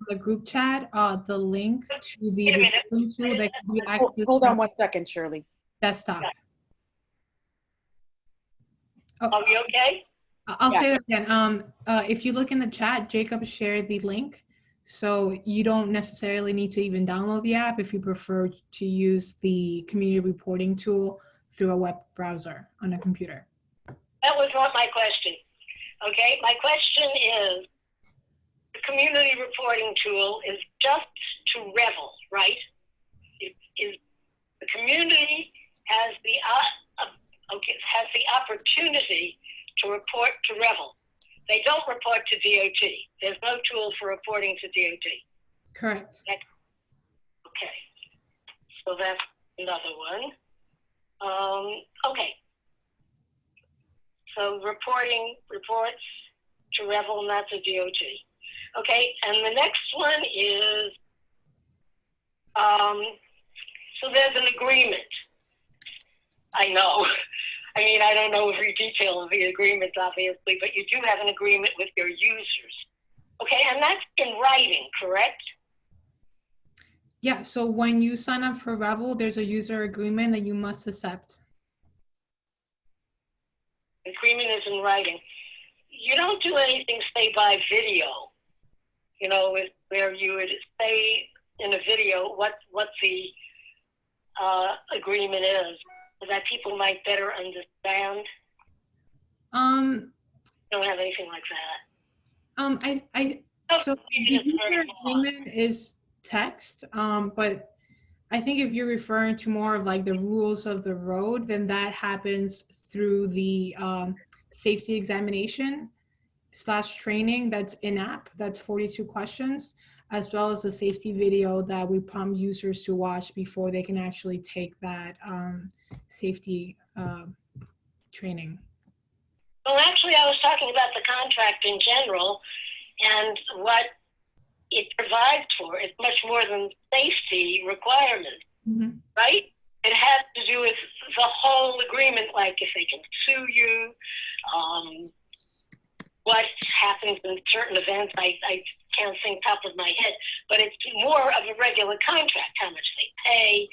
the group chat, the link to the reporting tool that can be accessed. Hold on 1 second, Shirley. Desktop. Are we okay? I'll say that again. If you look in the chat, Jacob shared the link. So you don't necessarily need to even download the app if you prefer to use the community reporting tool through a web browser on a computer. That was not my question. Okay, my question is, the community reporting tool is just to Revel, right? The community has the opportunity to report to Revel. They don't report to DOT. There's no tool for reporting to DOT. Correct. Okay, so that's another one. Okay. So reports to Revel, not to DOT. Okay, and the next one is, so there's an agreement. I know. I mean, I don't know every detail of the agreement, obviously, but you do have an agreement with your users. Okay, and that's in writing, correct? Yeah, so when you sign up for Revel, there's a user agreement that you must accept. Agreement is in writing. You don't do anything, say, by video, you know, where you would say in a video what the agreement is, so that people might better understand. Don't have anything like that. So the user agreement is text, but I think if you're referring to more of like the rules of the road, then that happens through the safety examination / training that's in-app. That's 42 questions, as well as the safety video that we prompt users to watch before they can actually take that safety training. Well, actually, I was talking about the contract in general and what it provides for. It's much more than safety requirements, right? It has to do with the whole agreement, like if they can sue you, what happens in certain events. I can't think top of my head, but it's more of a regular contract, how much they pay,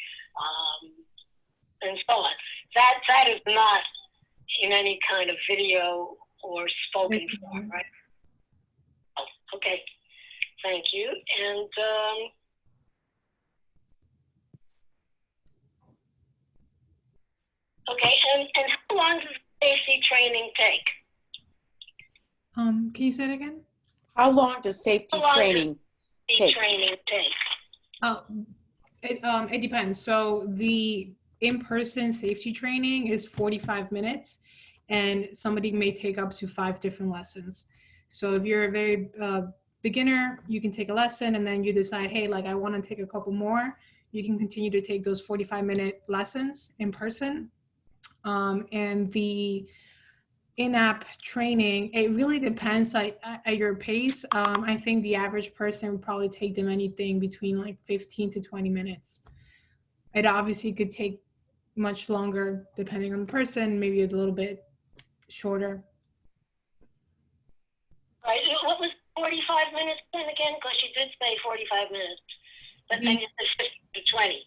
and so on. That is not in any kind of video or spoken form, right? Oh, okay. Thank you. And okay, and how long does safety training take? Can you say it again? How long does safety training take? Oh, it depends. So the in-person safety training is 45 minutes, and somebody may take up to 5 different lessons. So if you're a very beginner, you can take a lesson, and then you decide, hey, like I want to take a couple more. You can continue to take those 45-minute lessons in person. And the in-app training, it really depends at your pace. I think the average person would probably take them anything between like 15 to 20 minutes. It obviously could take much longer depending on the person, maybe a little bit shorter. Right, what was 45 minutes then again? Because you did say 45 minutes, but then you said 15 to 20.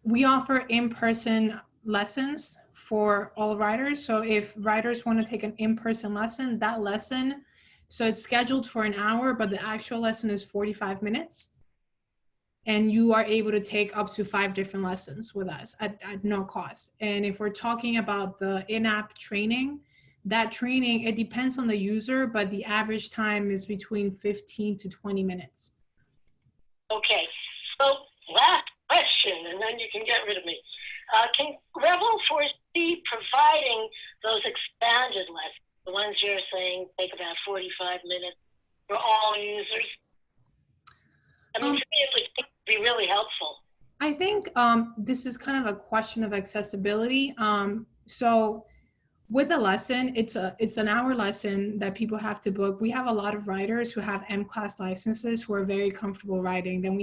We offer in-person lessons for all riders. So if riders want to take an in-person lesson, that lesson, so it's scheduled for an hour, but the actual lesson is 45 minutes. And you are able to take up to 5 different lessons with us at no cost. And if we're talking about the in-app training, that training, it depends on the user, but the average time is between 15 to 20 minutes. Okay, so last question, and then you can get rid of me. Can Revel foresee providing those expanded lessons, the ones you're saying take about 45 minutes for all users? I mean, to me, it would be really helpful. I think this is kind of a question of accessibility. So with a lesson, it's an hour lesson that people have to book. We have a lot of riders who have M-class licenses who are very comfortable riding. Then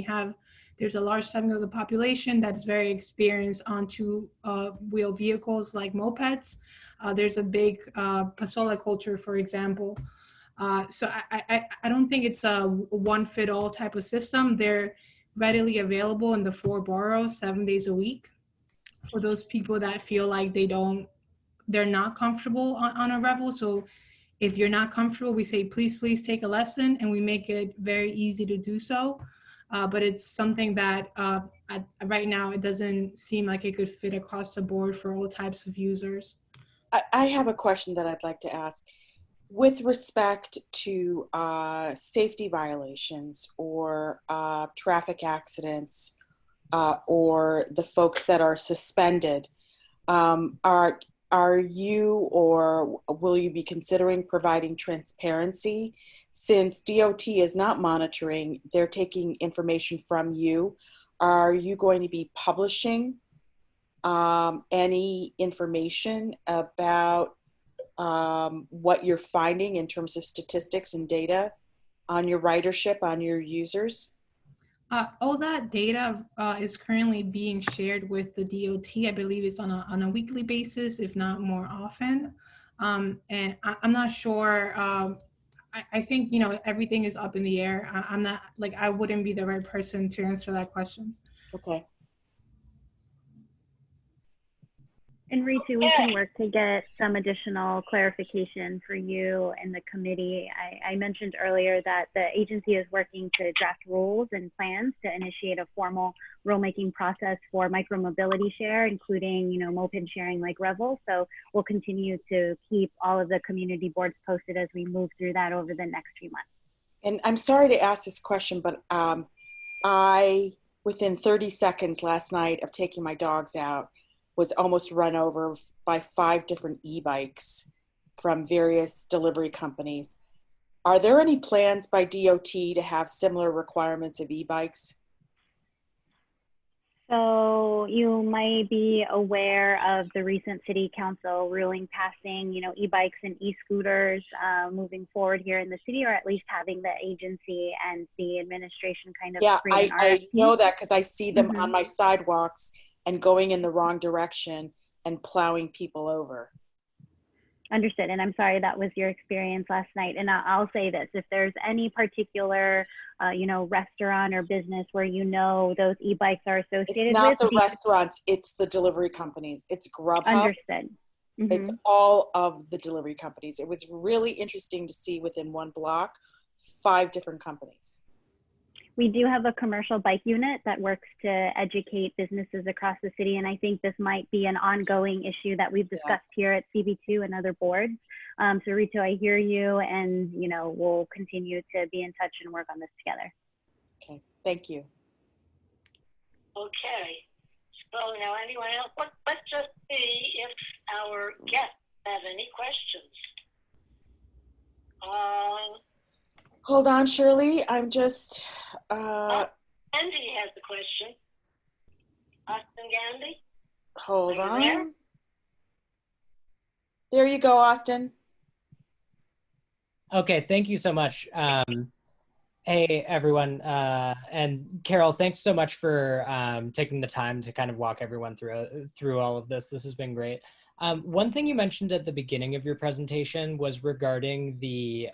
there's a large segment of the population that's very experienced on two-wheel vehicles like mopeds. There's a big pasola culture, for example. So I don't think it's a one-fit-all type of system. They're readily available in the 4 boroughs 7 days a week for those people that feel like they're not comfortable on a Revel. So if you're not comfortable, we say, please take a lesson, and we make it very easy to do so. But it's something that right now, it doesn't seem like it could fit across the board for all types of users. I have a question that I'd like to ask. With respect to safety violations or traffic accidents or the folks that are suspended, are you or will you be considering providing transparency? Since DOT is not monitoring, they're taking information from you. Are you going to be publishing any information about what you're finding in terms of statistics and data on your ridership, on your users? All that data is currently being shared with the DOT. I believe it's on a weekly basis, if not more often. And I'm not sure. I think, everything is up in the air. I'm not, I wouldn't be the right person to answer that question. Okay. And Ritu, we can work to get some additional clarification for you and the committee. I mentioned earlier that the agency is working to draft rules and plans to initiate a formal rulemaking process for micromobility share, including, moped sharing like Revel. So we'll continue to keep all of the community boards posted as we move through that over the next few months. And I'm sorry to ask this question, but within 30 seconds last night of taking my dogs out, was almost run over by 5 different e-bikes from various delivery companies. Are there any plans by DOT to have similar requirements of e-bikes? So you might be aware of the recent city council ruling passing, e-bikes and e-scooters moving forward here in the city, or at least having the agency and the administration kind of create an RFP. I know that because I see them on my sidewalks and going in the wrong direction and plowing people over. Understood. And I'm sorry that was your experience last night. And I'll say this, if there's any particular, restaurant or business where those e-bikes are associated with. It's not the restaurants, it's the delivery companies. It's Grubhub. Understood. It's all of the delivery companies. It was really interesting to see within one block, 5 different companies. We do have a commercial bike unit that works to educate businesses across the city. And I think this might be an ongoing issue that we've discussed here at CB2 and other boards. So Ritu, I hear you, and we'll continue to be in touch and work on this together. Okay, thank you. Okay, so now anyone else? Let's just see if our guests have any questions. Hold on, Shirley. I'm just. Andy has a question. Austin Gandy? Hold on. There you go, Austin. Okay, thank you so much. Hey, everyone. And Carol, thanks so much for taking the time to kind of walk everyone through all of this. This has been great. One thing you mentioned at the beginning of your presentation was regarding the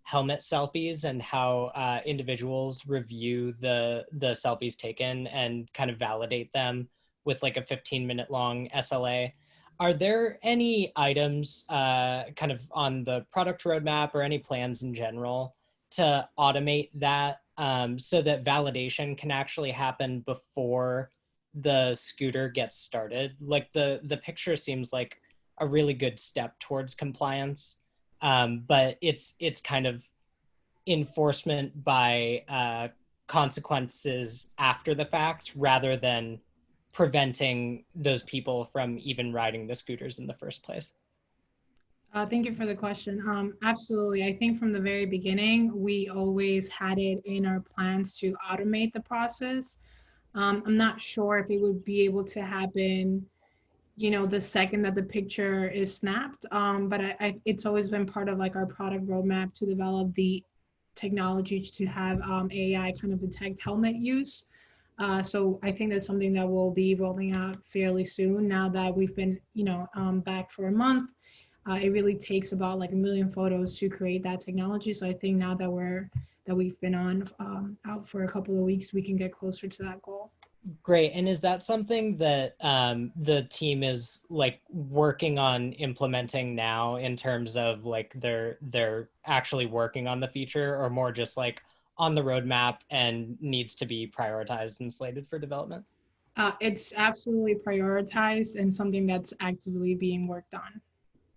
helmet selfies and how individuals review the selfies taken and kind of validate them with like a 15-minute long SLA. Are there any items kind of on the product roadmap or any plans in general to automate that so that validation can actually happen before the scooter gets started? Like the picture seems like a really good step towards compliance. But it's kind of enforcement by consequences after the fact rather than preventing those people from even riding the scooters in the first place? Thank you for the question. Absolutely. I think from the very beginning, we always had it in our plans to automate the process. I'm not sure if it would be able to happen, the second that the picture is snapped. But it's always been part of like our product roadmap to develop the technology to have AI kind of detect helmet use. So I think that's something that we'll be rolling out fairly soon. Now that we've been, back for a month, it really takes about like 1 million photos to create that technology. So I think now that we've been out for a couple of weeks, we can get closer to that goal. Great. And is that something that the team is like working on implementing now in terms of like they're actually working on the feature, or more just like on the roadmap and needs to be prioritized and slated for development? It's absolutely prioritized and something that's actively being worked on.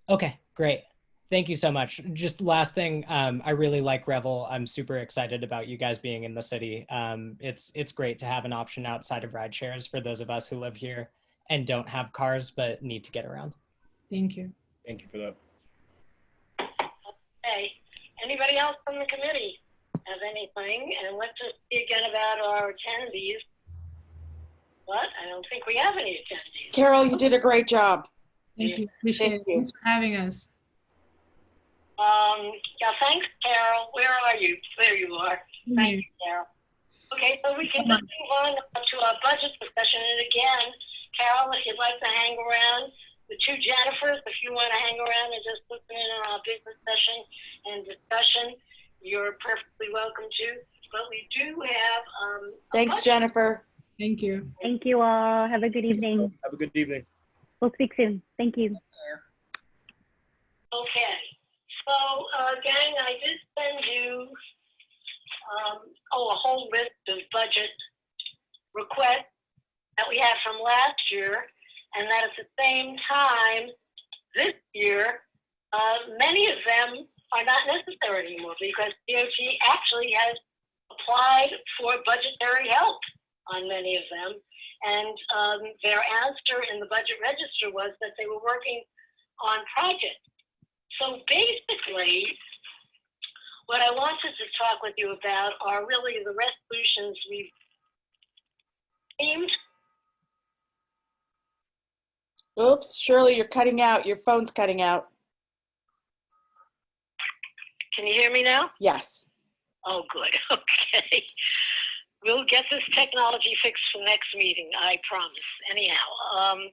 Okay, great. Thank you so much. Just last thing, I really like Revel. I'm super excited about you guys being in the city. It's great to have an option outside of ride shares for those of us who live here and don't have cars but need to get around. Thank you. Thank you for that. Okay. Anybody else from the committee have anything? And let's just see again about our attendees. What? I don't think we have any attendees. Carol, you did a great job. Thank you. Appreciate it. Thanks for having us. Yeah, thanks, Carol. Where are you? There you are. Thank you, Carol. Okay, so we can just move on to our budget discussion. And again, Carol, if you'd like to hang around, the two Jennifers, if you want to hang around and just listen in on our business session and discussion, you're perfectly welcome to. But we do have Thanks, Jennifer. Thank you. Thank you all. Have a good evening. Have a good evening. We'll speak soon. Thank you. Okay. So, gang, I did send you a whole list of budget requests that we had from last year, and that at the same time, this year, many of them are not necessary anymore because DOT actually has applied for budgetary help on many of them. And their answer in the budget register was that they were working on projects. So basically, what I wanted to talk with you about are really the resolutions we've aimed. Oops, Shirley, you're cutting out. Your phone's cutting out. Can you hear me now? Yes. Oh, good. Okay. We'll get this technology fixed for next meeting, I promise. Anyhow,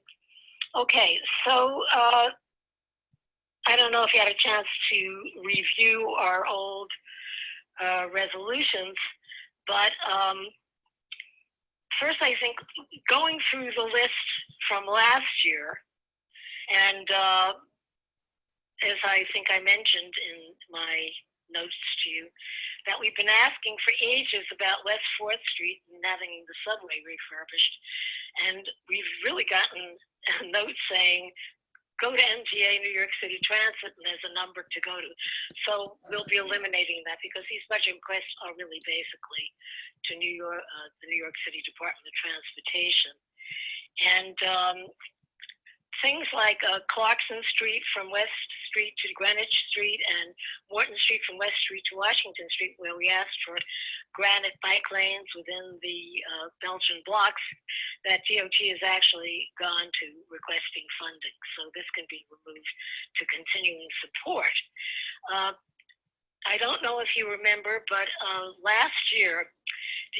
okay, so I don't know if you had a chance to review our old resolutions, but first I think going through the list from last year, and as I think I mentioned in my notes to you, that we've been asking for ages about West 4th Street and having the subway refurbished. And we've really gotten a note saying, go to MTA, New York City Transit, and there's a number to go to. So we'll be eliminating that because these budget requests are really basically to New York, the New York City Department of Transportation. And things like Clarkson Street from West Street to Greenwich Street and Morton Street from West Street to Washington Street, where we asked for granite bike lanes within the Belgian blocks, that DOT has actually gone to requesting funding. So this can be removed to continuing support. I don't know if you remember, but last year,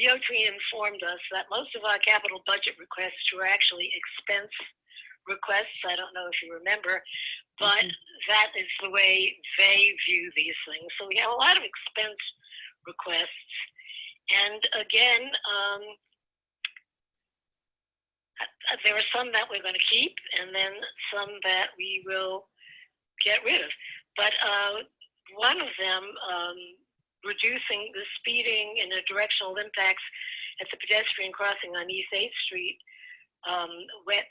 DOT informed us that most of our capital budget requests were actually expense requests. I don't know if you remember, but that is the way they view these things. So we have a lot of expense requests. And again, there are some that we're going to keep and then some that we will get rid of. But one of them, reducing the speeding and the directional impacts at the pedestrian crossing on East 8th Street, on west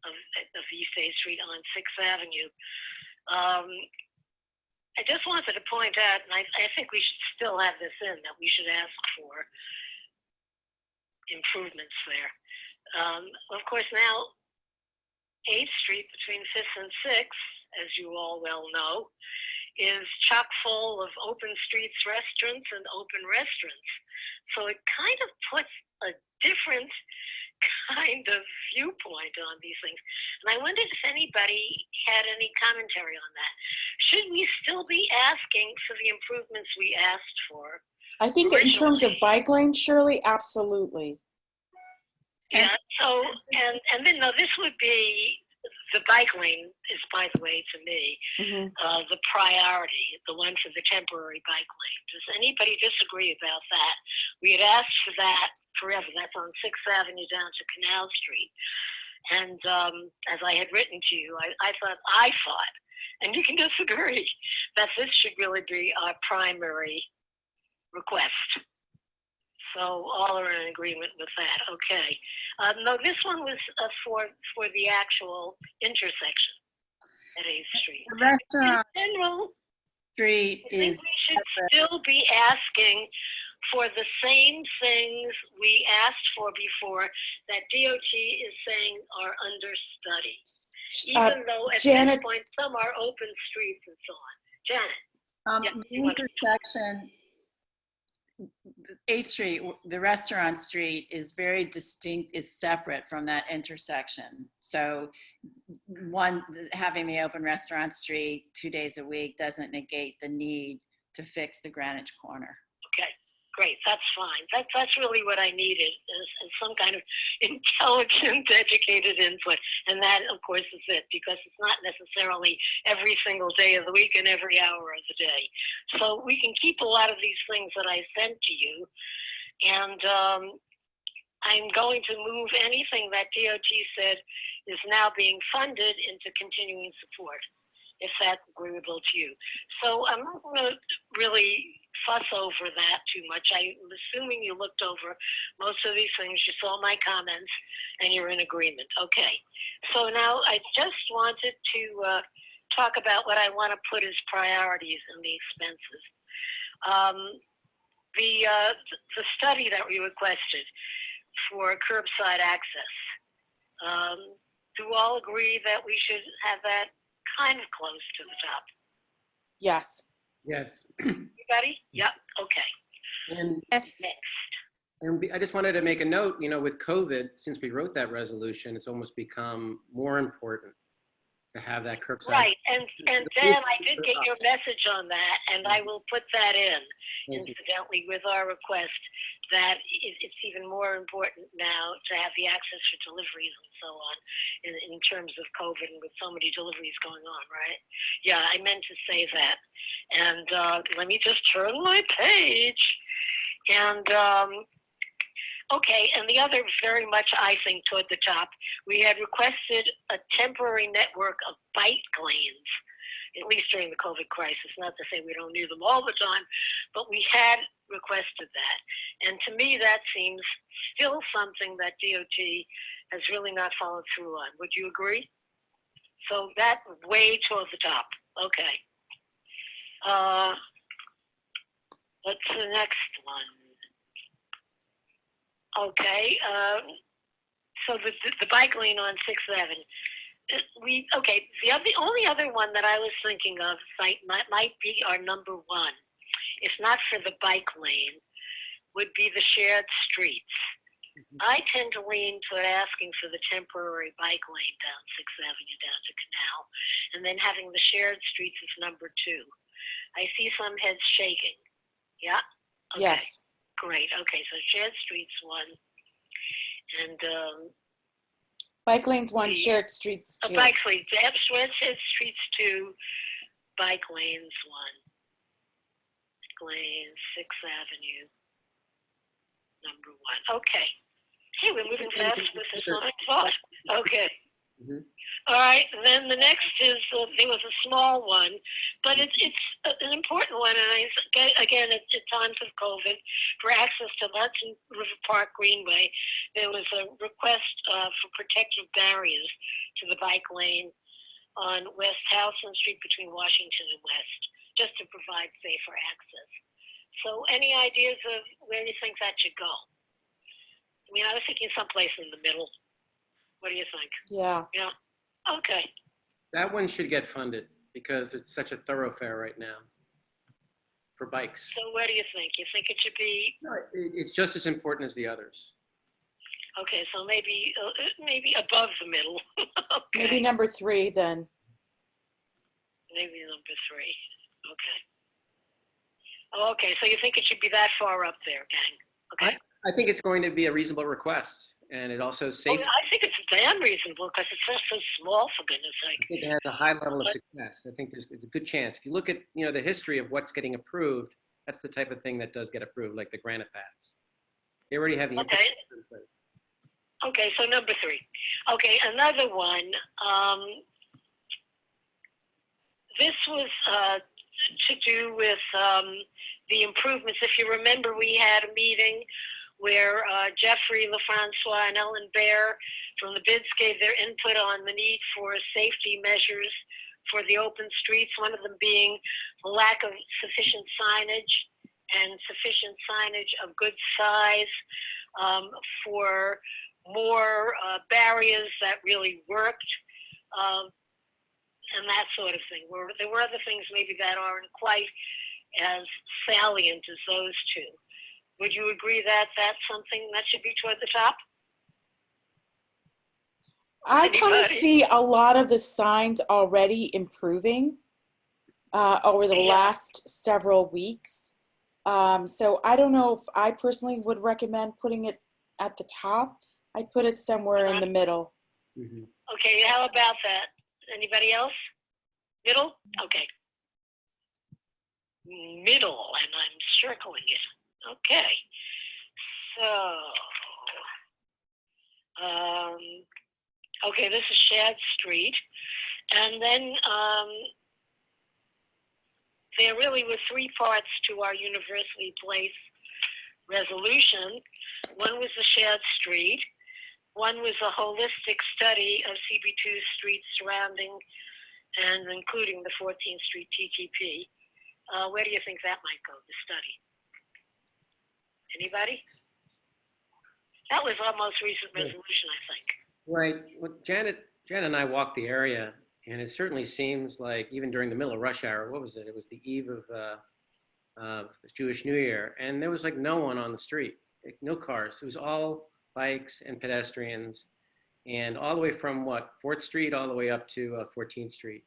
of East 8th Street on 6th Avenue. I just wanted to point out, and I think we should still have this in, that we should ask for improvements there. Of course, now 8th Street between 5th and 6th, as you all well know, is chock full of open streets restaurants and open restaurants. So it kind of puts a different kind of viewpoint on these things. And I wondered if anybody had any commentary on that. Should we still be asking for the improvements we asked for? I think in terms of bike lanes, Shirley, absolutely. Yeah, so, and then, no, this would be, the bike lane is, by the way, to me, the priority, the one for the temporary bike lane. Does anybody disagree about that? We had asked for that forever. That's on 6th Avenue down to Canal Street. And as I had written to you, I thought, and you can disagree, that this should really be our primary request. So all are in agreement with that. Okay. No, this one was for the actual intersection at 8th Street. The restaurant In general, street I think is we should still be asking for the same things we asked for before that DOT is saying are under study. Even though at Janet, this point some are open streets and so on. Janet. the intersection, 8th Street, the restaurant street is very distinct, is separate from that intersection. So one, having the open restaurant street 2 days a week doesn't negate the need to fix the Greenwich corner. Okay, great, that's fine. That's really what I needed, is some kind of intelligent, educated input. And that, of course, is it, because it's not necessarily every single day of the week and every hour of the day. So we can keep a lot of these things that I sent to you. And I'm going to move anything that DOT said is now being funded into continuing support, if that's agreeable to you. So I'm not going to really fuss over that too much. I'm assuming you looked over most of these things, you saw my comments, and you're in agreement. Okay. So now I just wanted to talk about what I want to put as priorities in the expenses. The study that we requested for curbside access. Do all agree that we should have that kind of close to the top? Yes. Yes. Everybody? Yep. Okay. And next. And I just wanted to make a note, with COVID, since we wrote that resolution, it's almost become more important to have that curbside. Right, and Dan, I did get your message on that, and I will put that in, incidentally, with our request, that it's even more important now to have the access for deliveries and so on, in terms of COVID and with so many deliveries going on, right? Yeah, I meant to say that. And let me just turn my page. And okay, and the other very much, I think, toward the top, we had requested a temporary network of bike lanes, at least during the COVID crisis. Not to say we don't need them all the time, but we had requested that. And to me, that seems still something that DOT has really not followed through on. Would you agree? So that way toward the top. Okay. What's the next one? Okay, so the bike lane on 6th Avenue. The only other one that I was thinking of might be our number one, if not for the bike lane, would be the shared streets. I tend to lean toward asking for the temporary bike lane down 6th Avenue down to Canal, and then having the shared streets as number two. I see some heads shaking. Yeah? Okay. Yes. Great. Okay, so shared streets one, and bike lanes one, shared streets two. Bike lanes, shared streets two, bike lanes one. Bike lanes, 6th Avenue, number one. Okay. Hey, we're moving fast with this one, I thought. Okay. All right, and then the next is, there was a small one, but it's an important one, and again, at times of COVID, for access to Hudson River Park Greenway, there was a request for protective barriers to the bike lane on West Hudson Street between Washington and West, just to provide safer access. So any ideas of where you think that should go? I mean, I was thinking someplace in the middle. What do you think? Yeah. Yeah. Okay. That one should get funded because it's such a thoroughfare right now for bikes. So where do you think? You think it should be? It's just as important as the others. Okay, so maybe above the middle. Okay. Maybe number 3 then. Maybe number 3. Okay. Oh, okay, so you think it should be that far up there, gang? Okay. I think it's going to be a reasonable request, and it also safe. I think it's damn reasonable because it's just so small, for goodness sake. I think it has a high level of success. I think there's a good chance. If you look at the history of what's getting approved, that's the type of thing that does get approved, like the granite paths. They already have the infrastructure in place. Okay, so number 3. Okay, another one. This was to do with the improvements. If you remember, we had a meeting where Jeffrey LaFrancois and Ellen Baer from the bids gave their input on the need for safety measures for the open streets, one of them being the lack of sufficient signage and sufficient signage of good size for more barriers that really worked, and that sort of thing. There were other things maybe that aren't quite as salient as those two. Would you agree that that's something that should be toward the top? I kind of see a lot of the signs already improving over the last several weeks. So I don't know if I personally would recommend putting it at the top. I'd put it somewhere in the middle. Mm-hmm. Okay, how about that? Anybody else? Middle? Okay. Middle, and I'm circling it. Okay. So, okay, this is Shad Street. And then there really were 3 parts to our University Place resolution. One was the Shad Street. One was a holistic study of CB2 streets surrounding and including the 14th Street TTP. Where do you think that might go, the study? Anybody? That was our most recent resolution, I think. Right. Well, Janet and I walked the area, and it certainly seems like even during the middle of rush hour, what was it? It was the eve of Jewish New Year, and there was like no one on the street, like, no cars. It was all bikes and pedestrians, and all the way from 4th Street all the way up to 14th Street.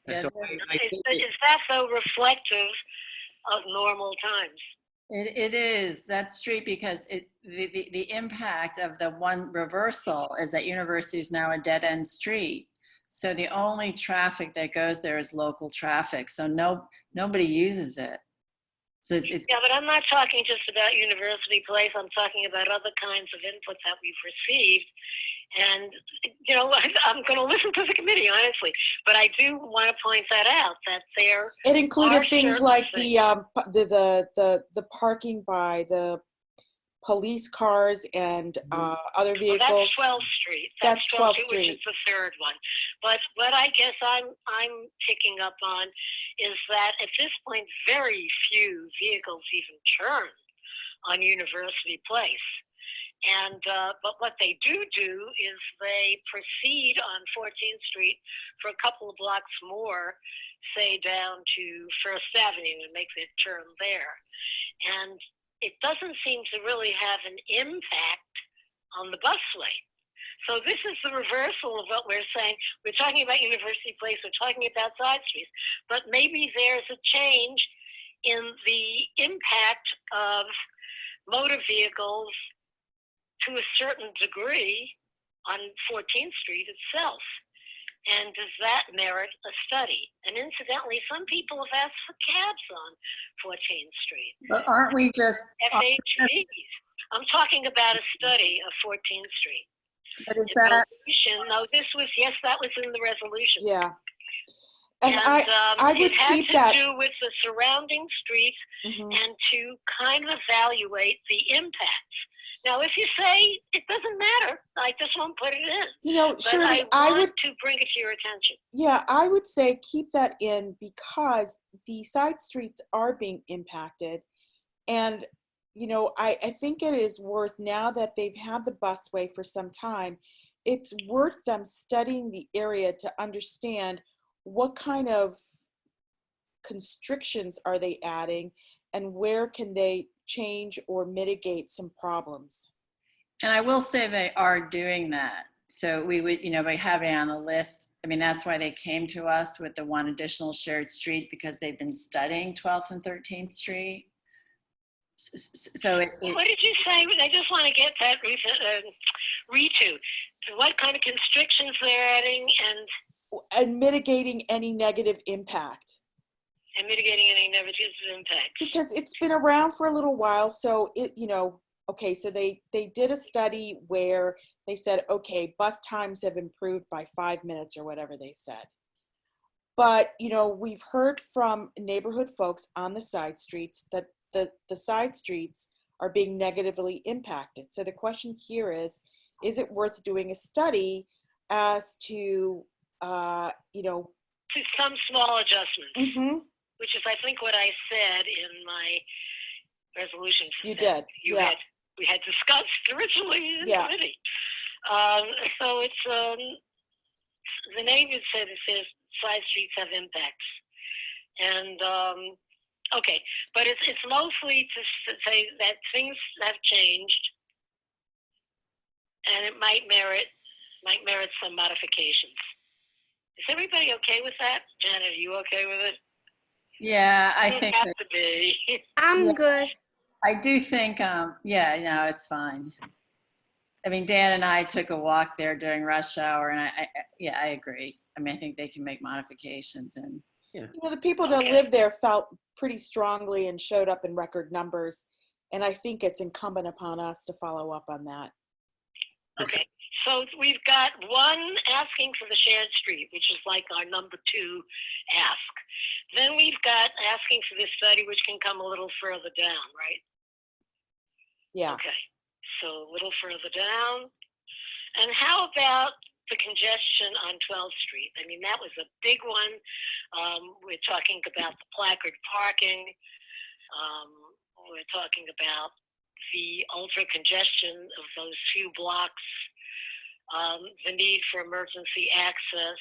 And Yeah, so I think is that though reflective of normal times? It is that street because the impact of the one reversal is that University is now a dead end street. So the only traffic that goes there is local traffic. So nobody uses it. So it's yeah, but I'm not talking just about University Place. I'm talking about other kinds of input that we've received. And, I'm going to listen to the committee, honestly. But I do want to point that out, that there It included are things certain like things. the parking by the police cars and other Well, vehicles. that's 12th Street. That's 12th Which Street. is the third one. But what I guess I'm picking up on is that at this point, very few vehicles even turn on University Place. And but what they do is they proceed on 14th Street for a couple of blocks more, say down to First Avenue, and make their turn there. And it doesn't seem to really have an impact on the busway. So this is the reversal of what we're saying. We're talking about University Place, we're talking about side streets, but maybe there's a change in the impact of motor vehicles to a certain degree on 14th Street itself. And does that merit a study? And incidentally, some people have asked for cabs on 14th Street. but aren't we just FHVs. I'm talking about a study of 14th Street. But is The that resolution, no, that was in the resolution. Yeah. And I would it had keep to that. do with the surrounding streets Mhm. and to kind of evaluate the impacts. Now, if you say it doesn't matter, I just won't put it in. You know, But Shirley, I want to bring it to your attention. Yeah, I would say keep that in because the side streets are being impacted. And, you know, I think it is worth, now that they've had the busway for some time, it's worth them studying the area to understand what kind of constrictions are they adding and where can they change or mitigate some problems. And I will say they are doing that. So we would, you know, by having it on the list, I mean, that's why they came to us with the one additional shared street, because they've been studying 12th and 13th Street. So what did you say? I just want to get that read to. What kind of constrictions they're adding and mitigating any negative impact. And mitigating any negative impact. Because it's been around for a little while, so it, you know, okay, so they did a study where they said, okay, bus times have improved by 5 minutes or whatever they said. But, you know, we've heard from neighborhood folks on the side streets that the side streets are being negatively impacted. So the question here is it worth doing a study as to, you know, to some small adjustments, which is, I think, what I said in my resolution. You did, yeah. We had discussed originally in committee. So it's, the name it says side streets have impacts. And, okay, but it's mostly to say that things have changed and it might merit some modifications. Is everybody okay with that? Janet, are you okay with it? Yeah, I think have to be. I'm good. I do think, yeah, no, it's fine. I mean, Dan and I took a walk there during rush hour, and I agree. I mean, I think they can make modifications, and you know, the people that live there felt pretty strongly and showed up in record numbers, and I think it's incumbent upon us to follow up on that. Okay, so we've got one asking for the shared street, which is like our number 2 ask. Then we've got asking for this study, which can come a little further down, right? Yeah. Okay, so a little further down. And how about the congestion on 12th Street? I mean, that was a big one. We're talking about the placard parking. We're talking about the ultra congestion of those few blocks, the need for emergency access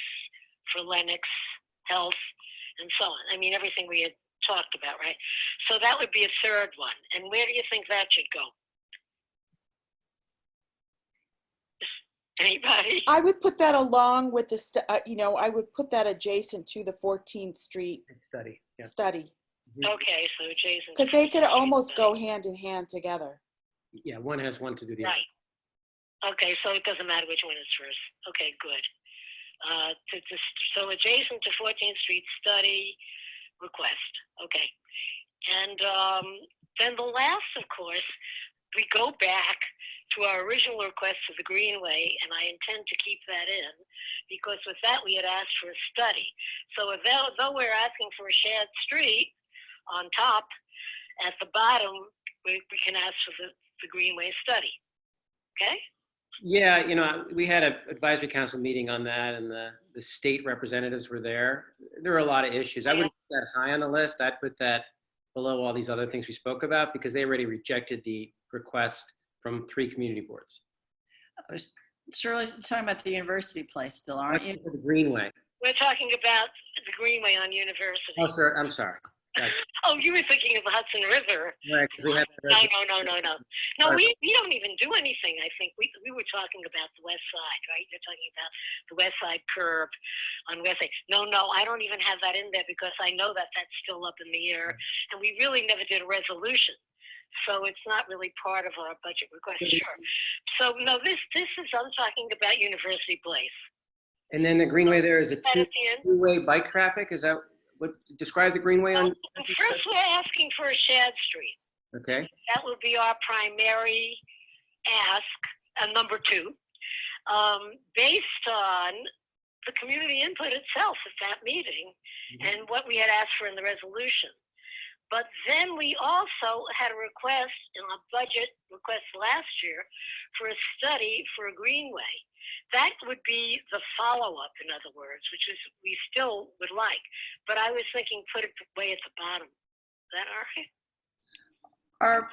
for Lennox Health, and so on. I mean, everything we had talked about, right? So that would be a third one. And where do you think that should go? Anybody? I would put that along with the, you know, I would put that adjacent to the 14th Street study. Yeah. Study. Okay, so Jason. Because they could almost go hand in hand together. Yeah, one has one to do the right. Okay, so it doesn't matter which one is first. Okay, good. So adjacent to 14th Street study request. Okay. And then the last, of course, we go back to our original request for the Greenway, and I intend to keep that in, because with that we had asked for a study. So though we're asking for a shared street on top, at the bottom, we can ask for the Greenway study. Okay? Yeah, you know, we had an advisory council meeting on that, and the state representatives were there. There were a lot of issues. I wouldn't put that high on the list. I'd put that below all these other things we spoke about, because they already rejected the request from 3 community boards. Shirley, you're talking about the university place still, aren't you? For the Greenway. We're talking about the Greenway on University. Oh, sir, I'm sorry. Oh, you were thinking of the Hudson River. Right, we have No, we don't even do anything. I think we were talking about the west side, right? You're talking about the west side curb on west side. No, I don't even have that in there, because I know that that's still up in the air, and we really never did a resolution. So it's not really part of our budget request, sure. So no, this is, I'm talking about University Place. And then the Greenway there is a two-way bike traffic. Is that what, describe the Greenway on? First, we're asking for a shared street. Okay. That would be our primary ask, number 2, based on the community input itself at that meeting and what we had asked for in the resolution. But then we also had a request in a budget request last year for a study for a greenway. That would be the follow-up, in other words, which is we still would like. But I was thinking put it way at the bottom. Is that all right? Or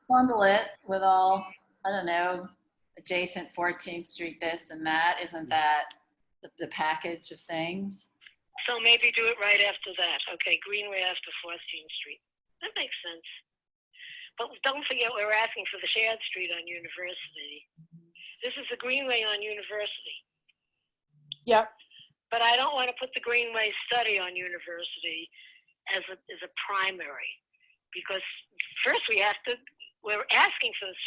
bundle it with all, I don't know, adjacent 14th Street, this and that. Isn't that the package of things? So maybe do it right after that. Okay, Greenway after 14th Street. That makes sense. But don't forget we're asking for the shared street on University. This is the Greenway on University. Yep. But I don't want to put the Greenway study on University as a primary, because first we're asking for the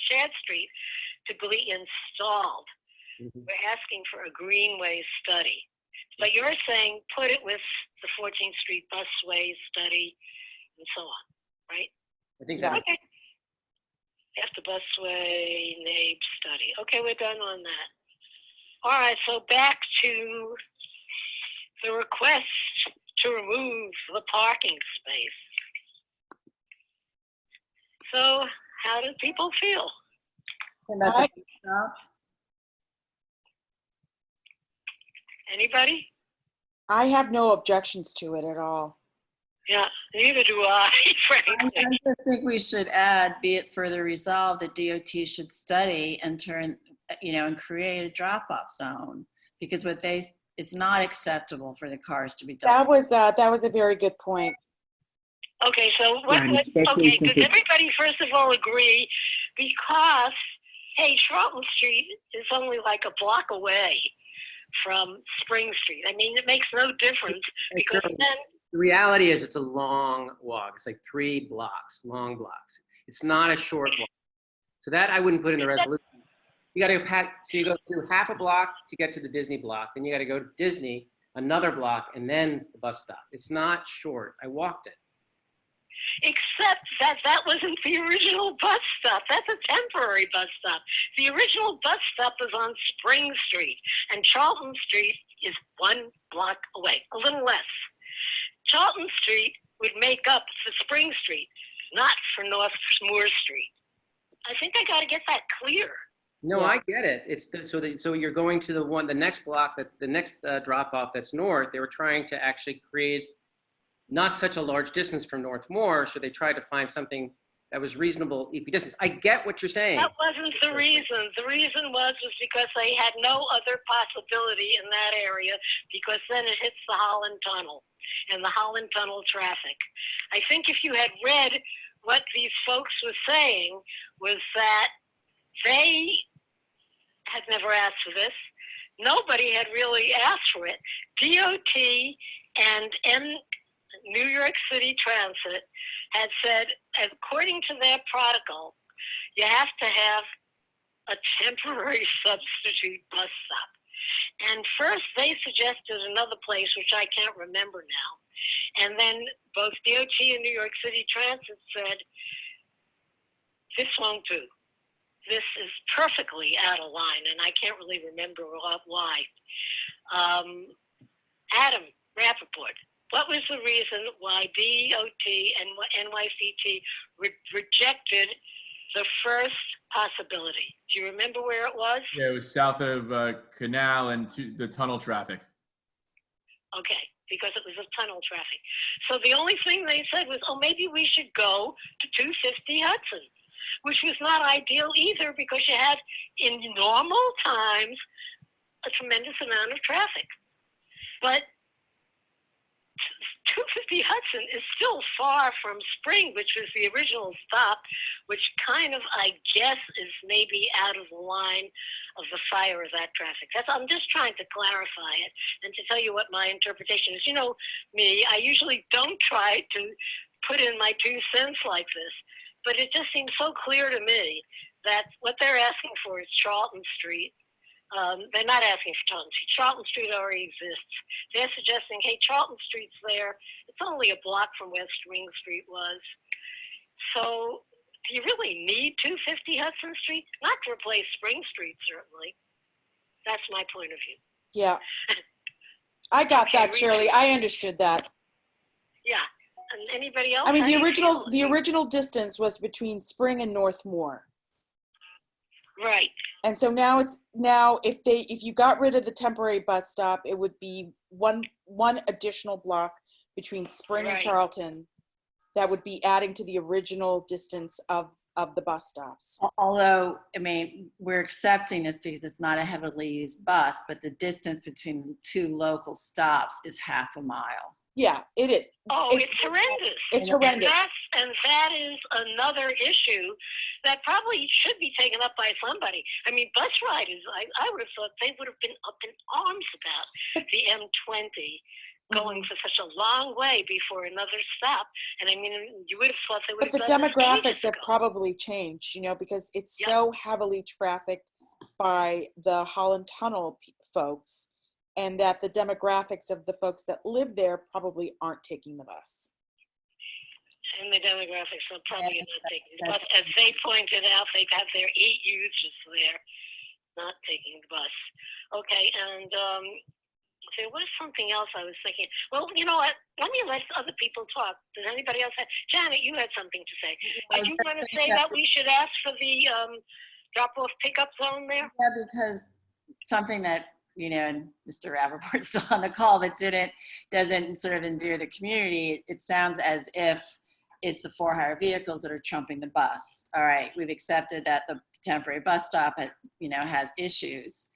shared street to be installed. We're asking for a Greenway study. But you're saying put it with the 14th Street busway study and so on, right? I think that's okay. After busway NABE study. Okay, we're done on that. All right, so back to the request to remove the parking space. So how do people feel? Anybody? I have no objections to it at all. Yeah, neither do I, frankly. I just think we should add, be it further resolved, that DOT should study and and create a drop-off zone, because it's not acceptable for the cars to be That was a very good point. Okay, so does everybody first of all agree? Because, hey, Charlton Street is only like a block away from Spring Street. I mean, it makes no difference because then. The reality is it's a long walk. It's like 3 blocks, long blocks. It's not a short walk. So that I wouldn't put in the resolution. You got to go so you go through half a block to get to the Disney block. Then you got to go to Disney, another block, and then the bus stop. It's not short. I walked it. Except that wasn't the original bus stop. That's a temporary bus stop. The original bus stop was on Spring Street, and Charlton Street is 1 block away, a little less. Charlton Street would make up for Spring Street, not for North Moore Street. I think I got to get that clear. No, I get it. It's so you're going to the next block, the next drop off that's north. They were trying to actually create not such a large distance from North Moore, so they tried to find something that was reasonable equidistance. I get what you're saying. That wasn't the reason. The reason was because they had no other possibility in that area, because then it hits the Holland Tunnel and the Holland Tunnel traffic. I think if you had read what these folks were saying was that they had never asked for this. Nobody had really asked for it. DOT and New York City Transit had said, according to their protocol, you have to have a temporary substitute bus stop. And first they suggested another place, which I can't remember now. And then both DOT and New York City Transit said, this won't do. This is perfectly out of line, and I can't really remember why. Adam Rappaport, what was the reason why DOT and NYCT rejected the first possibility? Do you remember where it was? Yeah, it was south of Canal and the tunnel traffic. Okay, because it was a tunnel traffic. So the only thing they said was, oh, maybe we should go to 250 Hudson, which was not ideal either, because you had, in normal times, a tremendous amount of traffic. But 250 Hudson is still far from Spring, which was the original stop, which kind of, I guess, is maybe out of the line of the fire of that traffic. I'm just trying to clarify it and to tell you what my interpretation is. You know me, I usually don't try to put in my 2 cents like this, but it just seems so clear to me that what they're asking for is Charlton Street. They're not asking for Charlton Street. Charlton Street already exists. They're suggesting, hey, Charlton Street's there. It's only a block from where Spring Street was. So do you really need 250 Hudson Street? Not to replace Spring Street, certainly. That's my point of view. Yeah. I got that, Shirley. I understood that. Yeah. anybody else? I mean, How do you feel? the original distance was between Spring and Northmore. Right. And so now if you got rid of the temporary bus stop, it would be one additional block between Spring and Right. Charlton that would be adding to the original distance of the bus stops. Although, I mean, we're accepting this because it's not a heavily used bus, but the distance between the two local stops is half a mile. Yeah, it is. Oh, it's horrendous. It's horrendous. And that is another issue that probably should be taken up by somebody. I mean, bus riders, I would have thought they would have been up in arms about the M20 going for such a long way before another stop. And I mean, you would have thought they would But have the done this demographics ages have ago. probably changed, because it's so heavily trafficked by the Holland Tunnel folks, and that the demographics of the folks that live there probably aren't taking the bus. And the demographics are probably not taking the bus. As they pointed out, they have their 8 users there, not taking the bus. Okay, and there was something else I was thinking. Well, you know what? Let me let other people talk. Does anybody else have? Janet, you had something to say. Did you want to say that we should ask for the drop-off pickup zone there? Yeah, because something that, and Mr. Rappaport's still on the call, but doesn't sort of endear the community. It sounds as if it's the for-hire vehicles that are trumping the bus. All right, we've accepted that the temporary bus stop, has issues.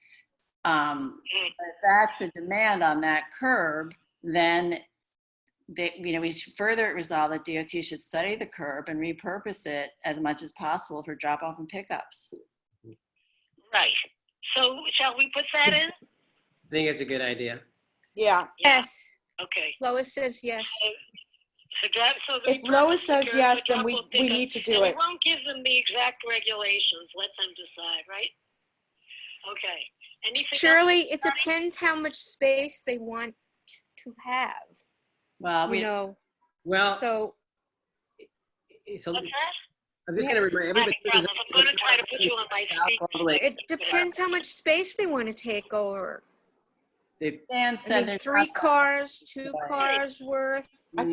But if that's the demand on that curb, then we should further resolve that DOT should study the curb and repurpose it as much as possible for drop-off and pickups. Right. So shall we put that in? I think it's a good idea. Yeah. Yes. Okay. Lois says yes. So If Lois says yes, then we need to do and it. We won't give them the exact regulations. Let them decide, right? Okay. Anything Shirley, else? it depends how much space they want to have. Well, Well, So so what's that? I'm just going to remind everybody. I'm going to try to put you on my speaker. it depends how much space they want to take over. Dan said there's 3 cars, 2 cars worth. I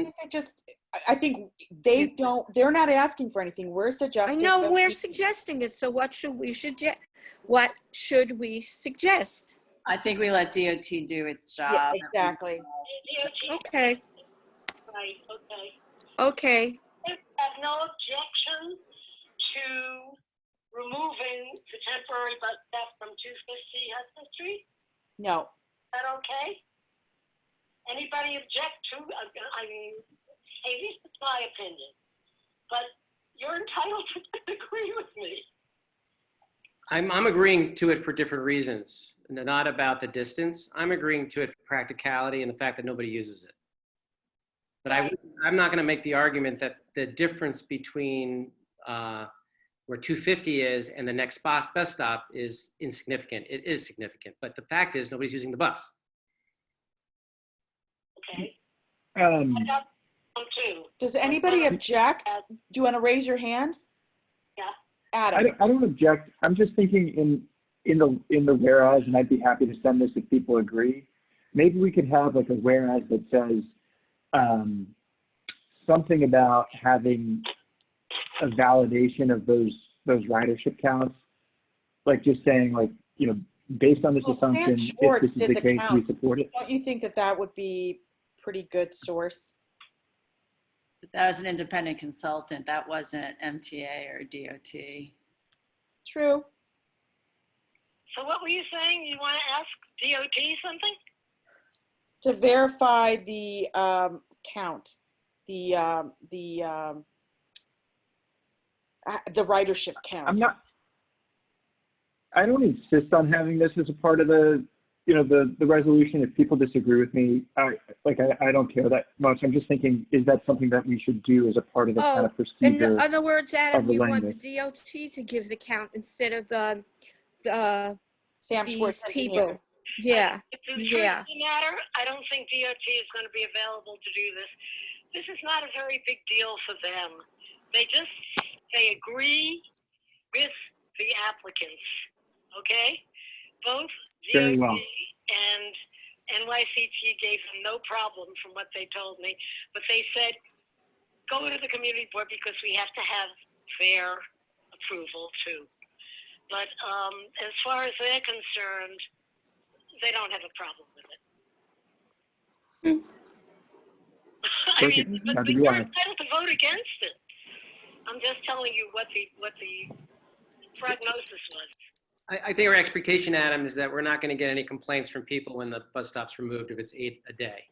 think they're not asking for anything. We're I suggesting. know that we're we- suggesting it. So what should we suggest? What should we suggest? I think we let DOT do its job. Yeah, exactly. Okay. Right, okay. Okay. I have no objection to removing the temporary bus stop from 250 Hudson Street. No. Is that okay? Anybody object to? I mean, hey, this is my opinion, but you're entitled to disagree with me. I'm agreeing to it for different reasons, not about the distance. I'm agreeing to it for practicality and the fact that nobody uses it. But I'm not going to make the argument that the difference between where 250 is and the next bus stop is insignificant. It is significant, but the fact is nobody's using the bus. Okay. Does anybody object? Do you want to raise your hand? Yeah. Adam. I don't object. I'm just thinking in the whereas, and I'd be happy to send this if people agree. Maybe we could have like a whereas that says something about having a validation of those ridership counts, like just saying like, based on this assumption, Sam if Schwartz this is did the the case, we counts. support it. Don't you think that would be pretty good source? That was an independent consultant. That wasn't MTA or DOT. True. So what were you saying? You want to ask DOT something? To verify the count, the ridership count. I don't insist on having this as a part of the resolution. If people disagree with me, I don't care that much. I'm just thinking, is that something that we should do as a part of the kind of procedure? In other words, Adam, of the you want language? the DOT to give the count instead of the Sam these Schwartz people. engineer. Yeah. The truth Yeah. of the matter, I don't think DOT is going to be available to do this. This is not a very big deal for them. They agree with the applicants, okay? Both Very DOT well. and NYCT gave them no problem from what they told me, but they said, go to the community board because we have to have their approval too. But as far as they're concerned, they don't have a problem with it. I mean, but you're entitled to vote against it. I'm just telling you what the prognosis was. I think our expectation, Adam, is that we're not going to get any complaints from people when the bus stop's removed if it's 8 a day.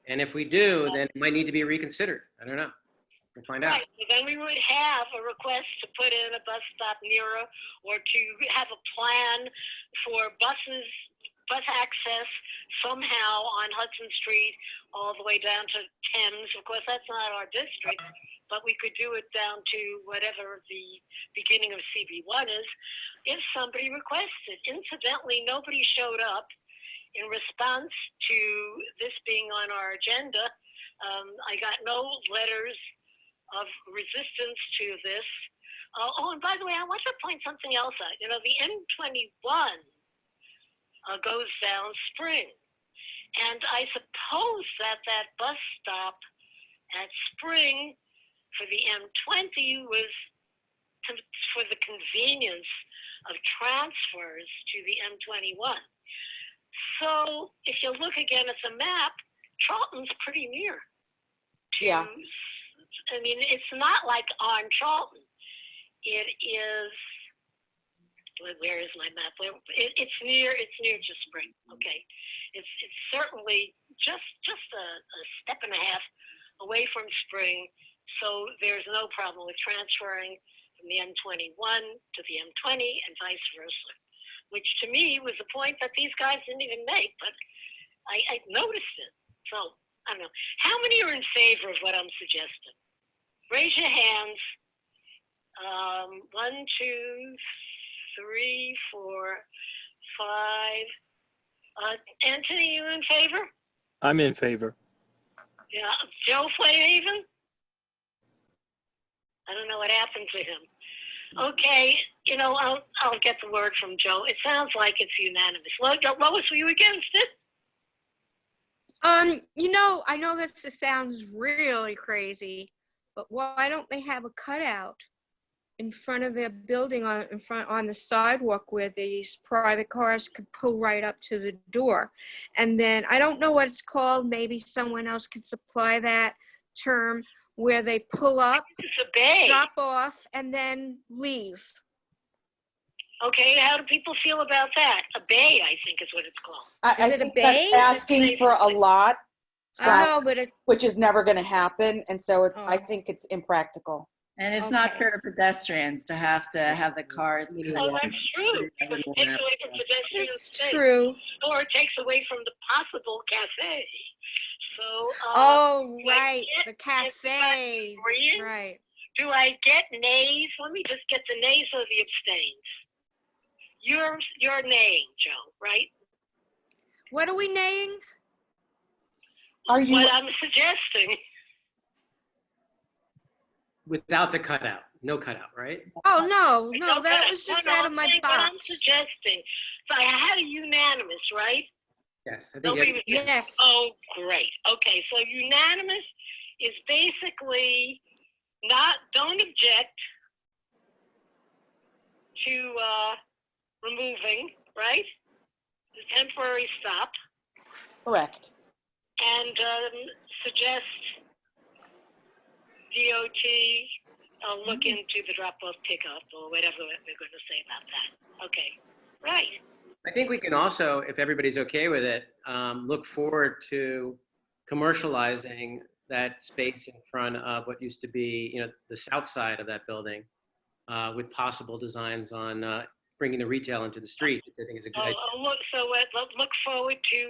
And if we do, then it might need to be reconsidered. I don't know. We'll find out. Right. So then we would have a request to put in a bus stop nearer, or to have a plan for bus access somehow on Hudson Street all the way down to Thames. Of course, that's not our district, but we could do it down to whatever the beginning of CB1 is if somebody requested. Incidentally, nobody showed up in response to this being on our agenda. I got no letters of resistance to this. Oh, and by the way, I want to point something else out. You know, the M21 goes down Spring. And I suppose that bus stop at Spring for the M20 was for the convenience of transfers to the M21. So if you look again at the map, Charlton's pretty near. Yeah. I mean, it's not like on Charlton. It is, where is my map? It's near to Spring. Okay. It's certainly just a step and a half away from Spring. So there's no problem with transferring from the M21 to the M20 and vice versa, which to me was a point that these guys didn't even make, but I noticed it. So I don't know. How many are in favor of what I'm suggesting? Raise your hands. 1, 2, 3, 4, 5. Anthony, you in favor? I'm in favor. Yeah. Joe Flayhaven? I don't know what happened to him. Okay, you know, I'll get the word from Joe. It sounds like it's unanimous. Lois, were you against it? You know, I know this sounds really crazy, but why don't they have a cutout in front of their building on the sidewalk where these private cars could pull right up to the door? And then I don't know what it's called. Maybe someone else could supply that term, where they pull up, drop off, and then leave. Okay, how do people feel about that? A bay, I think, is what it's called. I it a think that's bay? asking for a lot, I know, but which is never going to happen, and so I think it's impractical. And it's not fair to pedestrians to have the cars. Oh, that's true. Because it takes away from pedestrian space. True. Or it takes away from the possible cafe. So. Right, the cafe. Right. Do I get nays? Let me just get the nays or the abstains. You're naying, Joe, right? What are we naying? What I'm suggesting. Without the cutout, no cutout, right? Oh, no, that was just out of my box. What I'm suggesting. So I had a unanimous, right? Yes, I think Nobody was against. Yes. Oh, great. Okay, so unanimous is basically don't object to removing, right? The temporary stop. Correct. And suggest DOT look into the drop-off pickup or whatever we're going to say about that. Okay, right. I think we can also, if everybody's okay with it, look forward to commercializing that space in front of what used to be, you know, the south side of that building, with possible designs on bringing the retail into the street, which I think is a good idea. Look forward to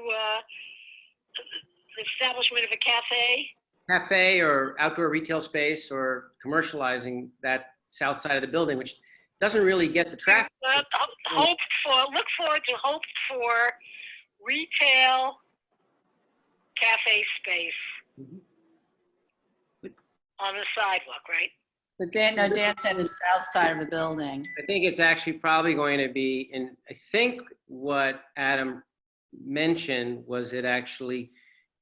the establishment of a cafe or outdoor retail space, or commercializing that south side of the building, which doesn't really get the traffic. Look forward to hoped for retail cafe space on the sidewalk, right? But Dan said the south side of the building. I think it's actually probably going to be, and I think what Adam mentioned was it actually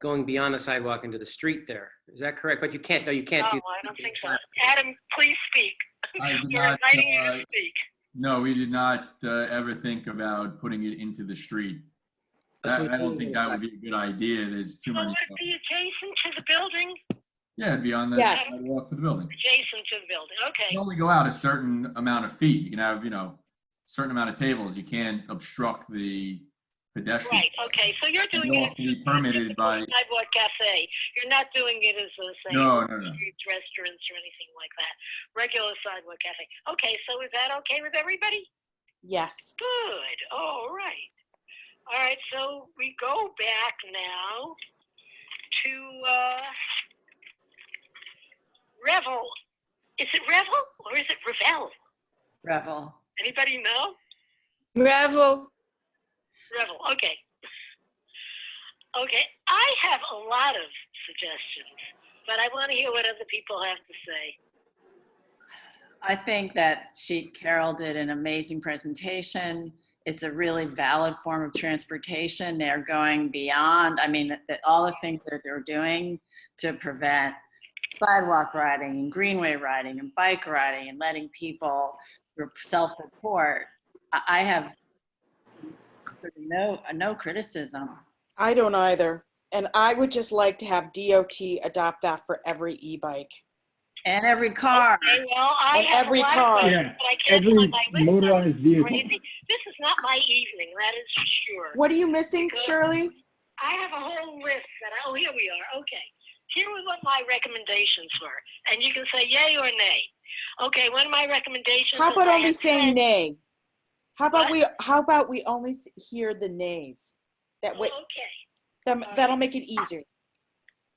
going beyond the sidewalk into the street there. Is that correct? But you can't, no, you can't do. No, I don't think so. Adam, please speak. I did We're not, inviting you to speak. no, we did not ever think about putting it into the street. I don't think that would be a good idea. There's too many. Would it be adjacent to the building? Yeah, it'd be on the Yes. sidewalk to the building. Adjacent to the building, okay. You can only go out a certain amount of feet. You can have, a certain amount of tables. You can't obstruct the pedestrian. Right, okay, so you're doing You it also be permitted by. sidewalk cafe. You're not doing it as a, say, No. streets, restaurants or anything like that. Regular sidewalk cafe. Okay, so is that okay with everybody? Yes. Good, all right. All right, so we go back now to Revel. Is it Revel or is it Revel? Revel. Anybody know? Revel. Revel, okay. Okay, I have a lot of suggestions, but I want to hear what other people have to say. I think that Carol did an amazing presentation. It's a really valid form of transportation. They're going beyond, that all the things that they're doing to prevent sidewalk riding and greenway riding and bike riding and letting people self-report. I have no criticism. I don't either. And I would just like to have DOT adopt that for every e-bike. And every car. Okay, well, I And have every a lot of car. questions, Yeah, but I can't every find my list. motorized vehicle. Crazy. This is not my evening, that is for sure. What are you missing, Shirley? I have a whole list oh, here we are, okay. Here are what my recommendations were, and you can say yay or nay. Okay, one of my recommendations. How about I only had saying 10 nay? How about What? we only hear the nays? That way, Okay. that'll make it easier.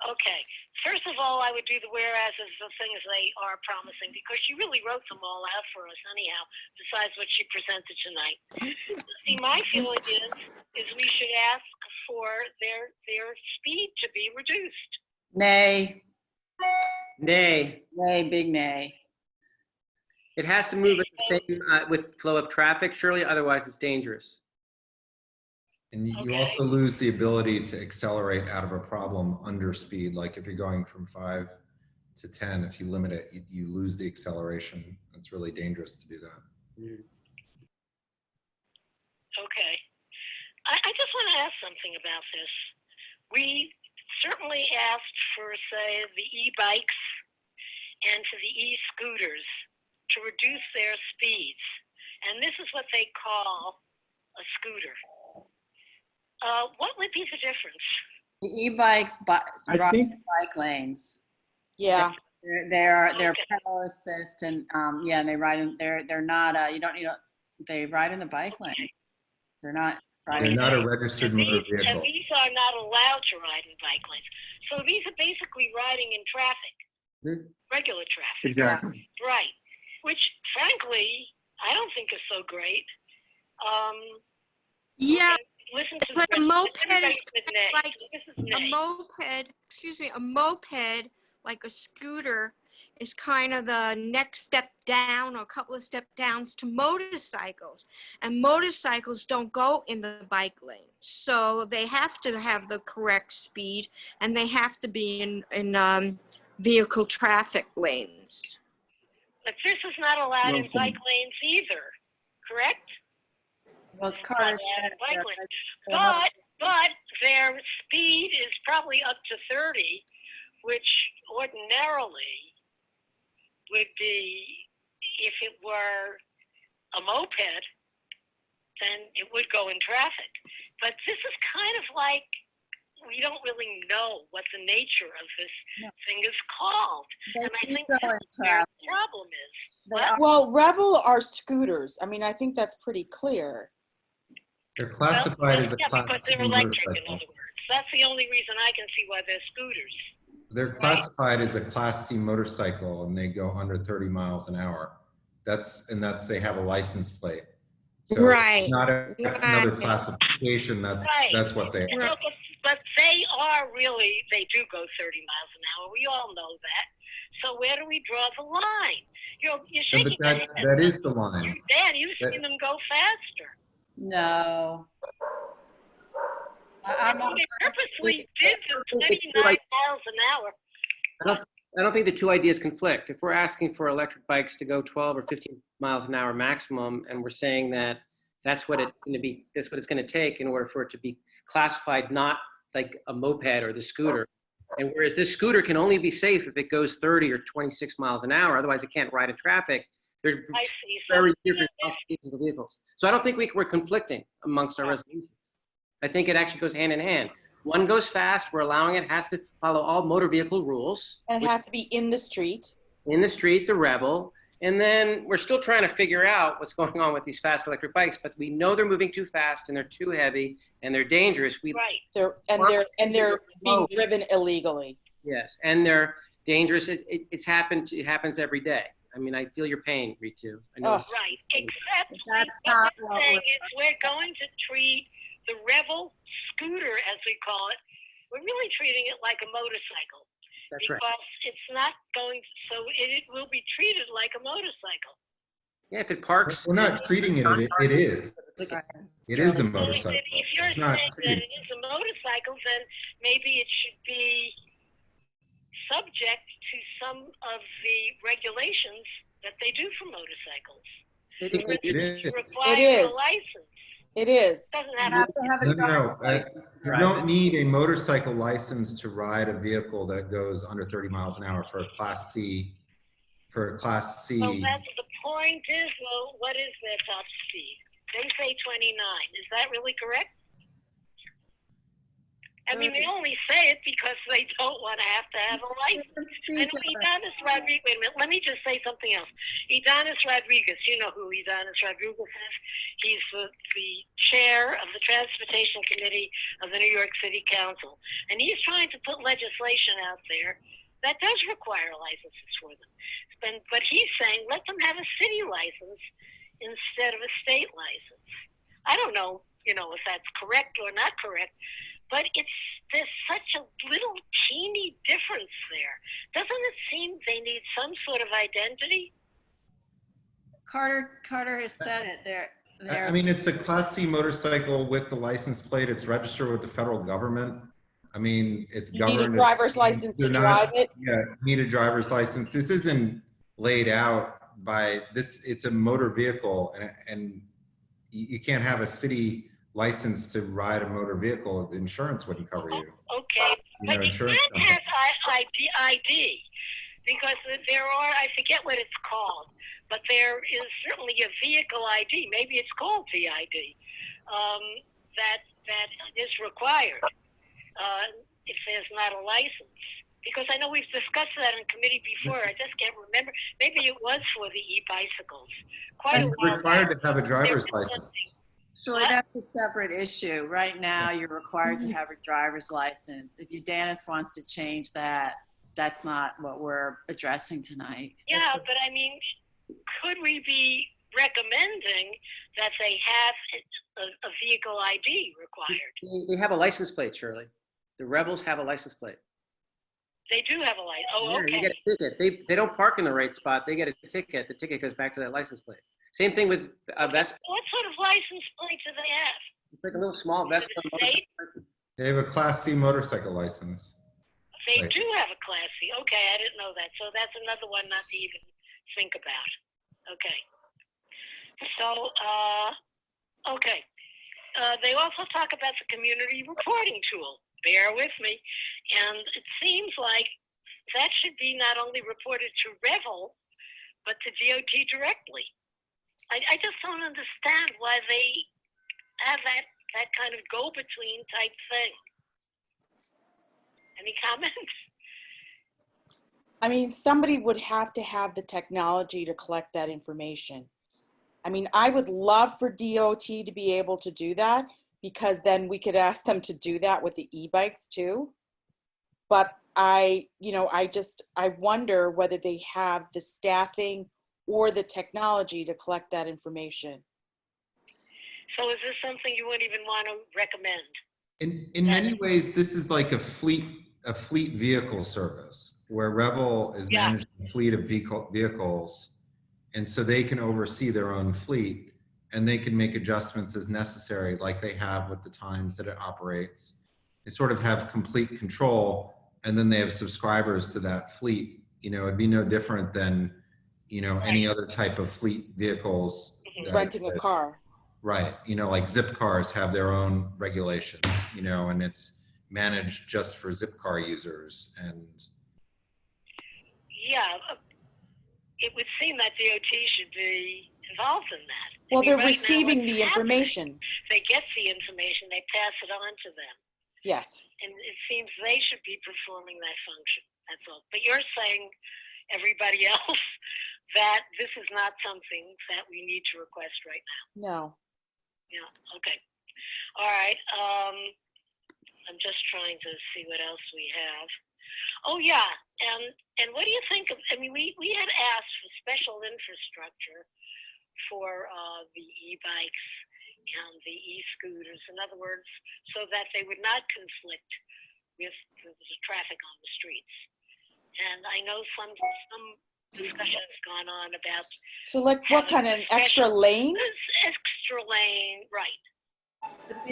Okay. First of all, I would do the whereases of things they are promising because she really wrote them all out for us anyhow, besides what she presented tonight. See, my feeling is we should ask for their speed to be reduced. Nay. Nay. Nay, big nay. It has to move at the same with flow of traffic, surely, otherwise it's dangerous. And you also lose the ability to accelerate out of a problem under speed. Like if you're going from 5 to 10, if you limit it, you lose the acceleration. It's really dangerous to do that. Okay. I just want to ask something about this. We certainly asked for, say, the e-bikes and to the e-scooters to reduce their speeds. And this is what they call a scooter. What would be the difference? The e-bikes ride in bike lanes. Yeah. They're pedal assist and they ride in. They're not. You don't need. They ride in the bike lane. They're not. They're not a registered motor vehicle. And these are not allowed to ride in bike lanes. So these are basically riding in traffic, regular traffic. Exactly. Right. Which, frankly, I don't think is so great. Yeah. Okay, listen to But a moped everybody is said nay. like This is a nay. moped, like a scooter, is kind of the next step down or a couple of step downs to motorcycles. And motorcycles don't go in the bike lane. So they have to have the correct speed and they have to be in vehicle traffic lanes. But this is not allowed in Well said. bike lanes either, correct? Those Not cars. allowed in bike lanes. But their speed is probably up to 30, which ordinarily would be, if it were a moped, then it would go in traffic. But this is kind of like, we don't really know what the nature of this thing is called. And I think that's where the problem is. Well, Revel are scooters. I think that's pretty clear. They're classified as a Yeah, Class because C they're electric, in motorcycle. other words. That's the only reason I can see why they're scooters. They're classified as a Class C motorcycle and they go under 30 miles an hour. They have a license plate. So Right. Not another classification. That's what they are. No, but they are really, they do go 30 miles an hour. We all know that. So where do we draw the line? You're shaking But your head. that is the line. Dan, you've seen them go faster. No. I'm not. They purposely did the 29 miles an hour. I don't think the two ideas conflict. If we're asking for electric bikes to go 12 or 15 miles an hour maximum, and we're saying that that's what it's going to be, that's what it's going to take in order for it to be classified not like a moped or the scooter. And whereas this scooter can only be safe if it goes 30 or 26 miles an hour, otherwise it can't ride in traffic. There's very different classifications of vehicles. So I don't think we're conflicting amongst our resolutions. I think it actually goes hand in hand. One goes fast, we're allowing it, has to follow all motor vehicle rules. And it has to be in the street. In the street, the Revel. And then we're still trying to figure out what's going on with these fast electric bikes, but we know they're moving too fast and they're too heavy and they're dangerous. They're being driven illegally. Yes, and they're dangerous. It happens every day. I mean, I feel your pain, Ritu. I know. Right, except that's what not we're what saying is we're going to treat the Revel scooter, as we call it, we're really treating it like a motorcycle. That's because right. it's not going to, so it will be treated like a motorcycle. Yeah, if it parks. We're not treating it, it is. It is a motorcycle. If you're It's not saying that it is a motorcycle, then maybe it should be subject to some of the regulations that they do for motorcycles. It is. Require a license. It is. Doesn't have to have a No, you don't need a motorcycle license to ride a vehicle that goes under 30 miles an hour for a Class C. For a Class C. Well, that's the point is, well, what is their top speed? They say 29. Is that really correct? I mean, they only say it because they don't want to have a license. And Idanis Rodriguez, wait a minute, let me just say something else. Idanis Rodriguez, you know who Idanis Rodriguez is. He's the chair of the Transportation Committee of the New York City Council. And he's trying to put legislation out there that does require licenses for them. But he's saying, let them have a city license instead of a state license. I don't know, if that's correct or not correct. But there's such a little teeny difference there. Doesn't it seem they need some sort of identity? Carter has said it there. I mean, it's a Class C motorcycle with the license plate. It's registered with the federal government. I mean, it's governed. You need a driver's license to drive it? Yeah, you need a driver's license. This isn't laid out by this. It's a motor vehicle, and you can't have a city license to ride a motor vehicle. The insurance wouldn't cover you. Okay, but you can't have ID because there are, I forget what it's called, but there is certainly a vehicle ID. Maybe it's called VID that is required if there's not a license. Because I know we've discussed that in committee before. I just can't remember. Maybe it was for the e-bicycles. You're required to have a driver's license. Surely that's a separate issue. Right now, you're required to have a driver's license. If Udanis wants to change that, that's not what we're addressing tonight. Yeah, but I mean, could we be recommending that they have a vehicle ID required? They have a license plate, Shirley. The Revels have a license plate. They do have a license. Oh, yeah, okay. You get a ticket. They don't park in the right spot. They get a ticket. The ticket goes back to that license plate. Same thing with Vespa. What sort of license plate do they have? It's like a little small Vespa motorcycle license. They have a Class C motorcycle license. They do have a Class C. Okay, I didn't know that. So that's another one not to even think about. Okay. So, okay. They also talk about the community reporting tool. Bear with me. And it seems like that should be not only reported to Revel, but to DOT directly. I just don't understand why they have that kind of go-between type thing. Any comments? I mean, somebody would have to have the technology to collect that information. I mean, I would love for DOT to be able to do that, because then we could ask them to do that with the e-bikes too. But I wonder whether they have the staffing or the technology to collect that information. So is this something you wouldn't even want to recommend? In many ways, this is like a fleet vehicle service where Revel is managing a fleet of vehicles, and so they can oversee their own fleet. and they can make adjustments as necessary, like they have with the times that it operates. They sort of have complete control, and then they have subscribers to that fleet. You know, it'd be no different than, you know, any other type of fleet vehicles. that Renting a exist. car. Right. You know, like Zip cars have their own regulations, you know, and it's managed just for Zip car users. And Yeah, it would seem that DOT should be involved in that. Well, I mean, they're right now, receiving what's the happening, information. They get the information, they pass it on to them. Yes. And it seems they should be performing that function. That's all. But you're saying, everybody else, that this is not something that we need to request right now. No. Yeah. Okay. All right. I'm just trying to see what else we have. Oh yeah. And what do you think of? I mean, we had asked for special infrastructure for the e-bikes and the e-scooters. In other words, so that they would not conflict with the traffic on the streets. And I know some discussion has gone on about. So like what kind of extra lane? Extra lane, right. But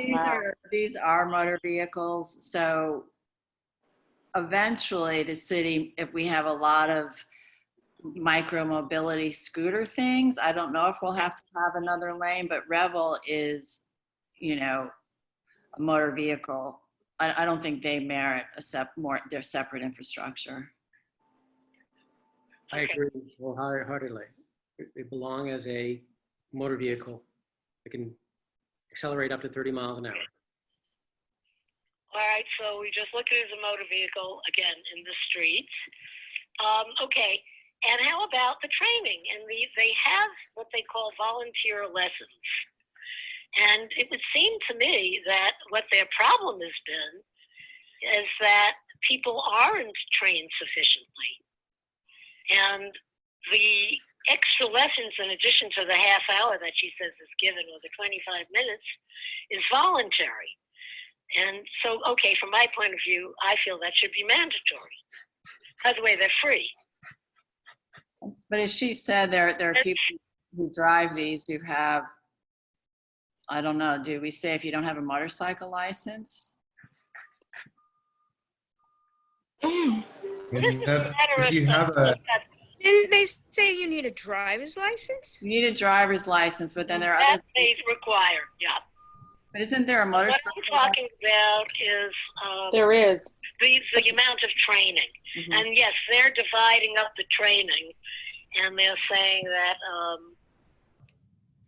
these are motor vehicles, so eventually the city, if we have a lot of micro mobility scooter things, I don't know if we'll have to have another lane, but Revel is, you know, a motor vehicle. I don't think they merit their separate infrastructure. I agree wholeheartedly. They belong as a motor vehicle. They can accelerate up to 30 miles an hour. All right, so we just look at it as a motor vehicle, again, in the streets. Okay, and how about the training? And they have what they call volunteer lessons. And it would seem to me that what their problem has been is that people aren't trained sufficiently. And the extra lessons, in addition to the half hour that she says is given, or the 25 minutes, is voluntary. And so, okay, from my point of view, I feel that should be mandatory. By the way, they're free. But as she said, there are people who drive these who have, I don't know, do we say if you don't have a motorcycle license? if you have a, Didn't they say you need a driver's license? You need a driver's license, but then there are other. That they require, yeah. But isn't there a motorcycle? What I'm talking about is there is the amount of training, and yes, they're dividing up the training, and they're saying that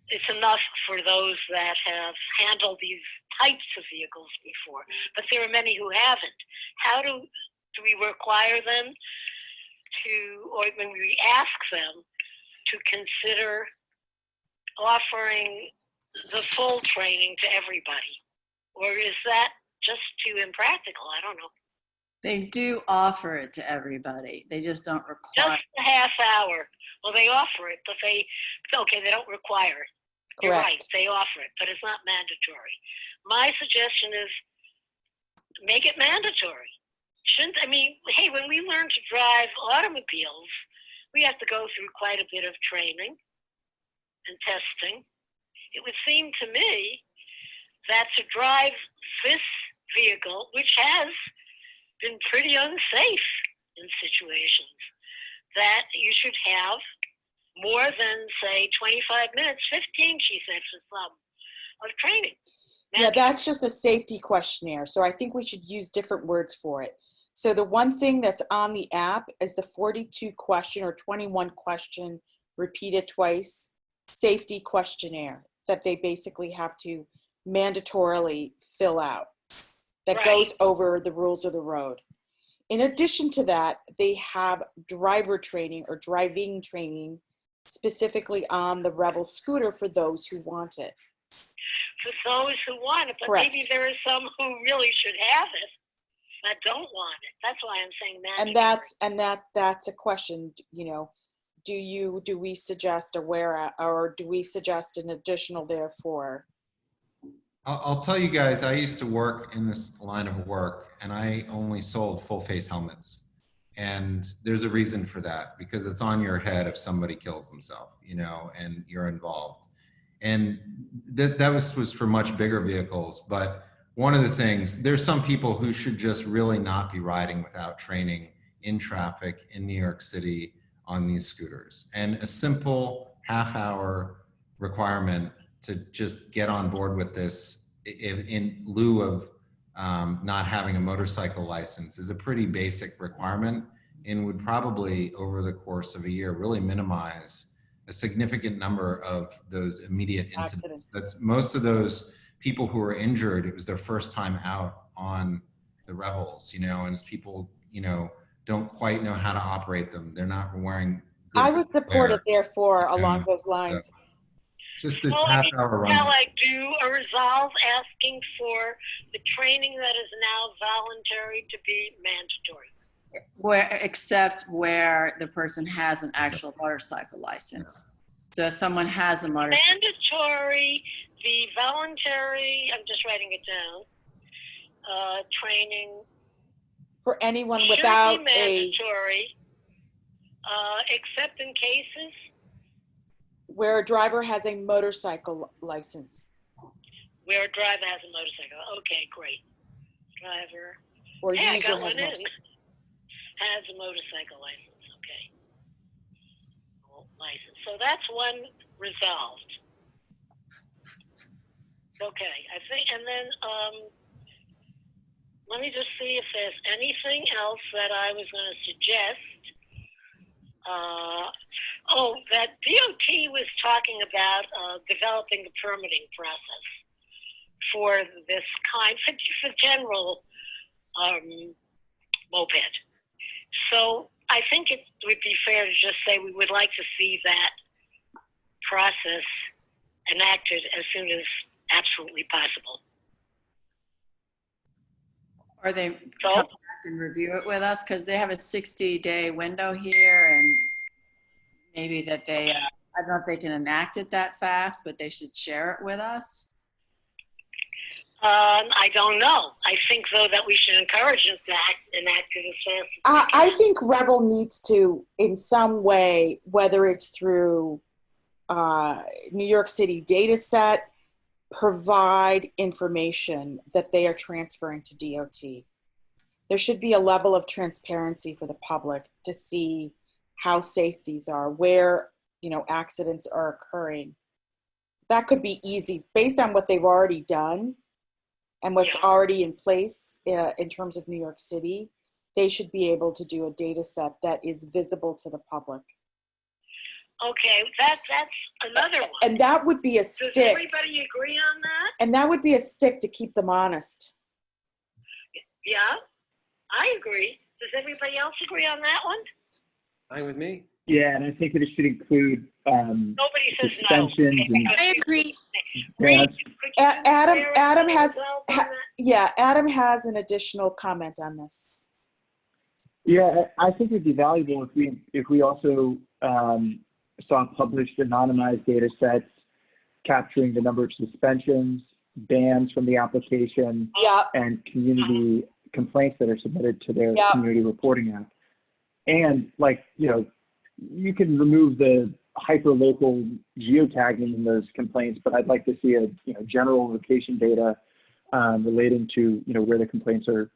it's enough for those that have handled these types of vehicles before, but there are many who haven't. How do we require them to, or when we ask them to consider offering the full training to everybody? Or is that just too impractical? I don't know. They do offer it to everybody. They just don't require. Just a half hour. Well, they offer it, but they don't require it. You're right, they offer it, but it's not mandatory. My suggestion is make it mandatory. Hey, when we learn to drive automobiles, we have to go through quite a bit of training and testing. It would seem to me that to drive this vehicle, which has been pretty unsafe in situations, that you should have more than, say, 25 minutes, 15, she said, for some, of training. Yeah, that's just a safety questionnaire. So I think we should use different words for it. So the one thing that's on the app is the 42 question or 21 question repeated twice safety questionnaire that they basically have to mandatorily fill out that goes over the rules of the road. In addition to that, they have driver training or driving training specifically on the Revel scooter for those who want it. For those who want it, but maybe there are some who really should have it that don't want it. That's why I'm saying mandatory. And that's a question, you know, do we suggest or do we suggest an additional therefore? I'll tell you guys, I used to work in this line of work and I only sold full face helmets. And there's a reason for that, because it's on your head if somebody kills themselves, you know, and you're involved. And that was for much bigger vehicles. But one of the things, there's some people who should just really not be riding without training in traffic in New York City on these scooters. And a simple half-hour requirement to just get on board with this in lieu of not having a motorcycle license is a pretty basic requirement, and would probably, over the course of a year, really minimize a significant number of those immediate incidents. That's most of those people who were injured, it was their first time out on the Revels, you know, and people, you know, don't quite know how to operate them. They're not wearing good I would support it, therefore, along those so lines. just a Well, half-hour run. shall I do a resolve asking for the training that is now voluntary to be mandatory? Except where the person has an actual motorcycle license. So if someone has a motorcycle. Mandatory, the voluntary, I'm just writing it down, training. For anyone Should without be mandatory, except in cases where a driver has a motorcycle license. where a driver has a motorcycle. Okay, great. Driver. Or hey, I user got has one in. motorcycle. Has a motorcycle license. Okay. License. So that's one resolved. Okay, I think, and then let me just see if there's anything else that I was going to suggest. That DOT was talking about developing the permitting process for this kind, for general moped. So I think it would be fair to just say we would like to see that process enacted as soon as absolutely possible. Or they come back and review it with us, because they have a 60-day window here, and maybe that they, I don't know if they can enact it that fast, but they should share it with us. I don't know. I think, though, that we should encourage them to enact it as fast as I think Revel needs to, in some way, whether it's through New York City data set, provide information that they are transferring to DOT. There should be a level of transparency for the public to see how safe these are, where, you know, accidents are occurring. That could be easy based on what they've already done and what's already in place in terms of New York City. They should be able to do a data set that is visible to the public. Okay, that's another one. And that would be a stick. Does everybody agree on that? And that would be a stick to keep them honest. Yeah, I agree. Does everybody else agree on that one? Fine with me. Yeah, and I think that it should include Nobody says no. suspensions and I agree. yeah, Adam has, Adam has an additional comment on this. yeah, I think it'd be valuable if we also saw published anonymized data sets capturing the number of suspensions, bans from the application, and community complaints that are submitted to their community reporting app. And like, you know, you can remove the hyper-local geotagging in those complaints, but I'd like to see a general location data relating to where the complaints are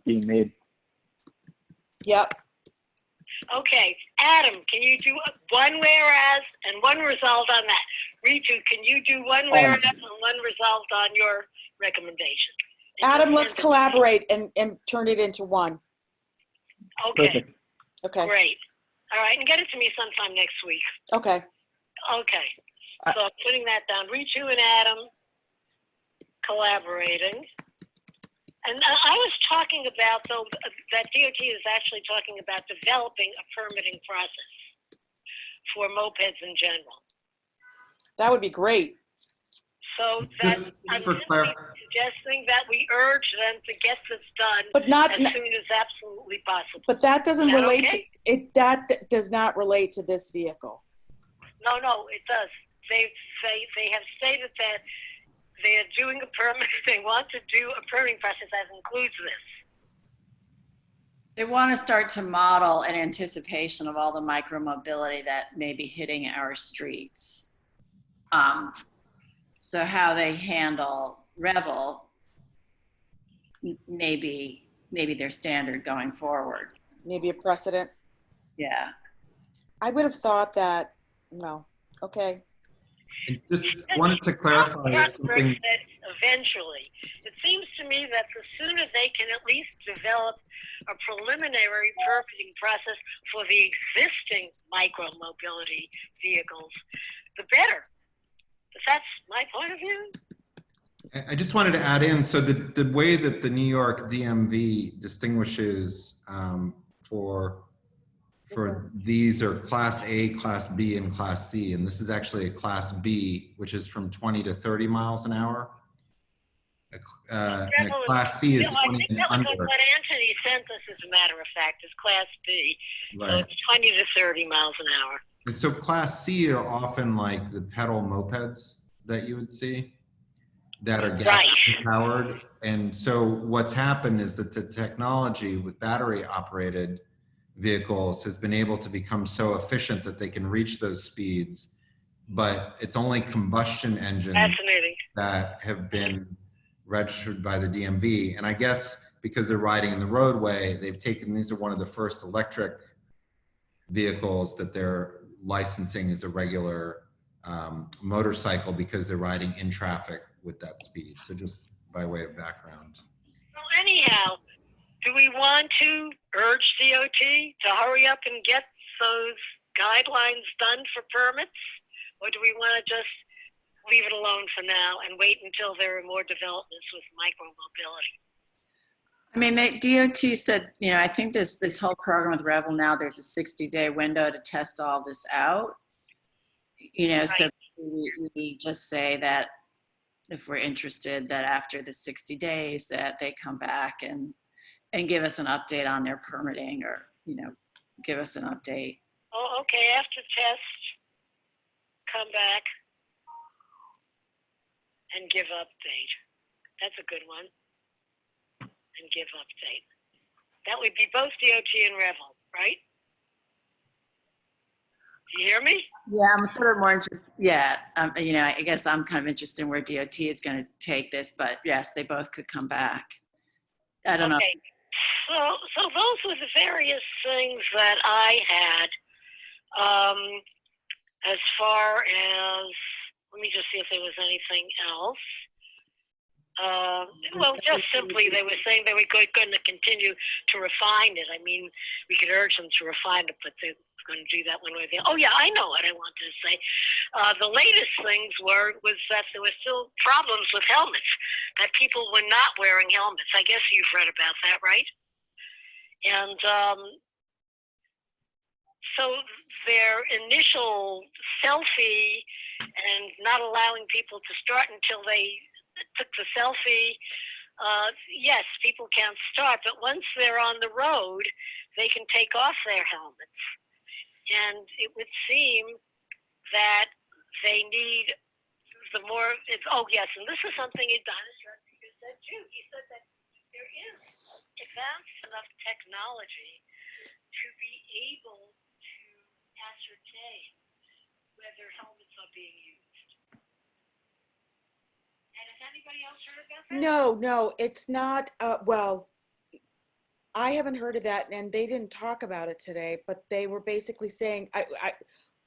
being made. Yep. Okay, Adam, can you do one whereas and one resolved on that? Ritu, can you do one whereas and one resolved on your recommendation? Adam, let's collaborate and turn it into one. Okay. Perfect. Okay. Great. All right, and get it to me sometime next week. Okay. Okay. So I'm putting that down. Ritu and Adam collaborating. And I was talking about, though, that DOT is actually talking about developing a permitting process for mopeds in general. That would be great. So that I'm suggesting that we urge them to get this done But not as soon as absolutely possible. But that doesn't Is that relate okay? to it. That does not relate to this vehicle. No, it does. They have stated that they are doing a permit. They want to do a permitting process that includes this. They want to start to model in anticipation of all the micromobility that may be hitting our streets. So how they handle Revel maybe their standard going forward. Maybe a precedent. Yeah. I would have thought that, no, okay. And just wanted to clarify something. Eventually, it seems to me that the sooner they can at least develop a preliminary permitting process for the existing micro-mobility vehicles, the better. But that's my point of view. I just wanted to add in, so the way that the New York DMV distinguishes for these are Class A, Class B, and Class C, and this is actually a Class B, which is from 20 to 30 miles an hour. And a Class C is 20 and under. What Anthony sent us, as a matter of fact, is Class B. Right. So it's 20 to 30 miles an hour. And so Class C are often like the pedal mopeds that you would see that are gas powered. And so what's happened is that the technology with battery operated vehicles has been able to become so efficient that they can reach those speeds, but it's only combustion engines that have been registered by the DMV. And I guess because they're riding in the roadway, they've taken, these are one of the first electric vehicles that they're licensing as a regular motorcycle because they're riding in traffic with that speed. So just by way of background. Well, anyhow, do we want to urge DOT to hurry up and get those guidelines done for permits? Or do we want to just leave it alone for now and wait until there are more developments with micro-mobility? I mean, DOT said, I think this whole program with Revel now, there's a 60-day window to test all this out. So we just say that if we're interested, that after the 60 days that they come back and give us an update on their permitting, or, give us an update. Oh, okay. After test, come back and give update. That's a good one. And give update. That would be both DOT and Revel, right? Do you hear me? Yeah, I'm sort of more interested. Yeah, I guess I'm kind of interested in where DOT is going to take this, but yes, they both could come back. I don't know. So those were the various things that I had. As far as, let me just see if there was anything else. Well, just simply they were saying they were going to continue to refine it. I mean, we could urge them to refine it, but they're going to do that one way or the other. Oh, yeah, I know what I wanted to say. The latest things was that there were still problems with helmets, that people were not wearing helmets. I guess you've read about that, right? And so their initial selfie and not allowing people to start until they took the selfie, yes, people can't start, but once they're on the road, they can take off their helmets. And it would seem that they need the more, oh yes, and this is something Adonis Rodriguez said too. He said that there is advanced enough technology to be able to ascertain whether helmets are being used. And has anybody else heard about that? No, it's not, well, I haven't heard of that, and they didn't talk about it today, but they were basically saying,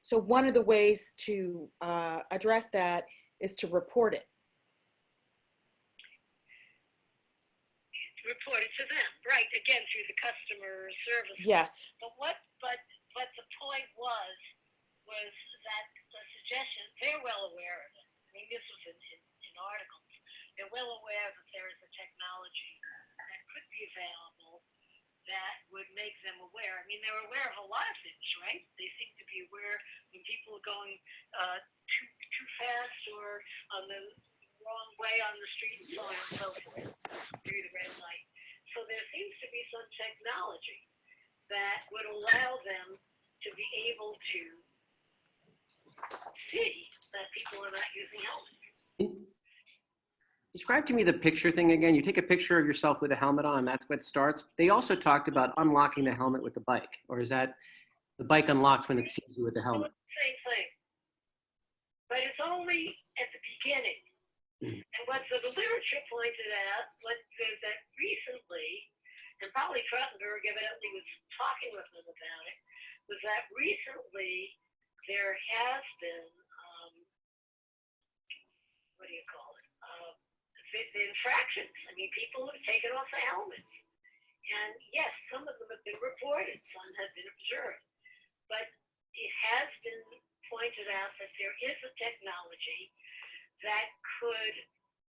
so one of the ways to address that is to report it. Report it to them, right? Again, through the customer service. Yes. But the point was that the suggestion, they're well aware of it. I mean, this was in articles. They're well aware that there is a technology that could be available that would make them aware. I mean, they're aware of a lot of things, right? They seem to be aware when people are going too fast or on the wrong way on the street and so on and so forth through the red light. So there seems to be some technology that would allow them to be able to see that people are not using helmets. Describe to me the picture thing again. You take a picture of yourself with a helmet on, that's what starts. They also talked about unlocking the helmet with the bike, or is that the bike unlocks when it sees you with the helmet? Same thing. but it's only at the beginning. And what the literature pointed out was that recently, and probably Trottenberg evidently was talking with them about it, was that recently there has been, what do you call it, the infractions. I mean, people have taken off the helmets. And yes, some of them have been reported, some have been observed. But it has been pointed out that there is a technology that could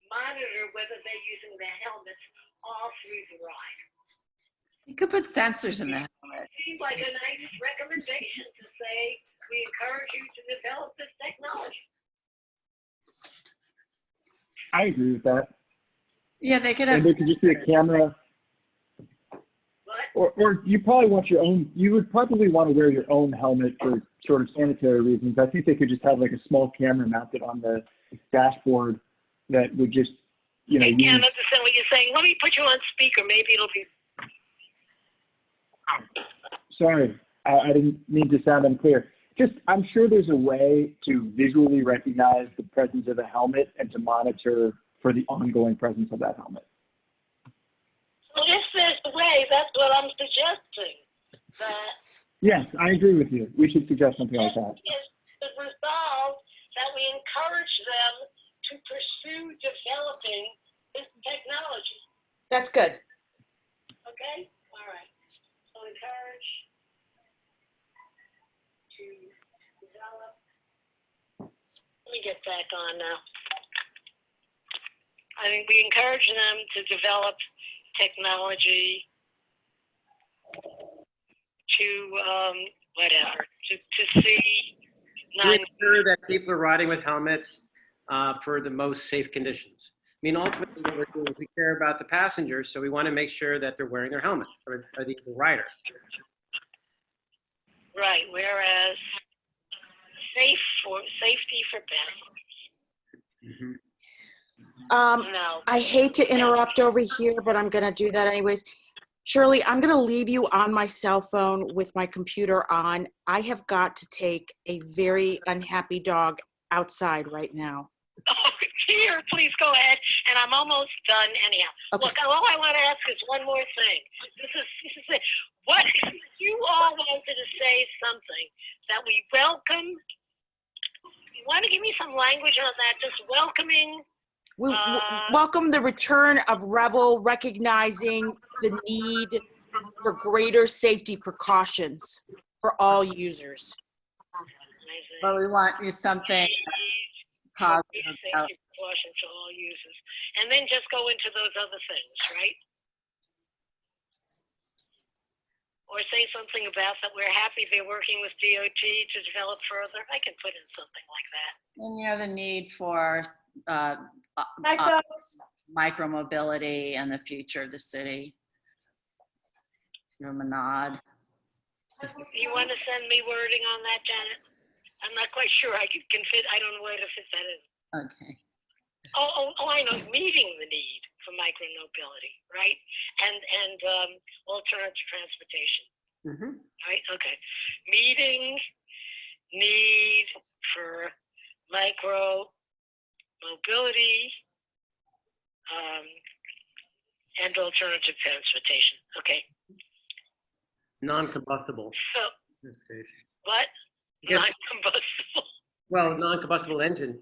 monitor whether they're using their helmets all through the ride. You could put sensors in the helmet. It seems like a nice recommendation to say, we encourage you to develop this technology. I agree with that. Yeah, they could have. And there could just be a camera. Or you probably want your own, you would probably want to wear your own helmet for sort of sanitary reasons. I think they could just have like a small camera mounted on the dashboard that would just, you know, I can't understand what you're saying. Let me put you on speaker. Maybe it'll be. Sorry, I didn't mean to sound unclear. Just, I'm sure there's a way to visually recognize the presence of a helmet and to monitor for the ongoing presence of that helmet. Well, if there's a way, that's what I'm suggesting. That Yes, I agree with you. We should suggest something like that. is the resolve that we encourage them to pursue developing this technology. That's good. Okay? All right. So encourage to develop. Let me get back on now. I think we encourage them to develop technology to whatever, to see. Make sure that people are riding with helmets for the most safe conditions. I mean, ultimately, what we're doing is we care about the passengers, so we want to make sure that they're wearing their helmets, or the rider. Right, whereas safety for passengers. No. I hate to interrupt over here, but I'm going to do that anyways. Shirley, I'm going to leave you on my cell phone with my computer on. I have got to take a very unhappy dog outside right now. Oh, here, please go ahead. And I'm almost done anyhow. Okay. Look, all I want to ask is one more thing. This is it. What if you all wanted to say something that we welcome? You want to give me some language on that? Just welcoming. We welcome the return of Revel, recognizing the need for greater safety precautions for all users. But we want you something positive. Safety precautions for all users. And then just go into those other things, right? Or say something about that we're happy they're working with DOT to develop further. I can put in something like that. And you know, the need for micro-mobility and the future of the city. Give them a nod. You want to send me wording on that, Janet? I'm not quite sure I can fit, I don't know where to fit that in. Okay. Oh, I know, meeting the need for micro-mobility, right? And alternative transportation. Mm-hmm. Right, okay. Meeting need for micro-mobility and alternative transportation. Okay. Non-combustible. So, what? Yes. Non-combustible. Well, non-combustible engine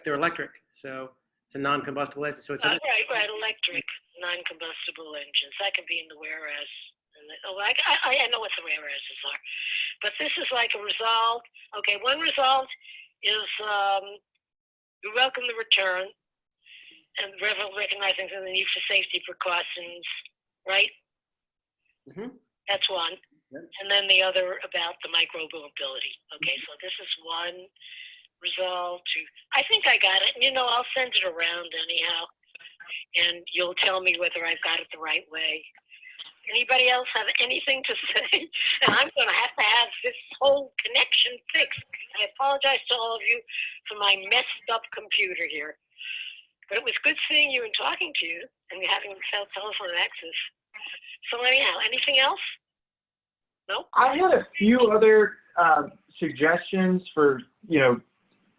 they're electric, so it's a non-combustible engine. So it's right, electric non-combustible engines. That can be in the whereas. I know what the whereases are, but this is like a resolve. Okay, one resolve is we welcome the return and recognizing the need for safety precautions, right? Mm-hmm. That's one. Yep. And then the other about the micro-mobility. Okay, so this is one resolve to, I think I got it. You know, I'll send it around anyhow, and you'll tell me whether I've got it the right way. Anybody else have anything to say? And I'm going to have this whole connection fixed. I apologize to all of you for my messed up computer here. But it was good seeing you and talking to you and having telephone access. So anyhow, anything else? No? I had a few other suggestions for,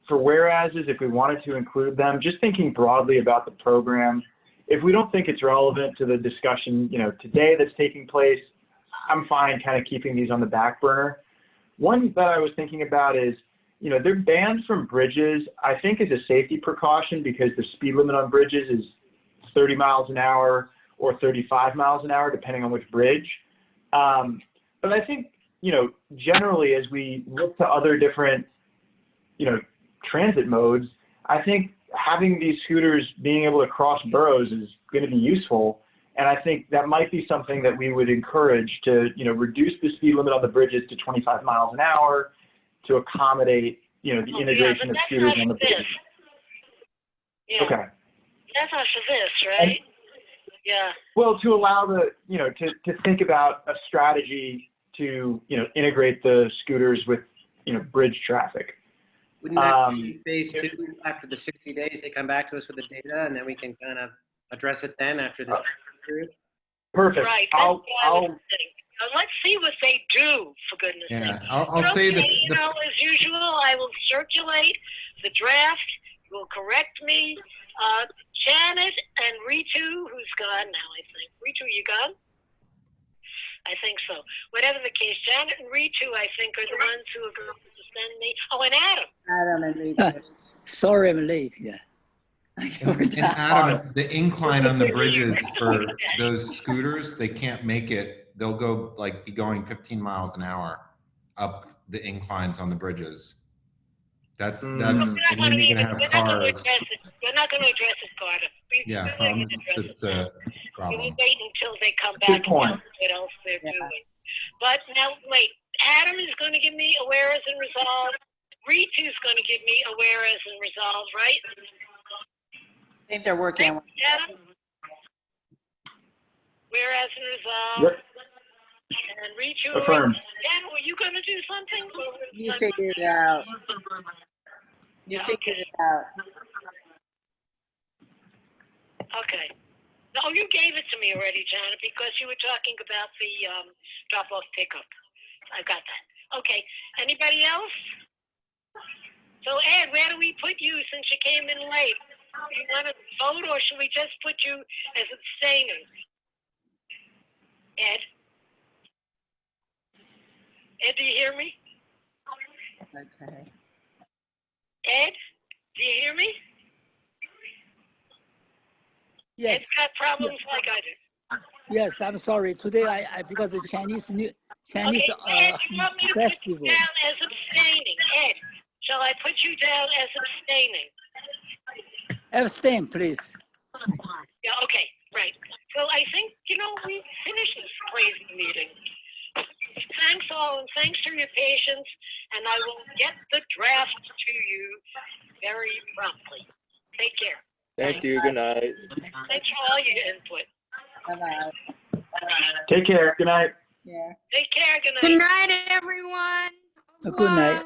for whereases if we wanted to include them, just thinking broadly about the program. If we don't think it's relevant to the discussion, today that's taking place, I'm fine kind of keeping these on the back burner. One that I was thinking about is, they're banned from bridges, I think as a safety precaution because the speed limit on bridges is 30 miles an hour or 35 miles an hour, depending on which bridge. But I think, generally as we look to other different, transit modes, I think having these scooters being able to cross boroughs is going to be useful. And I think that might be something that we would encourage to, reduce the speed limit on the bridges to 25 miles an hour to accommodate, the integration of scooters on the bridges. Yeah. Okay. That's not for this, right? Yeah. Well, to allow the, to think about a strategy to, integrate the scooters with, bridge traffic. Wouldn't that be phase 2 after the 60 days? They come back to us with the data, and then we can kind of address it then after this period. Perfect. Right. Let's see what they do, for goodness sake. Yeah, I'll say that. As usual, I will circulate the draft. You will correct me. Janet and Ritu, who's gone now, I think. Ritu, you gone? I think so. Whatever the case, Janet and Ritu, I think, are the ones who are going to send me. Oh, and Adam. Adam and Ritu. Sorry I'm late. Yeah. And Adam, the incline on the bridges for those scooters, they can't make it. They'll go be going 15 miles an hour up the inclines on the bridges. That's and then you're gonna have cars. We're not going to address it, Carter. Yeah, that's the problem. We will wait until they come back and tell us what else they're doing. But now, wait. Adam is going to give me a whereas and resolve. Ritu's going to give me a whereas and resolve, right? I think they're working on Adam? Whereas and resolve. Yep. And Ritu, Affirmed. Dan, were you going to do something? You figured it out. You figured it out. Okay. No, you gave it to me already, Janet, because you were talking about the drop-off pickup. I got that. Okay. Anybody else? So, Ed, where do we put you since you came in late? You want to vote, or should we just put you as abstaining? Ed? Ed, do you hear me? Okay. Ed, do you hear me? Yes. Ed's got problems like I do. Yes, I'm sorry. Today I because the Chinese Okay, Ed, you want me to festival. put you down as abstaining? Ed, shall I put you down as abstaining? Abstain, please. Yeah, okay, right. So I think, we finished this crazy meeting. Thanks all, and thanks for your patience, and I will get the draft to you very promptly. Take care. Thank you. Good night. Thanks for all your input. Bye-bye. Take care. Good night. Yeah. Take care. Good night. Good night, everyone. Good night.